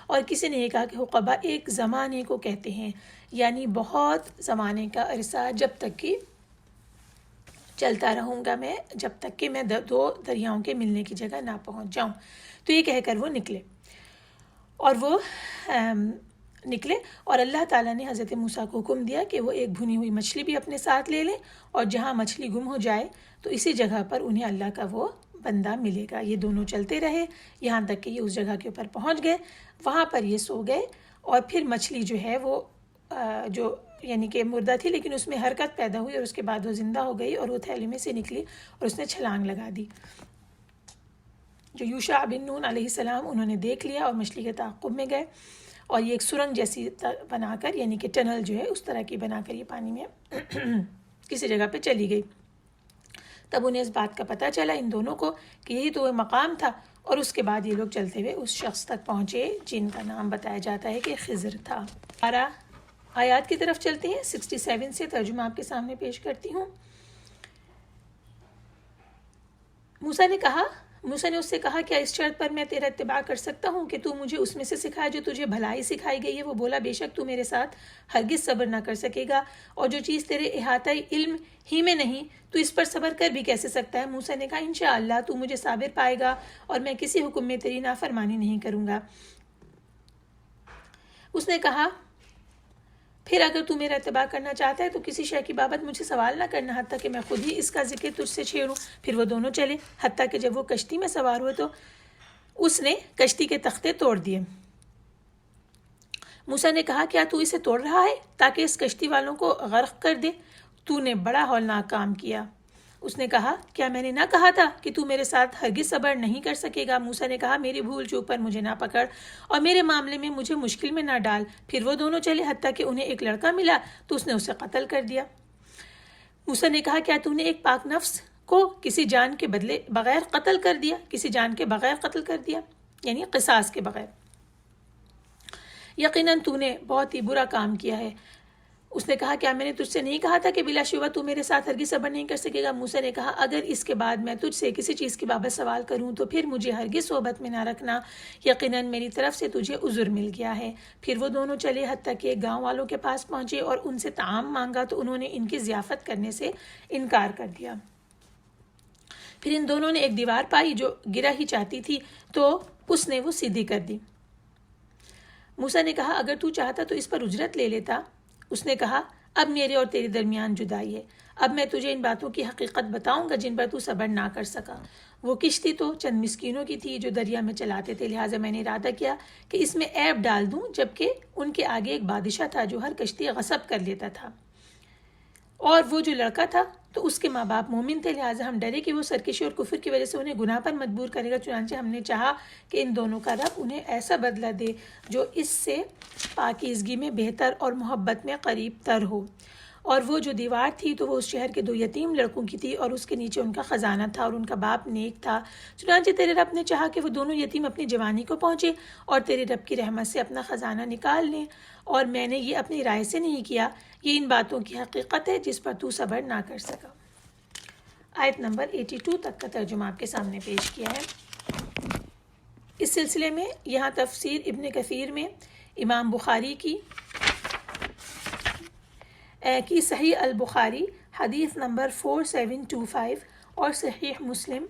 اور کسی نے یہ کہا کہ حقوبہ ایک زمانے کو کہتے ہیں، یعنی بہت زمانے کا عرصہ، جب تک کہ چلتا رہوں گا میں، جب تک کہ میں دو دریاؤں کے ملنے کی جگہ نہ پہنچ جاؤں. تو یہ کہہ کر وہ نکلے اور وہ نکلے اور اللہ تعالیٰ نے حضرت موسیٰ کو حکم دیا کہ وہ ایک بھنی ہوئی مچھلی بھی اپنے ساتھ لے لیں، اور جہاں مچھلی گم ہو جائے تو اسی جگہ پر انہیں اللہ کا وہ بندہ ملے گا. یہ دونوں چلتے رہے یہاں تک کہ یہ اس جگہ کے اوپر پہنچ گئے، وہاں پر یہ سو گئے، اور پھر مچھلی جو ہے وہ جو یعنی کہ مردہ تھی لیکن اس میں حرکت پیدا ہوئی اور اس کے بعد وہ زندہ ہو گئی اور وہ تھیلی میں سے نکلی اور اس نے چھلانگ لگا دی. جو یوشع بن نون علیہ السلام انہوں نے دیکھ لیا اور مچھلی کے تعاقب میں گئے، اور یہ ایک سرنگ جیسی بنا کر یعنی کہ ٹنل جو ہے اس طرح کی بنا کر یہ پانی میں کسی جگہ پہ چلی گئی. تب انہیں اس بات کا پتہ چلا ان دونوں کو کہ یہی تو وہ مقام تھا، اور اس کے بعد یہ لوگ چلتے ہوئے اس شخص تک پہنچے جن کا نام بتایا جاتا ہے کہ خضر تھا. آیات کی طرف چلتے ہیں. 67 سے ترجمہ آپ کے سامنے پیش کرتی ہوں. موسیٰ نے اس سے کہا، کیا اس شرط پر میں تیرا اتباع کر سکتا ہوں کہ تو مجھے اس میں سے سکھائے جو تجھے بھلائی سکھائی گئی ہے؟ وہ بولا، بے شک تو میرے ساتھ ہرگز صبر نہ کر سکے گا، اور جو چیز تیرے احاطۂ علم ہی میں نہیں تو اس پر صبر کر بھی کیسے سکتا ہے؟ موسیٰ نے کہا، انشاءاللہ تو مجھے صابر پائے گا اور میں کسی حکم میں تیری نافرمانی نہیں کروں گا. اس نے کہا، پھر اگر تو میرا اتباع کرنا چاہتا ہے تو کسی شے کی بابت مجھے سوال نہ کرنا حتیٰ کہ میں خود ہی اس کا ذکر تجھ سے چھیڑوں۔ پھر وہ دونوں چلے، حتیٰ کہ جب وہ کشتی میں سوار ہوئے تو اس نے کشتی کے تختے توڑ دیے۔ موسیٰ نے کہا کیا تو اسے توڑ رہا ہے تاکہ اس کشتی والوں کو غرق کر دے؟ تو نے بڑا ہولناک کام کیا۔ اس نے کہا کیا میں نے نہ کہا تھا کہ تو میرے ساتھ ہرگز صبر نہیں کر سکے گا؟ موسیٰ نے کہا میری بھول چوک پر مجھے نہ پکڑ اور میرے معاملے میں مجھے مشکل میں نہ ڈال۔ پھر وہ دونوں چلے حتیٰ کہ انہیں ایک لڑکا ملا تو اس نے اسے قتل کر دیا۔ موسیٰ نے کہا کیا تو نے ایک پاک نفس کو کسی جان کے بدلے بغیر قتل کر دیا؟ کسی جان کے بغیر قتل کر دیا، یعنی قصاص کے بغیر۔ یقیناً تو نے بہت ہی برا کام کیا ہے۔ اس نے کہا کیا میں نے تجھ سے نہیں کہا تھا کہ بلا شبہ تو میرے ساتھ ہرگز صبر نہیں کر سکے گا؟ موسیٰ نے کہا اگر اس کے بعد میں تجھ سے کسی چیز کی بابت سوال کروں تو پھر مجھے ہرگز صحبت میں نہ رکھنا، یقیناً میری طرف سے تجھے عذر مل گیا ہے۔ پھر وہ دونوں چلے حتیٰ کہ گاؤں والوں کے پاس پہنچے اور ان سے طعام مانگا تو انہوں نے ان کی ضیافت کرنے سے انکار کر دیا۔ پھر ان دونوں نے ایک دیوار پائی جو گرا ہی چاہتی تھی تو اس نے وہ سیدھی کر دی۔ موسیٰ نے کہا اگر تو چاہتا تو اس پر اجرت لے لیتا۔ اس نے کہا اب میرے اور تیرے درمیان جدائی ہے، اب میں تجھے ان باتوں کی حقیقت بتاؤں گا جن پر تو صبر نہ کر سکا۔ وہ کشتی تو چند مسکینوں کی تھی جو دریا میں چلاتے تھے، لہٰذا میں نے ارادہ کیا کہ اس میں عیب ڈال دوں، جبکہ ان کے آگے ایک بادشاہ تھا جو ہر کشتی غصب کر لیتا تھا، اور وہ جو لڑکا تھا تو اس کے ماں باپ مومن تھے، لہٰذا ہم ڈرے کہ وہ سرکشی اور کفر کی وجہ سے انہیں گناہ پر مجبور کرے گا، چنانچہ ہم نے چاہا کہ ان دونوں کا رب انہیں ایسا بدلہ دے جو اس سے پاکیزگی میں بہتر اور محبت میں قریب تر ہو۔ اور وہ جو دیوار تھی تو وہ اس شہر کے 2 یتیم لڑکوں کی تھی اور اس کے نیچے ان کا خزانہ تھا اور ان کا باپ نیک تھا، چنانچہ تیرے رب نے چاہا کہ وہ دونوں یتیم اپنی جوانی کو پہنچے اور تیرے رب کی رحمت سے اپنا خزانہ نکال لیں، اور میں نے یہ اپنی رائے سے نہیں کیا، یہ ان باتوں کی حقیقت ہے جس پر تو صبر نہ کر سکا۔ آیت نمبر 82 تک کا ترجمہ آپ کے سامنے پیش کیا ہے۔ اس سلسلے میں یہاں تفسیر ابن کثیر میں امام بخاری کی صحیح البخاری حدیث نمبر 4725 اور صحیح مسلم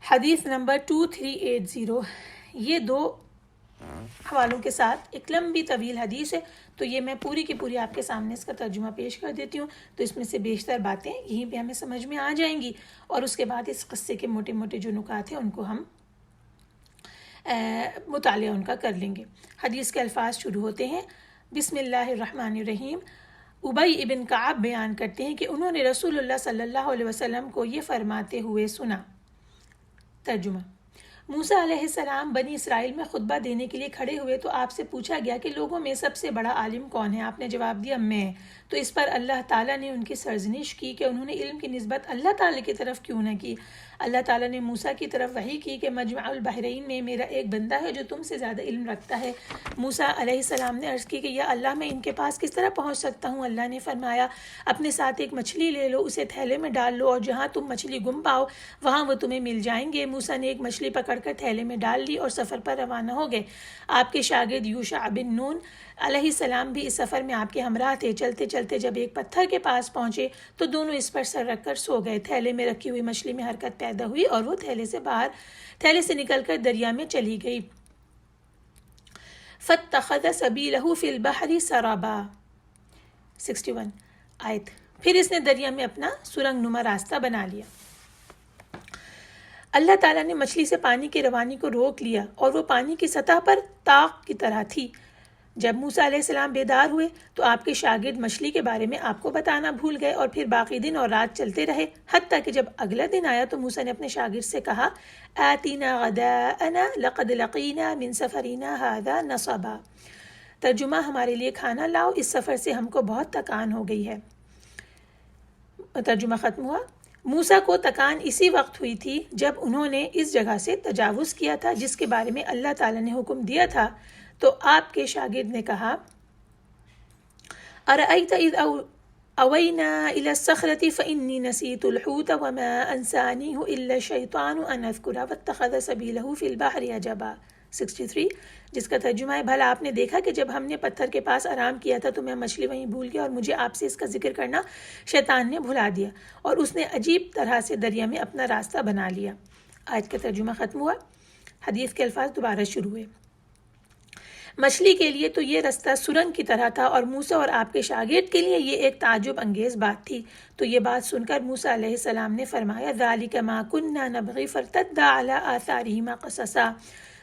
حدیث نمبر 2380، یہ 2 حوالوں کے ساتھ ایک لمبی طویل حدیث ہے، تو یہ میں پوری کی پوری آپ کے سامنے اس کا ترجمہ پیش کر دیتی ہوں، تو اس میں سے بیشتر باتیں یہیں پہ ہمیں سمجھ میں آ جائیں گی، اور اس کے بعد اس قصے کے موٹے موٹے جو نکات ہیں ان کو ہم مطالعہ ان کا کر لیں گے۔ حدیث کے الفاظ شروع ہوتے ہیں، بسم اللہ الرحمن الرحیم۔ ابی ابن کعب بیان کرتے ہیں کہ انہوں نے رسول اللہ صلی اللہ علیہ وسلم کو یہ فرماتے ہوئے سنا۔ ترجمہ: موسیٰ علیہ السلام بنی اسرائیل میں خطبہ دینے کے لیے کھڑے ہوئے تو آپ سے پوچھا گیا کہ لوگوں میں سب سے بڑا عالم کون ہے؟ آپ نے جواب دیا میں۔ تو اس پر اللہ تعالیٰ نے ان کی سرزنش کی کہ انہوں نے علم کی نسبت اللہ تعالیٰ کی طرف کیوں نہ کی۔ اللہ تعالیٰ نے موسیٰ کی طرف وحی کی کہ مجمع البحرین میں میرا ایک بندہ ہے جو تم سے زیادہ علم رکھتا ہے۔ موسیٰ علیہ السلام نے عرض کی کہ یا اللہ میں ان کے پاس کس طرح پہنچ سکتا ہوں؟ اللہ نے فرمایا اپنے ساتھ ایک مچھلی لے لو، اسے تھیلے میں ڈال لو اور جہاں تم مچھلی گم پاؤ وہاں وہ تمہیں مل جائیں گے۔ موسیٰ نے ایک مچھلی پکڑ کر تھیلے میں ڈال لی اور سفر پر روانہ ہو گئے۔ آپ کے شاگرد یوشع بن نون علیہ السلام بھی اس سفر میں آپ کے ہمراہ تھے۔ چلتے چلتے جب ایک پتھر کے پاس پہنچے تو دونوں اس پر سر رکھ کر سو گئے۔ تھیلے میں رکھی ہوئی مچھلی میں حرکت پیدا ہوئی اور وہ تھیلے سے نکل کر دریا میں چلی گئی۔ فاتخذ سبیلہ فی البحر سربا 61 آیت۔ پھر اس نے دریا میں اپنا سرنگ نما راستہ بنا لیا۔ اللہ تعالیٰ نے مچھلی سے پانی کی روانی کو روک لیا اور وہ پانی کی سطح پر تاغ کی طرح تھی۔ جب موسیٰ علیہ السلام بیدار ہوئے تو آپ کے شاگرد مچھلی کے بارے میں آپ کو بتانا بھول گئے اور پھر باقی دن اور رات چلتے رہے، حتیٰ کہ جب اگلا دن آیا تو موسیٰ نے اپنے شاگرد سے کہا آتینا غداءنا لقد لقینا من سفرنا هذا نصبا۔ ترجمہ: ہمارے لیے کھانا لاؤ، اس سفر سے ہم کو بہت تکان ہو گئی ہے۔ ترجمہ ختم ہوا۔ موسیٰ کو تکان اسی وقت ہوئی تھی جب انہوں نے اس جگہ سے تجاوز کیا تھا جس کے بارے میں اللہ تعالیٰ نے حکم دیا تھا، تو آپ کے شاگرد نے کہا ارأیت اذ اوینا الی الصخرۃ فانی نسیت الحوت وما انسانیہ الا الشیطان ان اذکر واتخذ سبیلہ فی البحر عجبا 63، جس کا ترجمہ ہے بھلا آپ نے دیکھا کہ جب ہم نے پتھر کے پاس آرام کیا تھا تو میں مچھلی وہیں بھول گیا اور مجھے آپ سے اس کا ذکر کرنا شیطان نے بھلا دیا اور اس نے عجیب طرح سے دریا میں اپنا راستہ بنا لیا۔ آیت کا ترجمہ ختم ہوا۔ حدیث کے الفاظ دوبارہ شروع ہوئے۔ مچھلی کے لیے تو یہ رستہ سرنگ کی طرح تھا اور موسیٰ اور آپ کے شاگرد کے لیے یہ ایک تعجب انگیز بات تھی۔ تو یہ بات سن کر موسیٰ علیہ السلام نے فرمایا ذَلِكَ مَا كُنَّا نَبْغِي فَارْتَدَّا عَلَىٰ آثَارِهِمَا قَصَصًا،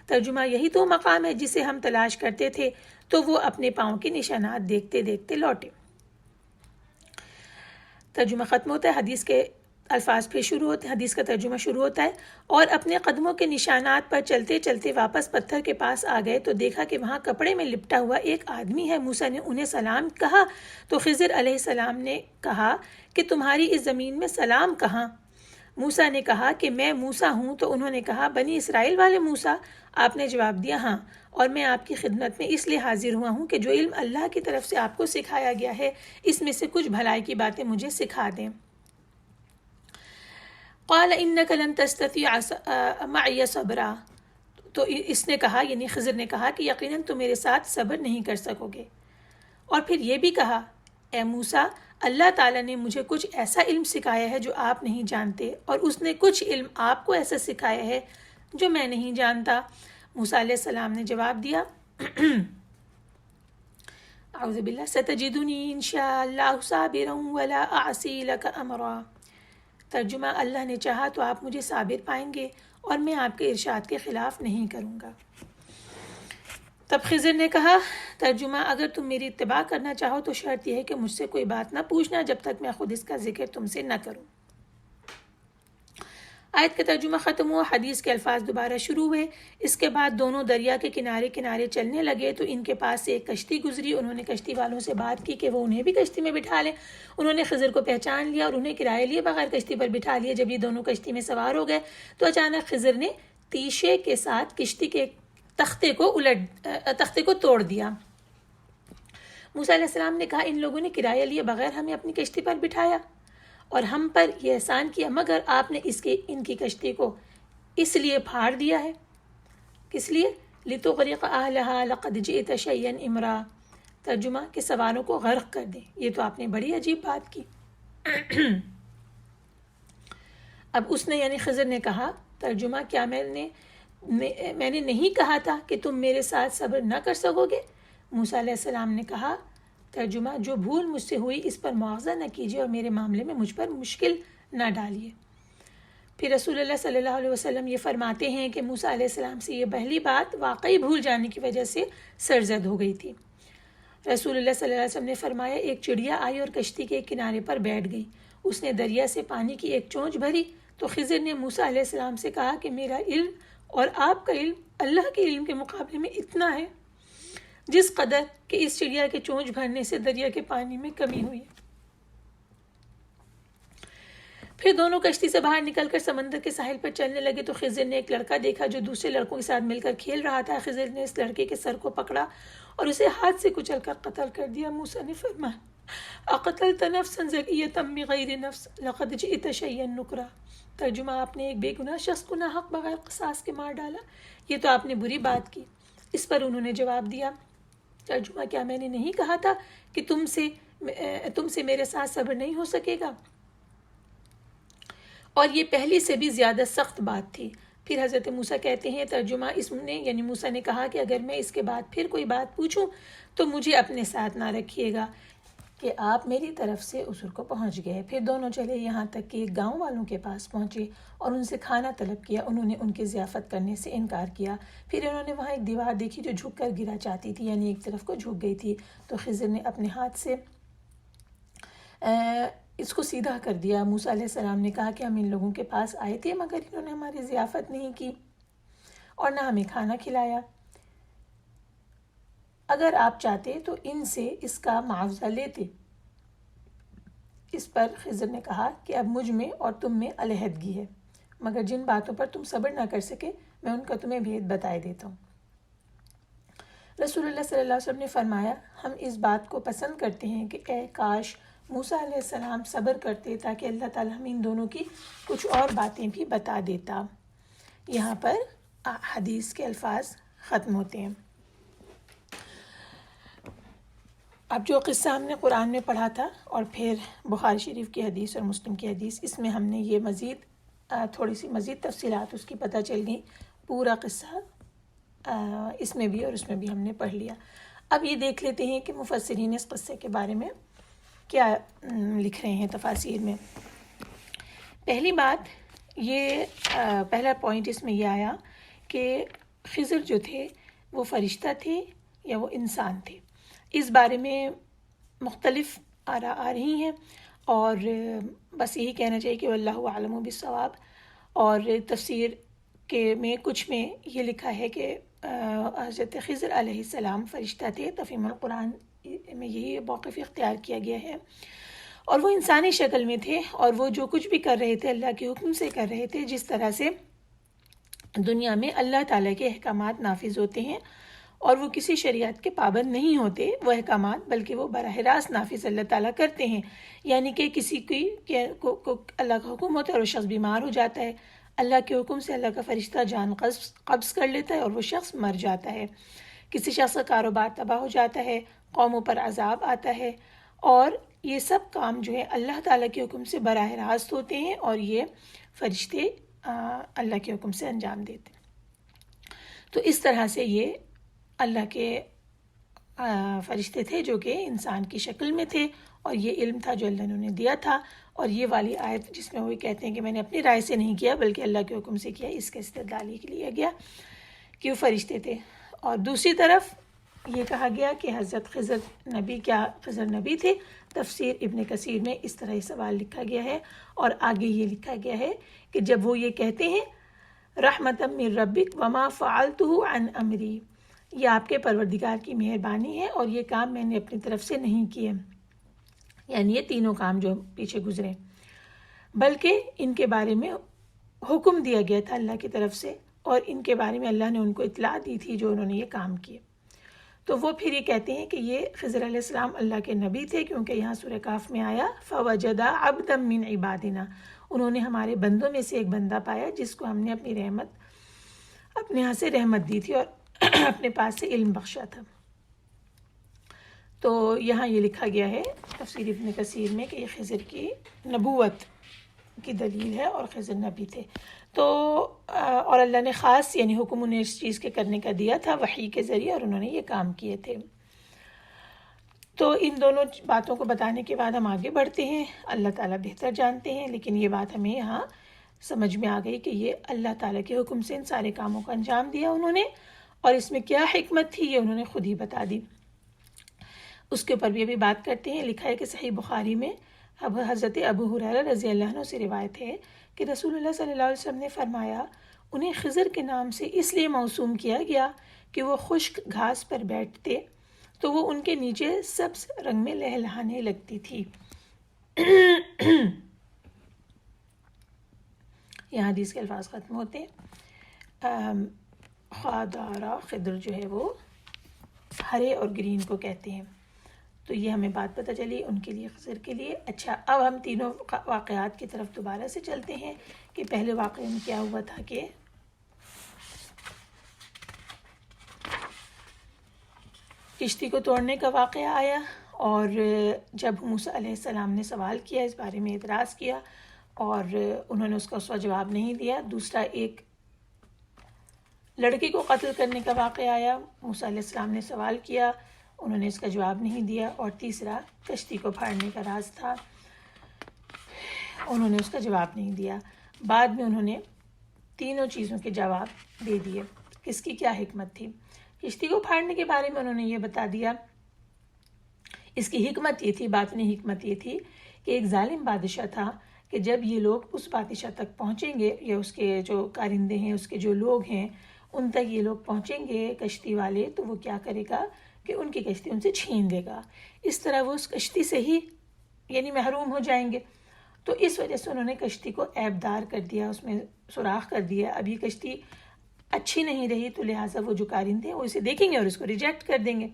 ترجمہ یہی تو مقام ہے جسے ہم تلاش کرتے تھے، تو وہ اپنے پاؤں کے نشانات دیکھتے دیکھتے لوٹے۔ ترجمہ ختم ہوتا ہے، حدیث کے الفاظ پھر شروع ہوتے ہیں، حدیث کا ترجمہ شروع ہوتا ہے، اور اپنے قدموں کے نشانات پر چلتے چلتے واپس پتھر کے پاس آ گئے تو دیکھا کہ وہاں کپڑے میں لپٹا ہوا ایک آدمی ہے۔ موسیٰ نے انہیں سلام کہا تو خضر علیہ السلام نے کہا کہ تمہاری اس زمین میں سلام کہاں؟ موسیٰ نے کہا کہ میں موسیٰ ہوں۔ تو انہوں نے کہا بنی اسرائیل والے موسیٰ؟ آپ نے جواب دیا ہاں، اور میں آپ کی خدمت میں اس لیے حاضر ہوا ہوں کہ جو علم اللہ کی طرف سے آپ کو سکھایا گیا ہے اس میں سے کچھ بھلائی کی باتیں مجھے سکھا دیں۔ قال انک لن تستطیع معی صبرا، تو اس نے کہا یعنی خضر نے کہا کہ یقیناً تم میرے ساتھ صبر نہیں کر سکو گے۔ اور پھر یہ بھی کہا اے موسیٰ، اللہ تعالیٰ نے مجھے کچھ ایسا علم سکھایا ہے جو آپ نہیں جانتے، اور اس نے کچھ علم آپ کو ایسا سکھایا ہے جو میں نہیں جانتا۔ موسیٰ علیہ السلام نے جواب دیا اعوذ باللہ ستجدنی انشاء اللہ صابرا ولا اعصی لک امرا، ترجمہ اللہ نے چاہا تو آپ مجھے صابر پائیں گے اور میں آپ کے ارشاد کے خلاف نہیں کروں گا۔ تب خضر نے کہا ترجمہ اگر تم میری اتباع کرنا چاہو تو شرط یہ ہے کہ مجھ سے کوئی بات نہ پوچھنا جب تک میں خود اس کا ذکر تم سے نہ کروں۔ آیت کا ترجمہ ختم ہوا، حدیث کے الفاظ دوبارہ شروع ہوئے۔ اس کے بعد دونوں دریا کے کنارے کنارے چلنے لگے تو ان کے پاس سے ایک کشتی گزری۔ انہوں نے کشتی والوں سے بات کی کہ وہ انہیں بھی کشتی میں بٹھا لیں۔ انہوں نے خضر کو پہچان لیا اور انہیں کرایہ لیے بغیر کشتی پر بٹھا لیا۔ جب یہ دونوں کشتی میں سوار ہو گئے تو اچانک خضر نے تیشے کے ساتھ کشتی کے تختے کو توڑ دیا۔ موسیٰ علیہ السلام نے کہا ان لوگوں نے کرایہ لیے بغیر ہمیں اپنی کشتی پر بٹھایا اور ہم پر یہ احسان کیا، مگر آپ نے ان کی کشتی کو اس لیے پھاڑ دیا ہے۔ کس لیے؟ لِتُغْرِقَ أَهْلَهَا لَقَدْ جِئْتَ شَيْئًا إِمْرًا، ترجمہ کہ سواروں کو غرق کر دیں، یہ تو آپ نے بڑی عجیب بات کی۔ اب اس نے یعنی خضر نے کہا ترجمہ کیا میں نے نہیں کہا تھا کہ تم میرے ساتھ صبر نہ کر سکو گے؟ موسیٰ علیہ السلام نے کہا ترجمہ جو بھول مجھ سے ہوئی اس پر مواخذہ نہ کیجیے اور میرے معاملے میں مجھ پر مشکل نہ ڈالیے۔ پھر رسول اللہ صلی اللہ علیہ وسلم یہ فرماتے ہیں کہ موسیٰ علیہ السلام سے یہ پہلی بات واقعی بھول جانے کی وجہ سے سرزد ہو گئی تھی۔ رسول اللہ صلی اللہ علیہ وسلم نے فرمایا ایک چڑیا آئی اور کشتی کے کنارے پر بیٹھ گئی۔ اس نے دریا سے پانی کی ایک چونچ بھری تو خضر نے موسیٰ علیہ السلام سے کہا کہ میرا علم اور آپ کا علم اللہ کے علم کے مقابلے میں اتنا ہے جس قدر کہ اس چڑیا کے چونچ بھرنے سے دریا کے پانی میں کمی ہوئی۔ پھر دونوں کشتی سے باہر نکل کر سمندر کے ساحل پر چلنے لگے تو خضر نے ایک لڑکا دیکھا جو دوسرے لڑکوں کے ساتھ مل کر کھیل رہا تھا۔ خضر نے اس لڑکے کے سر کو پکڑا اور اسے ہاتھ سے کچل کر قتل کر دیا۔ موسیٰ نے فرمایا اقتلت نفسا زکیۃ بغیر نفس لقد جئت شیئا نکرا، ترجمہ آپ نے ایک بے گناہ شخص کو ناحق بغیر قصاص کے مار ڈالا، یہ تو آپ نے بری بات کی۔ اس پر انہوں نے جواب دیا ترجمہ کیا میں نے نہیں کہا تھا کہ تم سے میرے ساتھ صبر نہیں ہو سکے گا؟ اور یہ پہلی سے بھی زیادہ سخت بات تھی۔ پھر حضرت موسیٰ کہتے ہیں ترجمہ اس نے یعنی موسیٰ نے کہا کہ اگر میں اس کے بعد پھر کوئی بات پوچھوں تو مجھے اپنے ساتھ نہ رکھیے گا کہ آپ میری طرف سے عذر کو پہنچ گئے۔ پھر دونوں چلے یہاں تک کہ ایک گاؤں والوں کے پاس پہنچے اور ان سے کھانا طلب کیا۔ انہوں نے ان کی ضیافت کرنے سے انکار کیا۔ پھر انہوں نے وہاں ایک دیوار دیکھی جو جھک کر گرا چاہتی تھی یعنی ایک طرف کو جھک گئی تھی، تو خضر نے اپنے ہاتھ سے اس کو سیدھا کر دیا۔ موسیٰ علیہ السلام نے کہا کہ ہم ان لوگوں کے پاس آئے تھے مگر انہوں نے ہماری ضیافت نہیں کی اور نہ ہمیں کھانا کھلایا۔ اگر آپ چاہتے تو ان سے اس کا معاوضہ لیتے۔ اس پر خضر نے کہا کہ اب مجھ میں اور تم میں علیحدگی ہے، مگر جن باتوں پر تم صبر نہ کر سکے میں ان کا تمہیں بھید بتائے دیتا ہوں۔ رسول اللہ صلی اللہ علیہ وسلم نے فرمایا ہم اس بات کو پسند کرتے ہیں کہ اے کاش موسیٰ علیہ السلام صبر کرتے تاکہ اللہ تعالیٰ ہمیں ان دونوں کی کچھ اور باتیں بھی بتا دیتا۔ یہاں پر حدیث کے الفاظ ختم ہوتے ہیں۔ اب جو قصہ ہم نے قرآن میں پڑھا تھا اور پھر بخاری شریف کی حدیث اور مسلم کی حدیث، اس میں ہم نے یہ تھوڑی سی مزید تفصیلات اس کی پتہ چل گئی۔ پورا قصہ اس میں بھی اور اس میں بھی ہم نے پڑھ لیا. اب یہ دیکھ لیتے ہیں کہ مفسرین اس قصے کے بارے میں کیا لکھ رہے ہیں تفاسیر میں. پہلی بات یہ پہلا پوائنٹ اس میں یہ آیا کہ خضر جو تھے وہ فرشتہ تھے یا وہ انسان تھے. اس بارے میں مختلف آراء آ رہی ہیں اور بس یہی کہنا چاہیے کہ واللہ اعلم بالصواب. اور تفسیر کے میں کچھ میں یہ لکھا ہے کہ حضرت خضر علیہ السلام فرشتہ تھے. تفہیم القرآن میں یہی موقف اختیار کیا گیا ہے اور وہ انسانی شکل میں تھے اور وہ جو کچھ بھی کر رہے تھے اللہ کے حکم سے کر رہے تھے. جس طرح سے دنیا میں اللہ تعالیٰ کے احکامات نافذ ہوتے ہیں اور وہ کسی شریعت کے پابند نہیں ہوتے وہ احکامات، بلکہ وہ براہ راست نافذ اللہ تعالیٰ کرتے ہیں. یعنی کہ کسی کو اللہ کا حکم ہوتا ہے اور وہ شخص بیمار ہو جاتا ہے، اللہ کے حکم سے اللہ کا فرشتہ جان قبض کر لیتا ہے اور وہ شخص مر جاتا ہے. کسی شخص کا کاروبار تباہ ہو جاتا ہے، قوموں پر عذاب آتا ہے، اور یہ سب کام جو ہے اللہ تعالیٰ کے حکم سے براہ راست ہوتے ہیں اور یہ فرشتے اللہ کے حکم سے انجام دیتے ہیں. تو اس طرح سے یہ اللہ کے فرشتے تھے جو کہ انسان کی شکل میں تھے اور یہ علم تھا جو اللہ نے انہیں دیا تھا. اور یہ والی آیت جس میں وہ کہتے ہیں کہ میں نے اپنی رائے سے نہیں کیا بلکہ اللہ کے حکم سے کیا، اس کا استدلال یہ لیا گیا کہ وہ فرشتے تھے. اور دوسری طرف یہ کہا گیا کہ حضرت خضر نبی تھے. تفسیر ابن کثیر میں اس طرح سوال لکھا گیا ہے اور آگے یہ لکھا گیا ہے کہ جب وہ یہ کہتے ہیں رحمتا من ربک وما فعلتہ عن امری، یہ آپ کے پروردگار کی مہربانی ہے اور یہ کام میں نے اپنی طرف سے نہیں کیے، یعنی یہ تینوں کام جو پیچھے گزرے، بلکہ ان کے بارے میں حکم دیا گیا تھا اللہ کی طرف سے اور ان کے بارے میں اللہ نے ان کو اطلاع دی تھی جو انہوں نے یہ کام کیے. تو وہ پھر یہ کہتے ہیں کہ یہ خضر علیہ السلام اللہ کے نبی تھے، کیونکہ یہاں سورہ کاف میں آیا فوجدا عبدا من عبادنا، انہوں نے ہمارے بندوں میں سے ایک بندہ پایا جس کو ہم نے اپنے یہاں سے رحمت دی تھی اور اپنے پاس سے علم بخشا تھا. تو یہاں یہ لکھا گیا ہے تفسیر ابن کثیر میں کہ یہ خضر کی نبوت کی دلیل ہے اور خضر نبی تھے. تو اور اللہ نے خاص یعنی حکم انہیں اس چیز کے کرنے کا دیا تھا وحی کے ذریعے اور انہوں نے یہ کام کیے تھے. تو ان دونوں باتوں کو بتانے کے بعد ہم آگے بڑھتے ہیں. اللہ تعالیٰ بہتر جانتے ہیں، لیکن یہ بات ہمیں یہاں سمجھ میں آ گئی کہ یہ اللہ تعالیٰ کے حکم سے ان سارے کاموں کا انجام دیا انہوں نے، اور اس میں کیا حکمت تھی یہ انہوں نے خود ہی بتا دی. اس کے اوپر بھی ابھی بات کرتے ہیں. لکھا ہے کہ صحیح بخاری میں حضرت ابو ہریرہ رضی اللہ عنہ سے روایت ہے کہ رسول اللہ صلی اللہ علیہ وسلم نے فرمایا انہیں خضر کے نام سے اس لیے موسوم کیا گیا کہ وہ خشک گھاس پر بیٹھتے تو وہ ان کے نیچے سبز رنگ میں لہلہانے لگتی تھی. یہاں حدیث کے الفاظ ختم ہوتے ہیں. خادارہ خضر جو ہے وہ ہرے اور گرین کو کہتے ہیں. تو یہ ہمیں بات پتہ چلی ان کے لیے خضر کے لیے. اچھا، اب ہم تینوں واقعات کی طرف دوبارہ سے چلتے ہیں کہ پہلے واقعے میں کیا ہوا تھا کہ کشتی کو توڑنے کا واقعہ آیا اور جب موسیٰ علیہ السلام نے سوال کیا، اس بارے میں اعتراض کیا اور انہوں نے اس کا جواب نہیں دیا. دوسرا ایک لڑکی کو قتل کرنے کا واقعہ آیا، موسیٰ علیہ السلام نے سوال کیا، انہوں نے اس کا جواب نہیں دیا. اور تیسرا کشتی کو پھاڑنے کا راز تھا، انہوں نے اس کا جواب نہیں دیا. بعد میں انہوں نے تینوں چیزوں کے جواب دے دیے. کس کی کیا حکمت تھی؟ کشتی کو پھاڑنے کے بارے میں انہوں نے یہ بتا دیا. اس کی حکمت یہ تھی، باطنی حکمت یہ تھی کہ ایک ظالم بادشاہ تھا کہ جب یہ لوگ اس بادشاہ تک پہنچیں گے یا اس کے جو کارندے ہیں، اس کے جو لوگ ہیں، ان تک یہ لوگ پہنچیں گے کشتی والے، تو وہ کیا کرے گا کہ ان کی کشتی ان سے چھین لے گا. اس طرح وہ اس کشتی سے ہی یعنی محروم ہو جائیں گے. تو اس وجہ سے انہوں نے کشتی کو عیب دار کر دیا، اس میں سوراخ کر دیا. اب یہ کشتی اچھی نہیں رہی تو لہٰذا وہ جو کارندے ہیں وہ اسے دیکھیں گے اور اس کو ریجیکٹ کر دیں گے،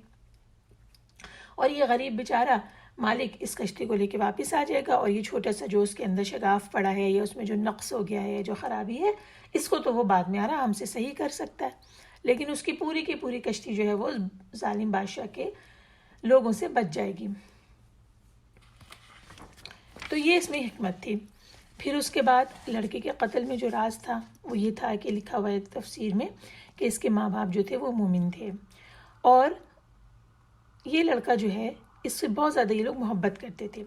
اور یہ غریب بیچارہ مالک اس کشتی کو لے کے واپس آ جائے گا اور یہ چھوٹا سا جو اس کے اندر شگاف پڑا ہے یا اس میں جو نقص ہو گیا ہے، جو خرابی ہے، اس کو تو وہ بعد میں آرام سے صحیح کر سکتا ہے، لیکن اس کی پوری کشتی جو ہے وہ ظالم بادشاہ کے لوگوں سے بچ جائے گی. تو یہ اس میں حکمت تھی. پھر اس کے بعد لڑکے کے قتل میں جو راز تھا وہ یہ تھا کہ لکھا ہوا ہے تفسیر میں کہ اس کے ماں باپ جو تھے وہ مومن تھے، اور یہ لڑکا جو ہے اس سے بہت زیادہ یہ لوگ محبت کرتے تھے۔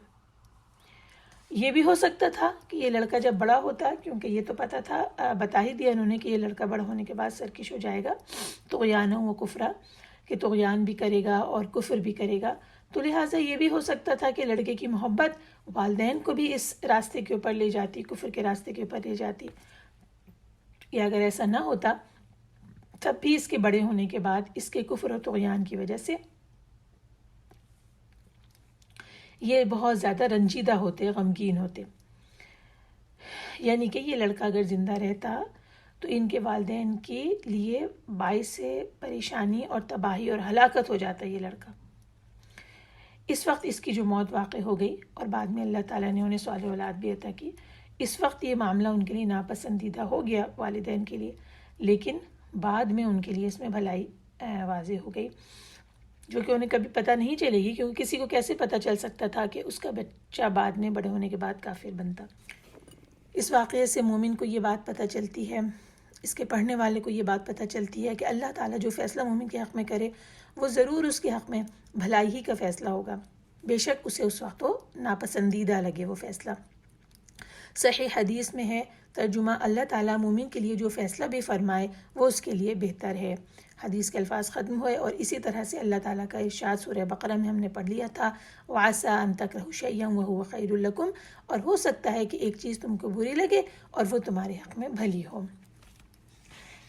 یہ بھی ہو سکتا تھا کہ یہ لڑکا جب بڑا ہوتا، کیونکہ یہ تو پتہ تھا، بتا ہی دیا انہوں نے کہ یہ لڑکا بڑا ہونے کے بعد سرکش ہو جائے گا، طغیانہ و کفرا، کہ طغیان بھی کرے گا اور کفر بھی کرے گا، تو لہٰذا یہ بھی ہو سکتا تھا کہ لڑکے کی محبت والدین کو بھی اس راستے کے اوپر لے جاتی، کفر کے راستے کے اوپر لے جاتی، یا اگر ایسا نہ ہوتا تب بھی اس کے بڑے ہونے کے بعد اس کے کفر و طغیان کی وجہ سے یہ بہت زیادہ رنجیدہ ہوتے، غمگین ہوتے۔ یعنی کہ یہ لڑکا اگر زندہ رہتا تو ان کے والدین کے لیے باعث پریشانی اور تباہی اور ہلاکت ہو جاتا یہ لڑکا۔ اس وقت اس کی جو موت واقع ہو گئی اور بعد میں اللہ تعالیٰ نے انہیں صالح اولاد بھی عطا کی، اس وقت یہ معاملہ ان کے لیے ناپسندیدہ ہو گیا والدین کے لیے، لیکن بعد میں ان کے لیے اس میں بھلائی واضح ہو گئی، جو کہ انہیں کبھی پتہ نہیں چلے گی، کیونکہ کسی کو کیسے پتہ چل سکتا تھا کہ اس کا بچہ بعد میں بڑے ہونے کے بعد کافر بنتا۔ اس واقعے سے مومن کو یہ بات پتہ چلتی ہے، اس کے پڑھنے والے کو یہ بات پتہ چلتی ہے کہ اللہ تعالیٰ جو فیصلہ مومن کے حق میں کرے وہ ضرور اس کے حق میں بھلائی ہی کا فیصلہ ہوگا، بے شک اسے اس وقت وہ ناپسندیدہ لگے وہ فیصلہ۔ صحیح حدیث میں ہے ترجمہ، اللہ تعالیٰ مومن کے لیے جو فیصلہ بھی فرمائے وہ اس کے لیے بہتر ہے۔ حدیث کے الفاظ ختم ہوئے، اور اسی طرح سے اللہ تعالیٰ کا ارشاد سورہ بقرہ میں ہم نے پڑھ لیا تھا، وَعَسَىٰ أَن تَكْرَهُوا شَيْئًا وَهُوَ خَيْرٌ لَكُمْ، اور ہو سکتا ہے کہ ایک چیز تم کو بری لگے اور وہ تمہارے حق میں بھلی ہو۔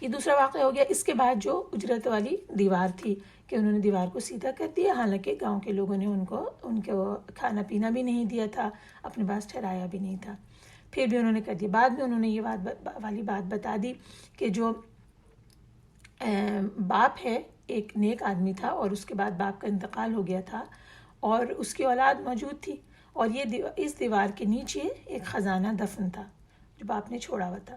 یہ دوسرا واقعہ ہو گیا۔ اس کے بعد جو اجرت والی دیوار تھی کہ انہوں نے دیوار کو سیدھا کر دیا، حالانکہ گاؤں کے لوگوں نے ان کو کھانا پینا بھی نہیں دیا تھا، اپنے پاس ٹھہرایا بھی نہیں تھا، پھر بھی انہوں نے کر دیا۔ بعد میں انہوں نے یہ والی بات بتا دی کہ جو باپ ہے ایک نیک آدمی تھا، اور اس کے بعد باپ کا انتقال ہو گیا تھا اور اس کی اولاد موجود تھی، اور یہ اس دیوار کے نیچے ایک خزانہ دفن تھا جو باپ نے چھوڑا ہوا تھا۔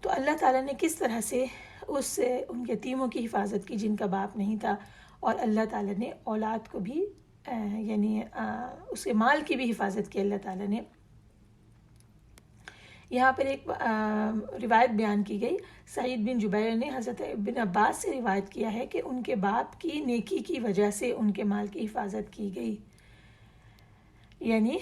تو اللہ تعالیٰ نے کس طرح سے ان یتیموں کی حفاظت کی جن کا باپ نہیں تھا، اور اللہ تعالیٰ نے اولاد کو بھی یعنی اس کے مال کی بھی حفاظت کی اللہ تعالیٰ نے۔ یہاں پر ایک روایت بیان کی گئی، سعید بن جبیر نے حضرت ابن عباس سے روایت کیا ہے کہ ان کے باپ کی نیکی کی وجہ سے ان کے مال کی حفاظت کی گئی۔ یعنی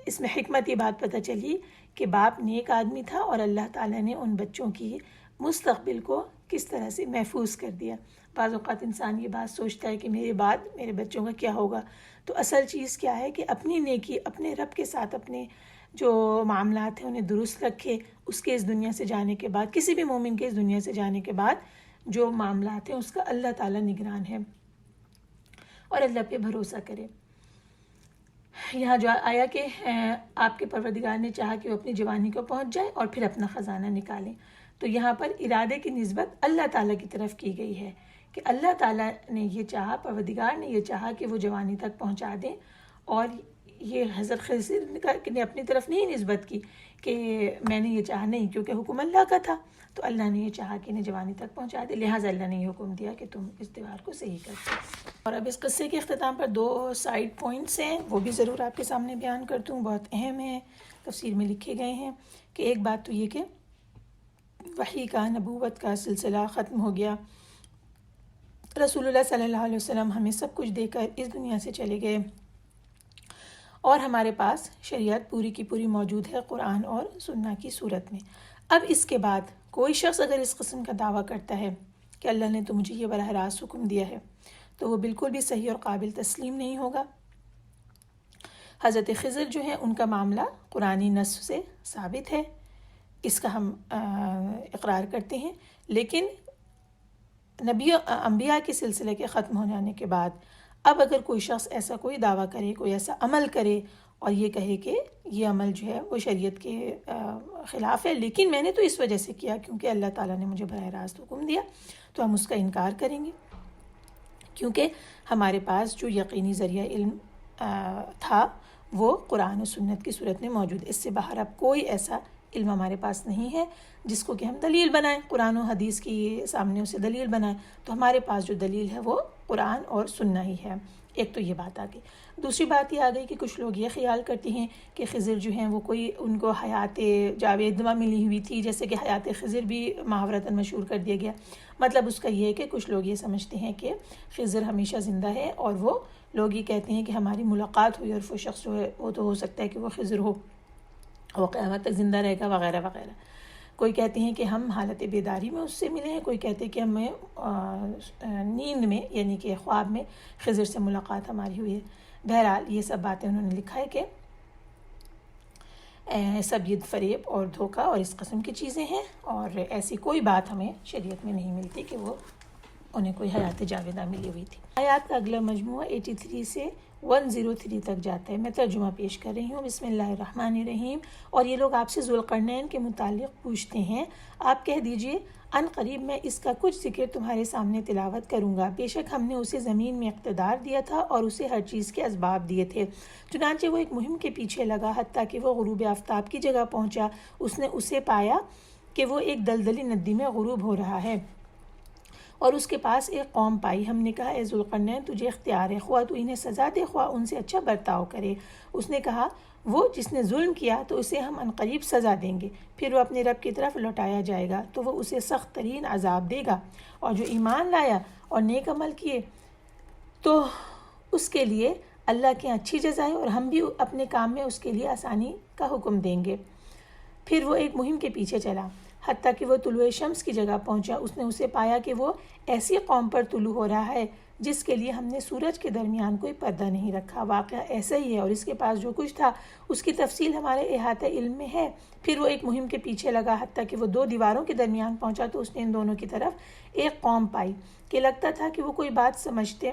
اس میں حکمت یہ بات پتہ چلی کہ باپ نیک آدمی تھا اور اللہ تعالیٰ نے ان بچوں کی مستقبل کو کس طرح سے محفوظ کر دیا۔ بعض اوقات انسان یہ بات سوچتا ہے کہ میرے بعد میرے بچوں کا کیا ہوگا، تو اصل چیز کیا ہے کہ اپنی نیکی اپنے رب کے ساتھ اپنے جو معاملات ہیں انہیں درست رکھے، اس کے اس دنیا سے جانے کے بعد، کسی بھی مومن کے اس دنیا سے جانے کے بعد جو معاملات ہیں اس کا اللہ تعالیٰ نگران ہے، اور اللہ پہ بھروسہ کرے۔ یہاں جو آیا کہ آپ کے پروردگار نے چاہا کہ وہ اپنی جوانی کو پہنچ جائے اور پھر اپنا خزانہ نکالیں، تو یہاں پر ارادے کی نسبت اللہ تعالیٰ کی طرف کی گئی ہے کہ اللہ تعالیٰ نے یہ چاہا، پروردگار نے یہ چاہا کہ وہ جوانی تک پہنچا دیں، اور یہ حضرت خضر نے اپنی طرف نہیں نسبت کی کہ میں نے یہ چاہا، نہیں، کیونکہ حکم اللہ کا تھا، تو اللہ نے یہ چاہا کہ انہیں جوانی تک پہنچا دے، لہٰذا اللہ نے یہ حکم دیا کہ تم اس دیوار کو صحیح کر دو۔ اور اب اس قصے کے اختتام پر 2 سائیڈ پوائنٹس ہیں، وہ بھی ضرور آپ کے سامنے بیان کرتی ہوں، بہت اہم ہیں، تفسیر میں لکھے گئے ہیں۔ کہ ایک بات تو یہ کہ وحی کا، نبوت کا سلسلہ ختم ہو گیا، رسول اللہ صلی اللہ علیہ وسلم ہمیں سب کچھ دے کر اس دنیا سے چلے گئے، اور ہمارے پاس شریعت پوری کی پوری موجود ہے قرآن اور سنہ کی صورت میں۔ اب اس کے بعد کوئی شخص اگر اس قسم کا دعویٰ کرتا ہے کہ اللہ نے تو مجھے یہ براہ راست حکم دیا ہے، تو وہ بالکل بھی صحیح اور قابل تسلیم نہیں ہوگا۔ حضرت خضر جو ہیں ان کا معاملہ قرآنی نص سے ثابت ہے، اس کا ہم اقرار کرتے ہیں، لیکن انبیاء کے سلسلے کے ختم ہو جانے کے بعد اب اگر کوئی شخص ایسا کوئی دعویٰ کرے، کوئی ایسا عمل کرے اور یہ کہے کہ یہ عمل جو ہے وہ شریعت کے خلاف ہے، لیکن میں نے تو اس وجہ سے کیا کیونکہ اللہ تعالیٰ نے مجھے براہ راست حکم دیا، تو ہم اس کا انکار کریں گے، کیونکہ ہمارے پاس جو یقینی ذریعہ علم تھا وہ قرآن و سنت کی صورت میں موجود، اس سے باہر اب کوئی ایسا علم ہمارے پاس نہیں ہے جس کو کہ ہم دلیل بنائیں، قرآن و حدیث کی سامنے اسے دلیل بنائیں، تو ہمارے پاس جو دلیل ہے وہ قرآن اور سننا ہی ہے۔ ایک تو یہ بات آ گئی۔ دوسری بات یہ آ گئی کہ کچھ لوگ یہ خیال کرتے ہیں کہ خضر جو ہیں وہ کوئی ان کو حیات جاویدہ ملی ہوئی تھی، جیسے کہ حیات خضر بھی محاورتاً مشہور کر دیا گیا۔ مطلب اس کا یہ ہے کہ کچھ لوگ یہ سمجھتے ہیں کہ خضر ہمیشہ زندہ ہے، اور وہ لوگ یہ کہتے ہیں کہ ہماری ملاقات ہوئی اور وہ شخص جو ہے وہ تو ہو سکتا ہے کہ وہ خضر ہو، وہ قیامت تک زندہ رہے گا وغیرہ وغیرہ۔ کوئی کہتے ہیں کہ ہم حالت بیداری میں اس سے ملے ہیں، کوئی کہتے ہیں کہ ہمیں نیند میں یعنی کہ خواب میں خضر سے ملاقات ہماری ہوئی ہے۔ بہرحال یہ سب باتیں انہوں نے لکھا ہے کہ سب یہ فریب اور دھوکہ اور اس قسم کی چیزیں ہیں، اور ایسی کوئی بات ہمیں شریعت میں نہیں ملتی کہ وہ انہیں کوئی حیات جاویدہ ملی ہوئی تھی۔ آیات کا اگلا مجموعہ 83 سے 103 تک جاتا ہے۔ میں ترجمہ پیش کر رہی ہوں۔ بسم اللہ الرحمن الرحیم۔ اور یہ لوگ آپ سے ذوالقرنین کے متعلق پوچھتے ہیں، آپ کہہ دیجئے ان قریب میں اس کا کچھ ذکر تمہارے سامنے تلاوت کروں گا۔ بے شک ہم نے اسے زمین میں اقتدار دیا تھا اور اسے ہر چیز کے اسباب دیے تھے، چنانچہ وہ ایک مہم کے پیچھے لگا حتیٰ کہ وہ غروب آفتاب کی جگہ پہنچا۔ اس نے اسے پایا کہ وہ ایک دلدلی ندی میں غروب ہو رہا ہے، اور اس کے پاس ایک قوم پائی۔ ہم نے کہا اے ذوالقرنین تجھے اختیار ہے، خواہ تو انہیں سزا دے خواہ ان سے اچھا برتاؤ کرے۔ اس نے کہا وہ جس نے ظلم کیا تو اسے ہم عنقریب سزا دیں گے، پھر وہ اپنے رب کی طرف لوٹایا جائے گا تو وہ اسے سخت ترین عذاب دے گا، اور جو ایمان لایا اور نیک عمل کیے تو اس کے لیے اللہ کے اچھی جزائے، اور ہم بھی اپنے کام میں اس کے لیے آسانی کا حکم دیں گے۔ پھر وہ ایک مہم کے پیچھے چلا حتیٰ کہ وہ طلوع شمس کی جگہ پہنچا۔ اس نے اسے پایا کہ وہ ایسی قوم پر طلوع ہو رہا ہے جس کے لیے ہم نے سورج کے درمیان کوئی پردہ نہیں رکھا۔ واقعہ ایسا ہی ہے، اور اس کے پاس جو کچھ تھا اس کی تفصیل ہمارے احاطہ علم میں ہے۔ پھر وہ ایک مہم کے پیچھے لگا حتیٰ کہ وہ دو دیواروں کے درمیان پہنچا تو اس نے ان دونوں کی طرف ایک قوم پائی کہ لگتا تھا کہ وہ کوئی بات سمجھتے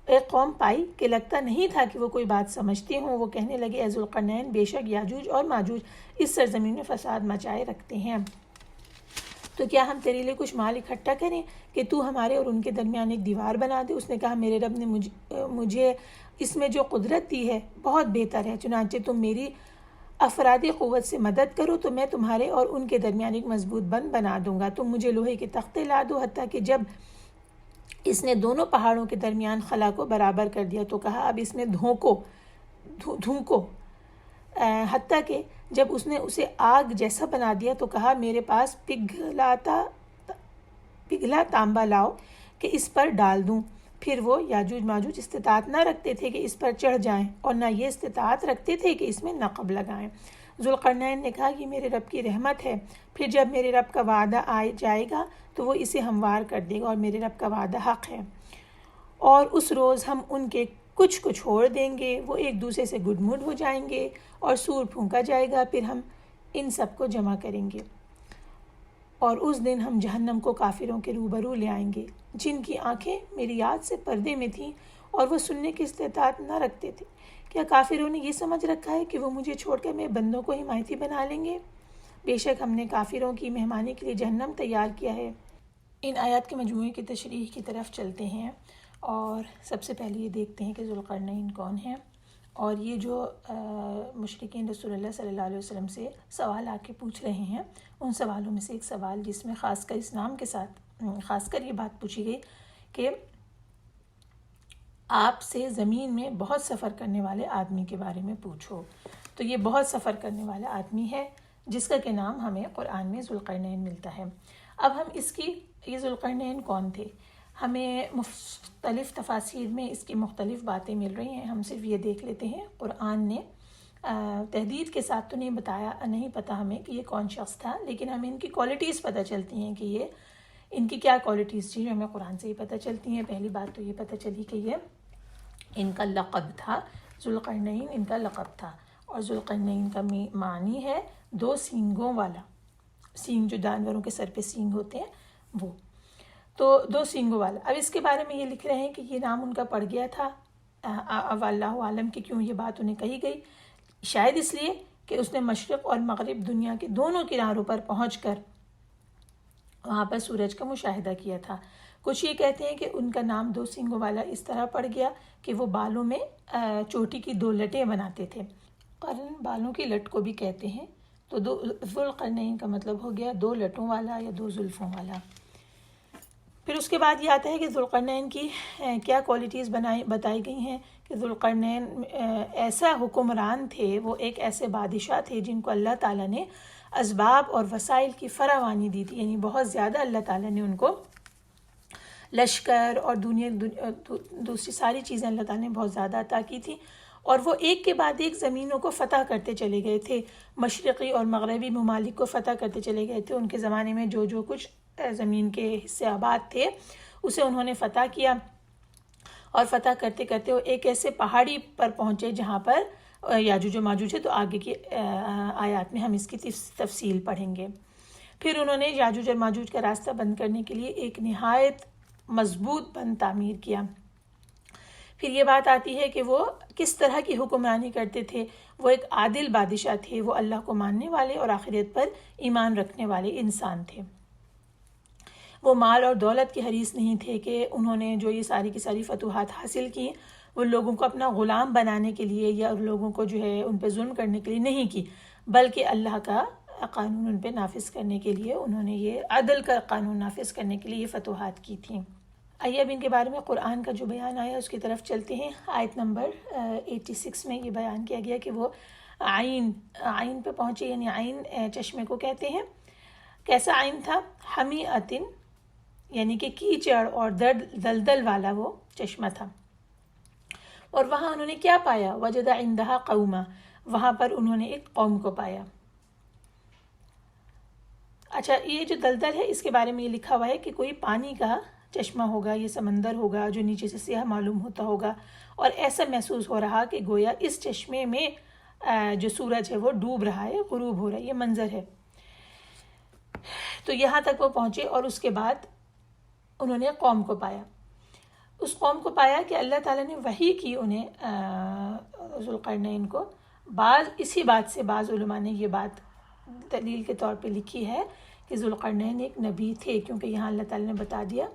ایک قوم پائی کہ لگتا نہیں تھا کہ وہ کوئی بات سمجھتے ہوں۔ وہ کہنے لگے اے ذوالقرنین بے شک یاجوج اور ماجوج اس سرزمین میں فساد مچائے رکھتے ہیں، تو کیا ہم تیرے لیے کچھ مال اکٹھا کریں کہ تو ہمارے اور ان کے درمیان ایک دیوار بنا دے؟ اس نے کہا میرے رب نے مجھے اس میں جو قدرت دی ہے بہت بہتر ہے، چنانچہ تم میری افرادی قوت سے مدد کرو تو میں تمہارے اور ان کے درمیان ایک مضبوط بند بنا دوں گا۔ تم مجھے لوہے کے تختے لا دو۔ حتیٰ کہ جب اس نے دونوں پہاڑوں کے درمیان خلا کو برابر کر دیا تو کہا اب اس میں دھونکو۔ حتیٰ کہ جب اس نے اسے آگ جیسا بنا دیا تو کہا میرے پاس پگھلا تانبا لاؤ کہ اس پر ڈال دوں۔ پھر وہ یاجوج ماجوج استطاعت نہ رکھتے تھے کہ اس پر چڑھ جائیں، اور نہ یہ استطاعت رکھتے تھے کہ اس میں نقب لگائیں۔ ذوالقرنین نے کہا یہ میرے رب کی رحمت ہے، پھر جب میرے رب کا وعدہ آ جائے گا تو وہ اسے ہموار کر دے گا، اور میرے رب کا وعدہ حق ہے، اور اس روز ہم ان کے کچھ کو چھوڑ دیں گے، وہ ایک دوسرے سے گڈ مڈ ہو جائیں گے اور سور پھونکا جائے گا، پھر ہم ان سب کو جمع کریں گے، اور اس دن ہم جہنم کو کافروں کے روبرو لے آئیں گے جن کی آنکھیں میری یاد سے پردے میں تھیں اور وہ سننے کی استطاعت نہ رکھتے تھے۔ کیا کافروں نے یہ سمجھ رکھا ہے کہ وہ مجھے چھوڑ کر میرے بندوں کو حمایتی بنا لیں گے؟ بے شک ہم نے کافروں کی مہمانی کے لیے جہنم تیار کیا ہے۔ ان آیات کے مجموعے کی تشریح کی طرف چلتے ہیں، اور سب سے پہلے یہ دیکھتے ہیں کہ ذوالقرنین کون ہیں، اور یہ جو مشرکین رسول اللہ صلی اللہ علیہ وسلم سے سوال آ کے پوچھ رہے ہیں، ان سوالوں میں سے ایک سوال جس میں خاص کر اسلام کے ساتھ خاص کر یہ بات پوچھی گئی کہ آپ سے زمین میں بہت سفر کرنے والے آدمی کے بارے میں پوچھو۔ تو یہ بہت سفر کرنے والا آدمی ہے جس کا کہ نام ہمیں قرآن میں ذوالقرنین ملتا ہے۔ اب ہم یہ ذوالقرنین کون تھے؟ ہمیں مختلف تفاسیر میں اس کی مختلف باتیں مل رہی ہیں، ہم صرف یہ دیکھ لیتے ہیں قرآن نے تحدید کے ساتھ تو نہیں بتایا، نہیں پتہ ہمیں کہ یہ کون شخص تھا، لیکن ہمیں ان کی کوالٹیز پتہ چلتی ہیں کہ یہ ان کی کیا کوالٹیز تھی جو ہمیں قرآن سے ہی پتہ چلتی ہیں۔ پہلی بات تو یہ پتہ چلی کہ یہ ان کا لقب تھا، ذوالقرنین ان کا لقب تھا، اور ذوالقرنین کا معنی ہے دو سینگوں والا، سینگ جو جانوروں کے سر پہ سینگ ہوتے ہیں وہ، تو دو سینگوں والا۔ اب اس کے بارے میں یہ لکھ رہے ہیں کہ یہ نام ان کا پڑ گیا تھا، اللہ عالم کہ کیوں یہ بات انہیں کہی گئی، شاید اس لیے کہ اس نے مشرق اور مغرب دنیا کے دونوں کناروں پر پہنچ کر وہاں پر سورج کا مشاہدہ کیا تھا۔ کچھ یہ کہتے ہیں کہ ان کا نام دو سینگوں والا اس طرح پڑ گیا کہ وہ بالوں میں چوٹی کی دو لٹیں بناتے تھے۔ قرن بالوں کی لٹ کو بھی کہتے ہیں، تو ذوالقرنین کا مطلب ہو گیا 2 لٹوں والا یا 2 زلفوں والا۔ پھر اس کے بعد یہ آتا ہے کہ ذوالقرنین کی کیا کوالٹیز بتائی گئی ہیں کہ ذوالقرنین ایسا حکمران تھے، وہ ایک ایسے بادشاہ تھے جن کو اللہ تعالیٰ نے اسباب اور وسائل کی فراوانی دی تھی، یعنی بہت زیادہ اللہ تعالیٰ نے ان کو لشکر اور دوسری ساری چیزیں اللہ تعالیٰ نے بہت زیادہ عطا کی تھی، اور وہ ایک کے بعد ایک زمینوں کو فتح کرتے چلے گئے تھے، مشرقی اور مغربی ممالک کو فتح کرتے چلے گئے تھے۔ ان کے زمانے میں جو کچھ زمین کے حصے آباد تھے اسے انہوں نے فتح کیا، اور فتح کرتے کرتے وہ ایک ایسے پہاڑی پر پہنچے جہاں پر یاجوج و ماجوج ہے، تو آگے کی آیات میں ہم اس کی تفصیل پڑھیں گے۔ پھر انہوں نے یاجوج اور ماجوج کا راستہ بند کرنے کے لیے ایک نہایت مضبوط بند تعمیر کیا۔ پھر یہ بات آتی ہے کہ وہ کس طرح کی حکمرانی کرتے تھے۔ وہ ایک عادل بادشاہ تھے، وہ اللہ کو ماننے والے اور آخرت پر ایمان رکھنے والے انسان تھے۔ وہ مال اور دولت کے حریص نہیں تھے کہ انہوں نے جو یہ ساری کی ساری فتوحات حاصل کی وہ لوگوں کو اپنا غلام بنانے کے لیے یا لوگوں کو جو ہے ان پہ ظلم کرنے کے لیے نہیں کی، بلکہ اللہ کا قانون ان پہ نافذ کرنے کے لیے انہوں نے یہ عدل کا قانون نافذ کرنے کے لیے یہ فتوحات کی تھیں۔ آئیے اب ان کے بارے میں قرآن کا جو بیان آیا اس کی طرف چلتے ہیں۔ آیت نمبر 86 میں یہ بیان کیا گیا کہ وہ عین پہ پہنچے، یعنی عین چشمے کو کہتے ہیں۔ کیسا عین تھا؟ حمیۃ، یعنی کہ کیچڑ اور دلدل والا وہ چشمہ تھا۔ اور وہاں انہوں نے کیا پایا؟ وجد عندہا قوما، وہاں پر انہوں نے ایک قوم کو پایا۔ اچھا، یہ جو دلدل ہے اس کے بارے میں یہ لکھا ہوا ہے کہ کوئی پانی کا چشمہ ہوگا، یہ سمندر ہوگا جو نیچے سے سیاہ معلوم ہوتا ہوگا، اور ایسا محسوس ہو رہا کہ گویا اس چشمے میں جو سورج ہے وہ ڈوب رہا ہے، غروب ہو رہا ہے، یہ منظر ہے۔ تو یہاں تک وہ پہنچے، اور اس کے بعد انہوں نے قوم کو پایا۔ اس قوم کو پایا کہ اللہ تعالیٰ نے وحی کی انہیں ذوالقرنین کو۔ اسی بات سے بعض علماء نے یہ بات دلیل کے طور پہ لکھی ہے کہ ذوالقرنین ایک نبی تھے، کیونکہ یہاں اللہ تعالیٰ نے بتا دیا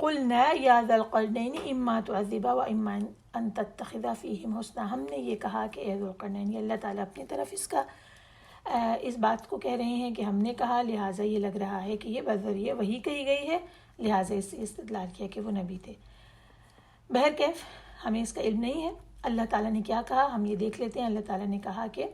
قُلْنَا يَا ذَا الْقَرْنَيْنِ إِمَّا تُعَذِّبَ وَإِمَّا أَن تَتَّخِذَ فِيهِمْ حُسْنًا۔ ہم نے یہ کہا کہ اے ذوالقرنین، یہ اللہ تعالیٰ اپنی طرف اس بات کو کہہ رہے ہیں کہ ہم نے کہا، لہٰذا یہ لگ رہا ہے کہ یہ بذریعہ وحی کہی گئی ہے، لہٰذا اس سے استدلال کیا کہ وہ نبی تھے۔ بہرکیف ہمیں اس کا علم نہیں ہے اللہ تعالیٰ نے کیا کہا، ہم یہ دیکھ لیتے ہیں۔ اللہ تعالیٰ نے کہا کہ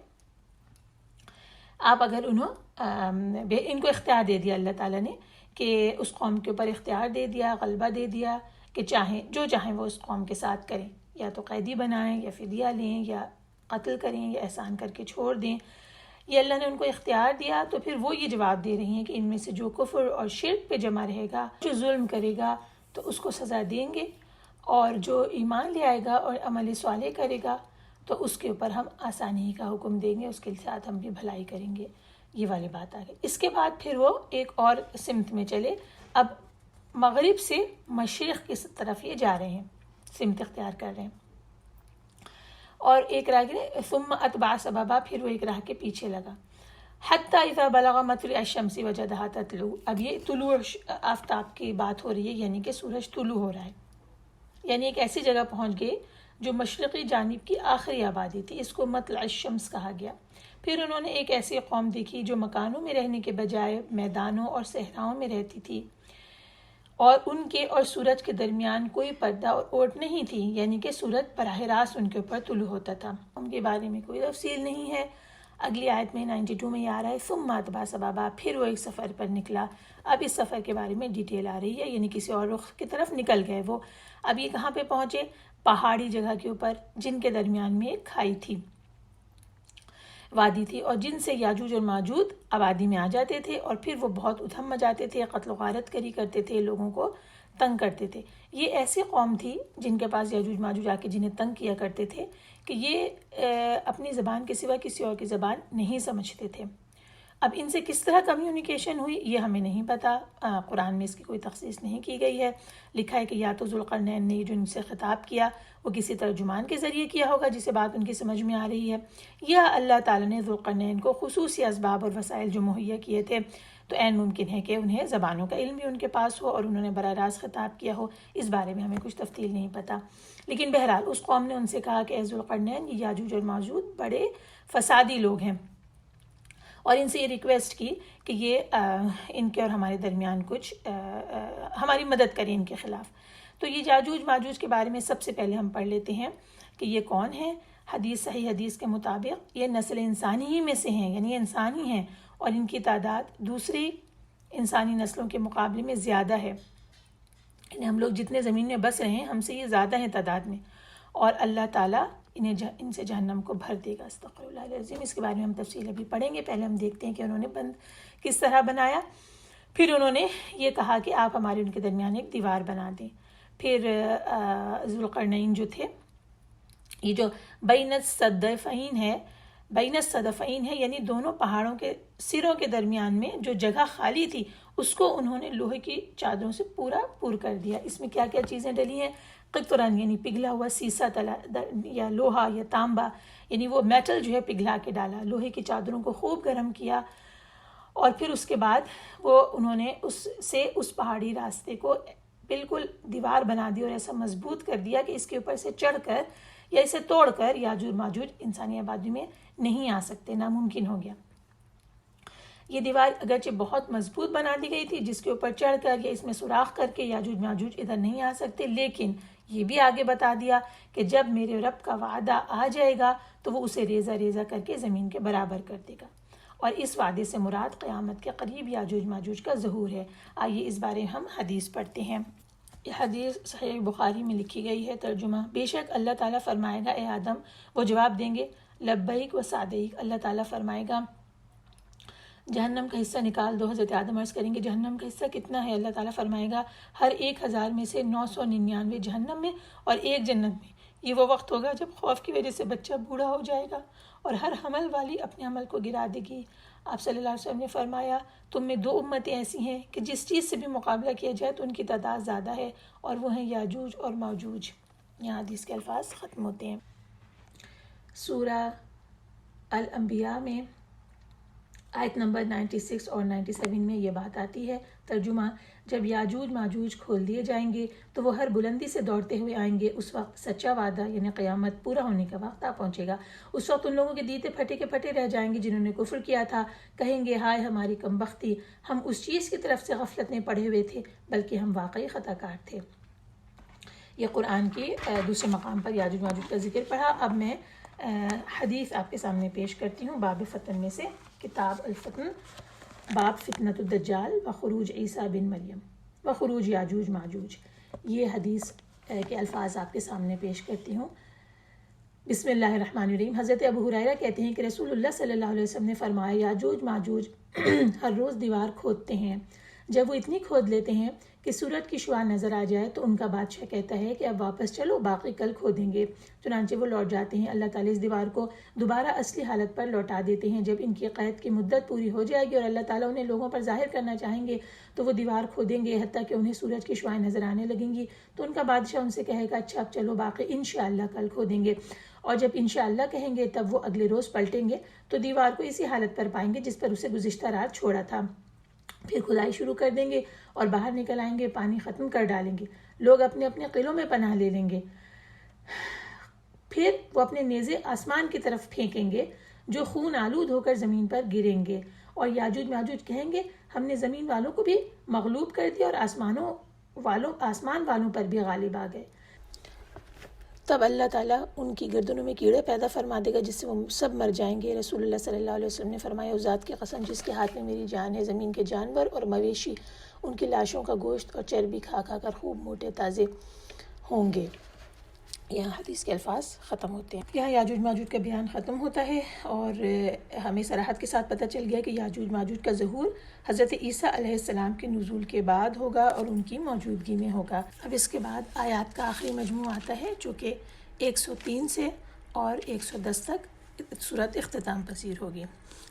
آپ اگر ان کو اختیار دے دیا اللہ تعالیٰ نے، کہ اس قوم کے اوپر اختیار دے دیا، غلبہ دے دیا کہ جو چاہیں وہ اس قوم کے ساتھ کریں، یا تو قیدی بنائیں یا فدیہ لیں یا قتل کریں یا احسان کر کے چھوڑ دیں۔ یہ اللہ نے ان کو اختیار دیا، تو پھر وہ یہ جواب دے رہی ہیں کہ ان میں سے جو کفر اور شرک پہ جمع رہے گا، جو ظلم کرے گا تو اس کو سزا دیں گے، اور جو ایمان لے آئے گا اور عمل صالح کرے گا تو اس کے اوپر ہم آسانی کا حکم دیں گے، اس کے ساتھ ہم بھی بھلائی کریں گے۔ یہ والی بات آ گئی۔ اس کے بعد پھر وہ ایک اور سمت میں چلے، اب مغرب سے مشرق کی طرف یہ جا رہے ہیں، سمت اختیار کر رہے ہیں، اور ایک راہ ثم اتبع سببا، پھر وہ ایک راہ کے پیچھے لگا، حتی اذا بلغ مطلع الشمس وجدها تطلع۔ اب یہ طلوع آفتاب کی بات ہو رہی ہے، یعنی کہ سورج طلوع ہو رہا ہے، یعنی ایک ایسی جگہ پہنچ گئے جو مشرقی جانب کی آخری آبادی تھی، اس کو مطلع الشمس کہا گیا۔ پھر انہوں نے ایک ایسی قوم دیکھی جو مکانوں میں رہنے کے بجائے میدانوں اور صحراؤں میں رہتی تھی، اور ان کے اور سورج کے درمیان کوئی پردہ اور اوٹ نہیں تھی، یعنی کہ سورج براہ راست ان کے اوپر طلوع ہوتا تھا۔ ان کے بارے میں کوئی تفصیل نہیں ہے۔ اگلی آیت میں 92 میں یہ آ رہا ہے ثم اتبع سببا، پھر وہ ایک سفر پر نکلا۔ اب اس سفر کے بارے میں ڈیٹیل آ رہی ہے، یعنی کسی اور رخ کی طرف نکل گئے وہ۔ اب یہ کہاں پہ پہنچے؟ پہاڑی جگہ کے اوپر، جن کے درمیان میں ایک کھائی تھی، وادی تھی، اور جن سے یاجوج اور ماجوج آبادی میں آ جاتے تھے، اور پھر وہ بہت ادھم مچاتے تھے، قتل و غارت کری کرتے تھے، لوگوں کو تنگ کرتے تھے۔ یہ ایسی قوم تھی جن کے پاس یاجوج ماجوج آ کے جنہیں تنگ کیا کرتے تھے کہ یہ اپنی زبان کے سوا کسی اور کی زبان نہیں سمجھتے تھے۔ اب ان سے کس طرح کمیونیکیشن ہوئی یہ ہمیں نہیں پتا، قرآن میں اس کی کوئی تخصیص نہیں کی گئی ہے۔ لکھا ہے کہ یا تو ذوالقرنین نے جو ان سے خطاب کیا وہ کسی ترجمان کے ذریعے کیا ہوگا جسے بات ان کی سمجھ میں آ رہی ہے، یا اللہ تعالیٰ نے ذوالقرنین کو خصوصی اسباب اور وسائل جو مہیا کیے تھے تو عین ممکن ہے کہ انہیں زبانوں کا علم بھی ان کے پاس ہو اور انہوں نے براہ راست خطاب کیا ہو، اس بارے میں ہمیں کچھ تفصیل نہیں پتہ۔ لیکن بہرحال اس قوم نے ان سے کہا کہ اے ذوالقرنین، یہ یاجوج اور ماجوج بڑے فسادی لوگ ہیں، اور ان سے یہ ریکویسٹ کی کہ یہ ان کے اور ہمارے درمیان کچھ ہماری مدد کریں ان کے خلاف۔ تو یہ یاجوج ماجوج کے بارے میں سب سے پہلے ہم پڑھ لیتے ہیں کہ یہ کون ہیں۔ صحیح حدیث کے مطابق یہ نسل انسانی ہی میں سے ہیں، یعنی یہ انسان ہی ہیں، اور ان کی تعداد دوسری انسانی نسلوں کے مقابلے میں زیادہ ہے، یعنی ہم لوگ جتنے زمین میں بس رہے ہیں ہم سے یہ زیادہ ہیں تعداد میں، اور اللہ تعالیٰ ان سے جہنم کو بھر دے گا۔ استغفر اللہ العظیم۔ اس کے بارے میں ہم تفصیل ابھی پڑھیں گے، پہلے ہم دیکھتے ہیں کہ انہوں نے بند کس طرح بنایا۔ پھر انہوں نے یہ کہا کہ آپ ہمارے ان کے درمیان ایک دیوار بنا دیں۔ پھر ذوالقرنین جو تھے، یہ جو بین الصدفین ہے یعنی دونوں پہاڑوں کے سروں کے درمیان میں جو جگہ خالی تھی اس کو انہوں نے لوہے کی چادروں سے پورا پور کر دیا۔ اس میں کیا کیا چیزیں ڈلی ہیں؟ قطرن یعنی پگھلا ہوا سیسا یا لوہا یا تانبا، یعنی وہ میٹل جو ہے پگھلا کے ڈالا، لوہے کی چادروں کو خوب گرم کیا، اور پھر اس کے بعد وہ انہوں نے اس پہاڑی راستے کو بالکل دیوار بنا دی اور ایسا مضبوط کر دیا کہ اس کے اوپر سے چڑھ کر یا اسے توڑ کر یاجوج ماجوج انسانی آبادی میں نہیں آ سکتے، ناممکن ہو گیا۔ یہ دیوار اگرچہ بہت مضبوط بنا دی گئی تھی جس کے اوپر چڑھ کر یا اس میں سوراخ کر کے یاجوج ماجوج ادھر نہیں آ سکتے، لیکن یہ بھی آگے بتا دیا کہ جب میرے رب کا وعدہ آ جائے گا تو وہ اسے ریزہ ریزہ کر کے زمین کے برابر کر دے گا، اور اس وعدے سے مراد قیامت کے قریب یاجوج ماجوج کا ظہور ہے۔ آئیے اس بارے ہم حدیث پڑھتے ہیں۔ یہ حدیث صحیح بخاری میں لکھی گئی ہے۔ ترجمہ: بے شک اللہ تعالیٰ فرمائے گا اے آدم، وہ جواب دیں گے لبیک و سعدیک۔ اللہ تعالیٰ فرمائے گا جہنم کا حصہ نکال دو۔ حضرت آدم عرض کریں گے جہنم کا حصہ کتنا ہے؟ اللہ تعالیٰ فرمائے گا ہر 1000 میں سے 999 جہنم میں اور 1 جنت میں۔ یہ وہ وقت ہوگا جب خوف کی وجہ سے بچہ بوڑھا ہو جائے گا اور ہر حمل والی اپنے عمل کو گرا دے گی۔ آپ صلی اللہ علیہ وسلم نے فرمایا تم میں 2 امتیں ایسی ہیں کہ جس چیز سے بھی مقابلہ کیا جائے تو ان کی تعداد زیادہ ہے، اور وہ ہیں یاجوج اور ماجوج۔ یہاں حدیث کے الفاظ ختم ہوتے ہیں۔ سورہ الانبیاء میں آیت نمبر 96 اور 97 میں یہ بات آتی ہے۔ ترجمہ: جب یاجوج ماجوج کھول دیے جائیں گے تو وہ ہر بلندی سے دوڑتے ہوئے آئیں گے، اس وقت سچا وعدہ یعنی قیامت پورا ہونے کا وقت آ پہنچے گا۔ اس وقت ان لوگوں کے دیتے پھٹے کے پھٹے رہ جائیں گے جنہوں نے کفر کیا تھا، کہیں گے ہائے ہماری کم بختی، ہم اس چیز کی طرف سے غفلت میں پڑے ہوئے تھے بلکہ ہم واقعی خطا کار تھے۔ یہ قرآن کی دوسرے مقام پر یاجوج ماجوج کا ذکر پڑھا۔ اب میں حدیث آپ کے سامنے پیش کرتی ہوں باب فتن میں سے، کتاب الفتن، باب فتنۃ الدجال و خروج عیسیٰ بن مریم و خروج یاجوج ماجوج۔ یہ حدیث کے الفاظ آپ کے سامنے پیش کرتی ہوں۔ بسم اللہ الرحمن الرحیم۔ حضرت ابو ہریرہ کہتے ہیں کہ رسول اللہ صلی اللہ علیہ وسلم نے فرمایا یاجوج ماجوج ہر روز دیوار کھودتے ہیں، جب وہ اتنی کھود لیتے ہیں کہ سورج کی شعاع نظر آ جائے تو ان کا بادشاہ کہتا ہے کہ اب واپس چلو، باقی کل کھودیں گے۔ چنانچہ وہ لوٹ جاتے ہیں۔ اللہ تعالیٰ اس دیوار کو دوبارہ اصلی حالت پر لوٹا دیتے ہیں۔ جب ان کی قید کی مدت پوری ہو جائے گی اور اللہ تعالیٰ انہیں لوگوں پر ظاہر کرنا چاہیں گے تو وہ دیوار کھودیں گے حتیٰ کہ انہیں سورج کی شعاعیں نظر آنے لگیں گی، تو ان کا بادشاہ ان سے کہے گا اچھا اب چلو، باقی انشاءاللہ کل کھودیں گے۔ اور جب انشاءاللہ کہیں گے تب وہ اگلے روز پلٹیں گے تو دیوار کو اسی حالت پر پائیں گے جس پر اسے گزشتہ رات چھوڑا تھا۔ پھر کھدائی شروع کر دیں گے اور باہر نکل آئیں گے، پانی ختم کر ڈالیں گے، لوگ اپنے اپنے قلعوں میں پناہ لے لیں گے۔ پھر وہ اپنے نیزے آسمان کی طرف پھینکیں گے جو خون آلود ہو کر زمین پر گریں گے، اور یاجوج ماجوج کہیں گے ہم نے زمین والوں کو بھی مغلوب کر دیا اور آسمان والوں پر بھی غالب آ گئے۔ تب اللہ تعالیٰ ان کی گردنوں میں کیڑے پیدا فرما دے گا جس سے وہ سب مر جائیں گے۔ رسول اللہ صلی اللہ علیہ وسلم نے فرمایا اس ذات کی قسم جس کے ہاتھ میں میری جان ہے، زمین کے جانور اور مویشی ان کی لاشوں کا گوشت اور چربی کھا کھا کر خوب موٹے تازے ہوں گے۔ یہاں حدیث کے الفاظ ختم ہوتے ہیں۔ یہاں یاجوج ماجوج کا بیان ختم ہوتا ہے اور ہمیں صراحت کے ساتھ پتہ چل گیا کہ یاجوج ماجوج کا ظہور حضرت عیسیٰ علیہ السلام کے نزول کے بعد ہوگا اور ان کی موجودگی میں ہوگا۔ اب اس کے بعد آیات کا آخری مجموعہ آتا ہے جو کہ 103 سے اور 110 تک سورت اختتام پذیر ہوگی۔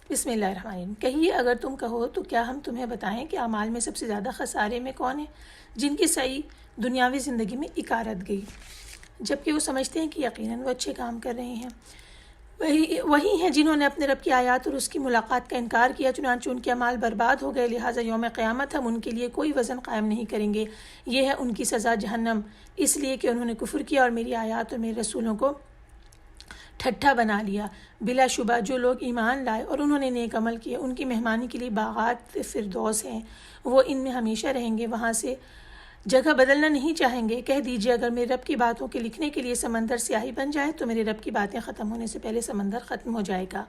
بسم اللہ الرحمن الرحیم۔ کہیے اگر تم کہو تو کیا ہم تمہیں بتائیں کہ اعمال میں سب سے زیادہ خسارے میں کون ہیں؟ جن کی سعی دنیاوی زندگی میں اکارت گئی جبکہ وہ سمجھتے ہیں کہ یقیناً وہ اچھے کام کر رہے ہیں۔ وہی ہیں جنہوں نے اپنے رب کی آیات اور اس کی ملاقات کا انکار کیا، چنانچہ ان کے اعمال برباد ہو گئے، لہٰذا یوم قیامت ہم ان کے لیے کوئی وزن قائم نہیں کریں گے، یہ ہے ان کی سزا جہنم، اس لیے کہ انہوں نے کفر کیا اور میری آیات اور میرے رسولوں کو ٹھٹھا بنا لیا۔ بلا شبہ جو لوگ ایمان لائے اور انہوں نے نیک عمل کیے، ان کی مہمانی کے لیے باغات فردوس ہیں، وہ ان میں ہمیشہ رہیں گے، وہاں سے جگہ بدلنا نہیں چاہیں گے۔ کہہ دیجئے اگر میرے رب کی باتوں کے لکھنے کے لیے سمندر سیاہی بن جائے تو میرے رب کی باتیں ختم ہونے سے پہلے سمندر ختم ہو جائے گا،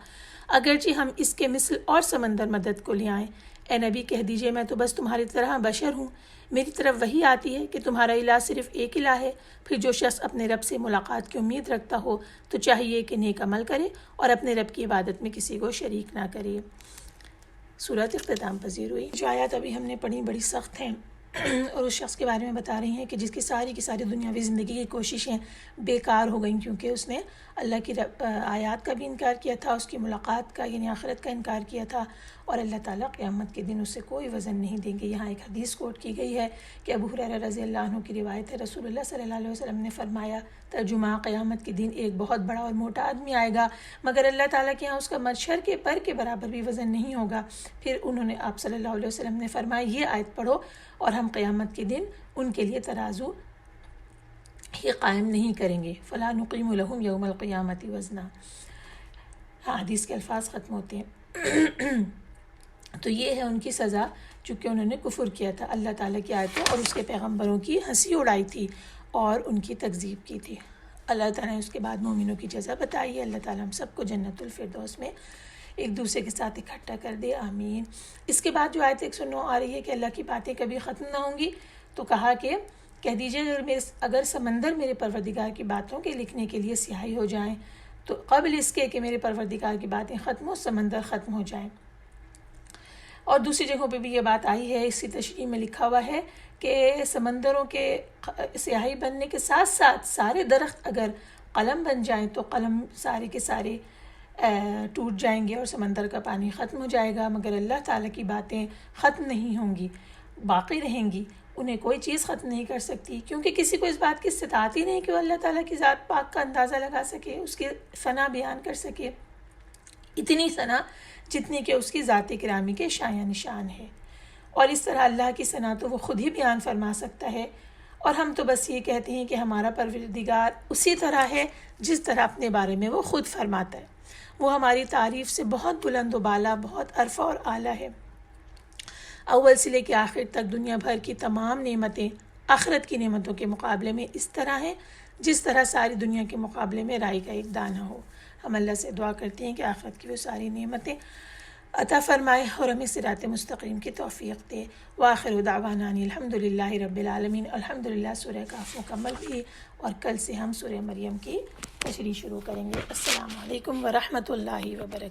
اگرچہ ہم اس کے مثل اور سمندر مدد کو لے آئیں۔ اے نبی کہہ دیجئے میں تو بس تمہاری طرح بشر ہوں، میری طرف وحی آتی ہے کہ تمہارا الہ صرف ایک الہ ہے، پھر جو شخص اپنے رب سے ملاقات کی امید رکھتا ہو تو چاہیے کہ نیک عمل کرے اور اپنے رب کی عبادت میں کسی کو شریک نہ کرے۔ سورۃ اختتام پذیر ہوئی۔ جو آیات ابھی ہم نے پڑھی بڑی سخت ہیں اور اس شخص کے بارے میں بتا رہی ہیں کہ جس کی ساری دنیاوی زندگی کی کوششیں بیکار ہو گئیں، کیونکہ اس نے اللہ کی آیات کا بھی انکار کیا تھا، اس کی ملاقات کا یعنی آخرت کا انکار کیا تھا، اور اللہ تعالیٰ قیامت کے دن اسے کوئی وزن نہیں دیں گے۔ یہاں ایک حدیث کوٹ کی گئی ہے کہ ابو ہریرہ رضی اللہ عنہ کی روایت ہے، رسول اللہ صلی اللہ علیہ وسلم نے فرمایا، ترجمہ: قیامت کے دن ایک بہت بڑا اور موٹا آدمی آئے گا مگر اللہ تعالیٰ کے ہاں اس کا مچھر کے پر کے برابر بھی وزن نہیں ہوگا۔ پھر انہوں نے آپ صلی اللہ علیہ وسلم نے فرمایا، یہ آیت پڑھو اور ہم قیامت کے دن ان کے لیے ترازو ہی قائم نہیں کریں گے، فلا نقیم لہم یوم القیامت وزنا۔ ہاں، حدیث کے الفاظ ختم ہوتے ہیں۔ تو یہ ہے ان کی سزا، چونکہ انہوں نے کفر کیا تھا، اللہ تعالیٰ کی آیتوں اور اس کے پیغمبروں کی ہنسی اڑائی تھی اور ان کی تکذیب کی تھی۔ اللہ تعالیٰ نے اس کے بعد مومنوں کی جزا بتائی ہے۔ اللہ تعالیٰ ہم سب کو جنت الفردوس میں ایک دوسرے کے ساتھ اکٹھا کر دے، آمین۔ اس کے بعد جو آیت 109 آ رہی ہے کہ اللہ کی باتیں کبھی ختم نہ ہوں گی، تو کہا کہ کہہ دیجیے اگر سمندر میرے پروردگار کی باتوں کے لکھنے کے لیے سیاہی ہو جائیں تو قبل اس کے کہ میرے پروردگار کی باتیں ختم ہو، سمندر ختم ہو جائیں۔ اور دوسری جگہوں پہ بھی یہ بات آئی ہے، اسی تشریح میں لکھا ہوا ہے کہ سمندروں کے سیاہی بننے کے ساتھ ساتھ سارے درخت اگر قلم بن جائیں تو قلم سارے کے سارے ٹوٹ جائیں گے اور سمندر کا پانی ختم ہو جائے گا، مگر اللہ تعالیٰ کی باتیں ختم نہیں ہوں گی، باقی رہیں گی، انہیں کوئی چیز ختم نہیں کر سکتی، کیونکہ کسی کو اس بات کی استطاعت ہی نہیں کہ وہ اللہ تعالیٰ کی ذات پاک کا اندازہ لگا سکے، اس کی ثنا بیان کر سکے، اتنی ثنا جتنی کہ اس کی ذات گرامی کے شایہ نشان ہے۔ اور اس طرح اللہ کی ثنا تو وہ خود ہی بیان فرما سکتا ہے، اور ہم تو بس یہ کہتے ہیں کہ ہمارا پروردگار اسی طرح ہے جس طرح اپنے بارے میں وہ خود فرماتا ہے، وہ ہماری تعریف سے بہت بلند و بالا، بہت عرفہ اور اعلیٰ ہے۔ اول سے لے کے آخر تک دنیا بھر کی تمام نعمتیں آخرت کی نعمتوں کے مقابلے میں اس طرح ہیں جس طرح ساری دنیا کے مقابلے میں رائی کا ایک دانہ ہو۔ ہم اللہ سے دعا کرتے ہیں کہ آخرت کی وہ ساری نعمتیں عطا فرمائے اور ہمیں صراط مستقیم کی توفیق دے۔ وآخر دعوانا الحمدللہ رب العالمین۔ الحمدللہ سورہ کہف مکمل ہوئی اور کل سے ہم سورہ مریم کی تشریح شروع کریں گے۔ السلام علیکم ورحمۃ اللہ وبرکاتہ۔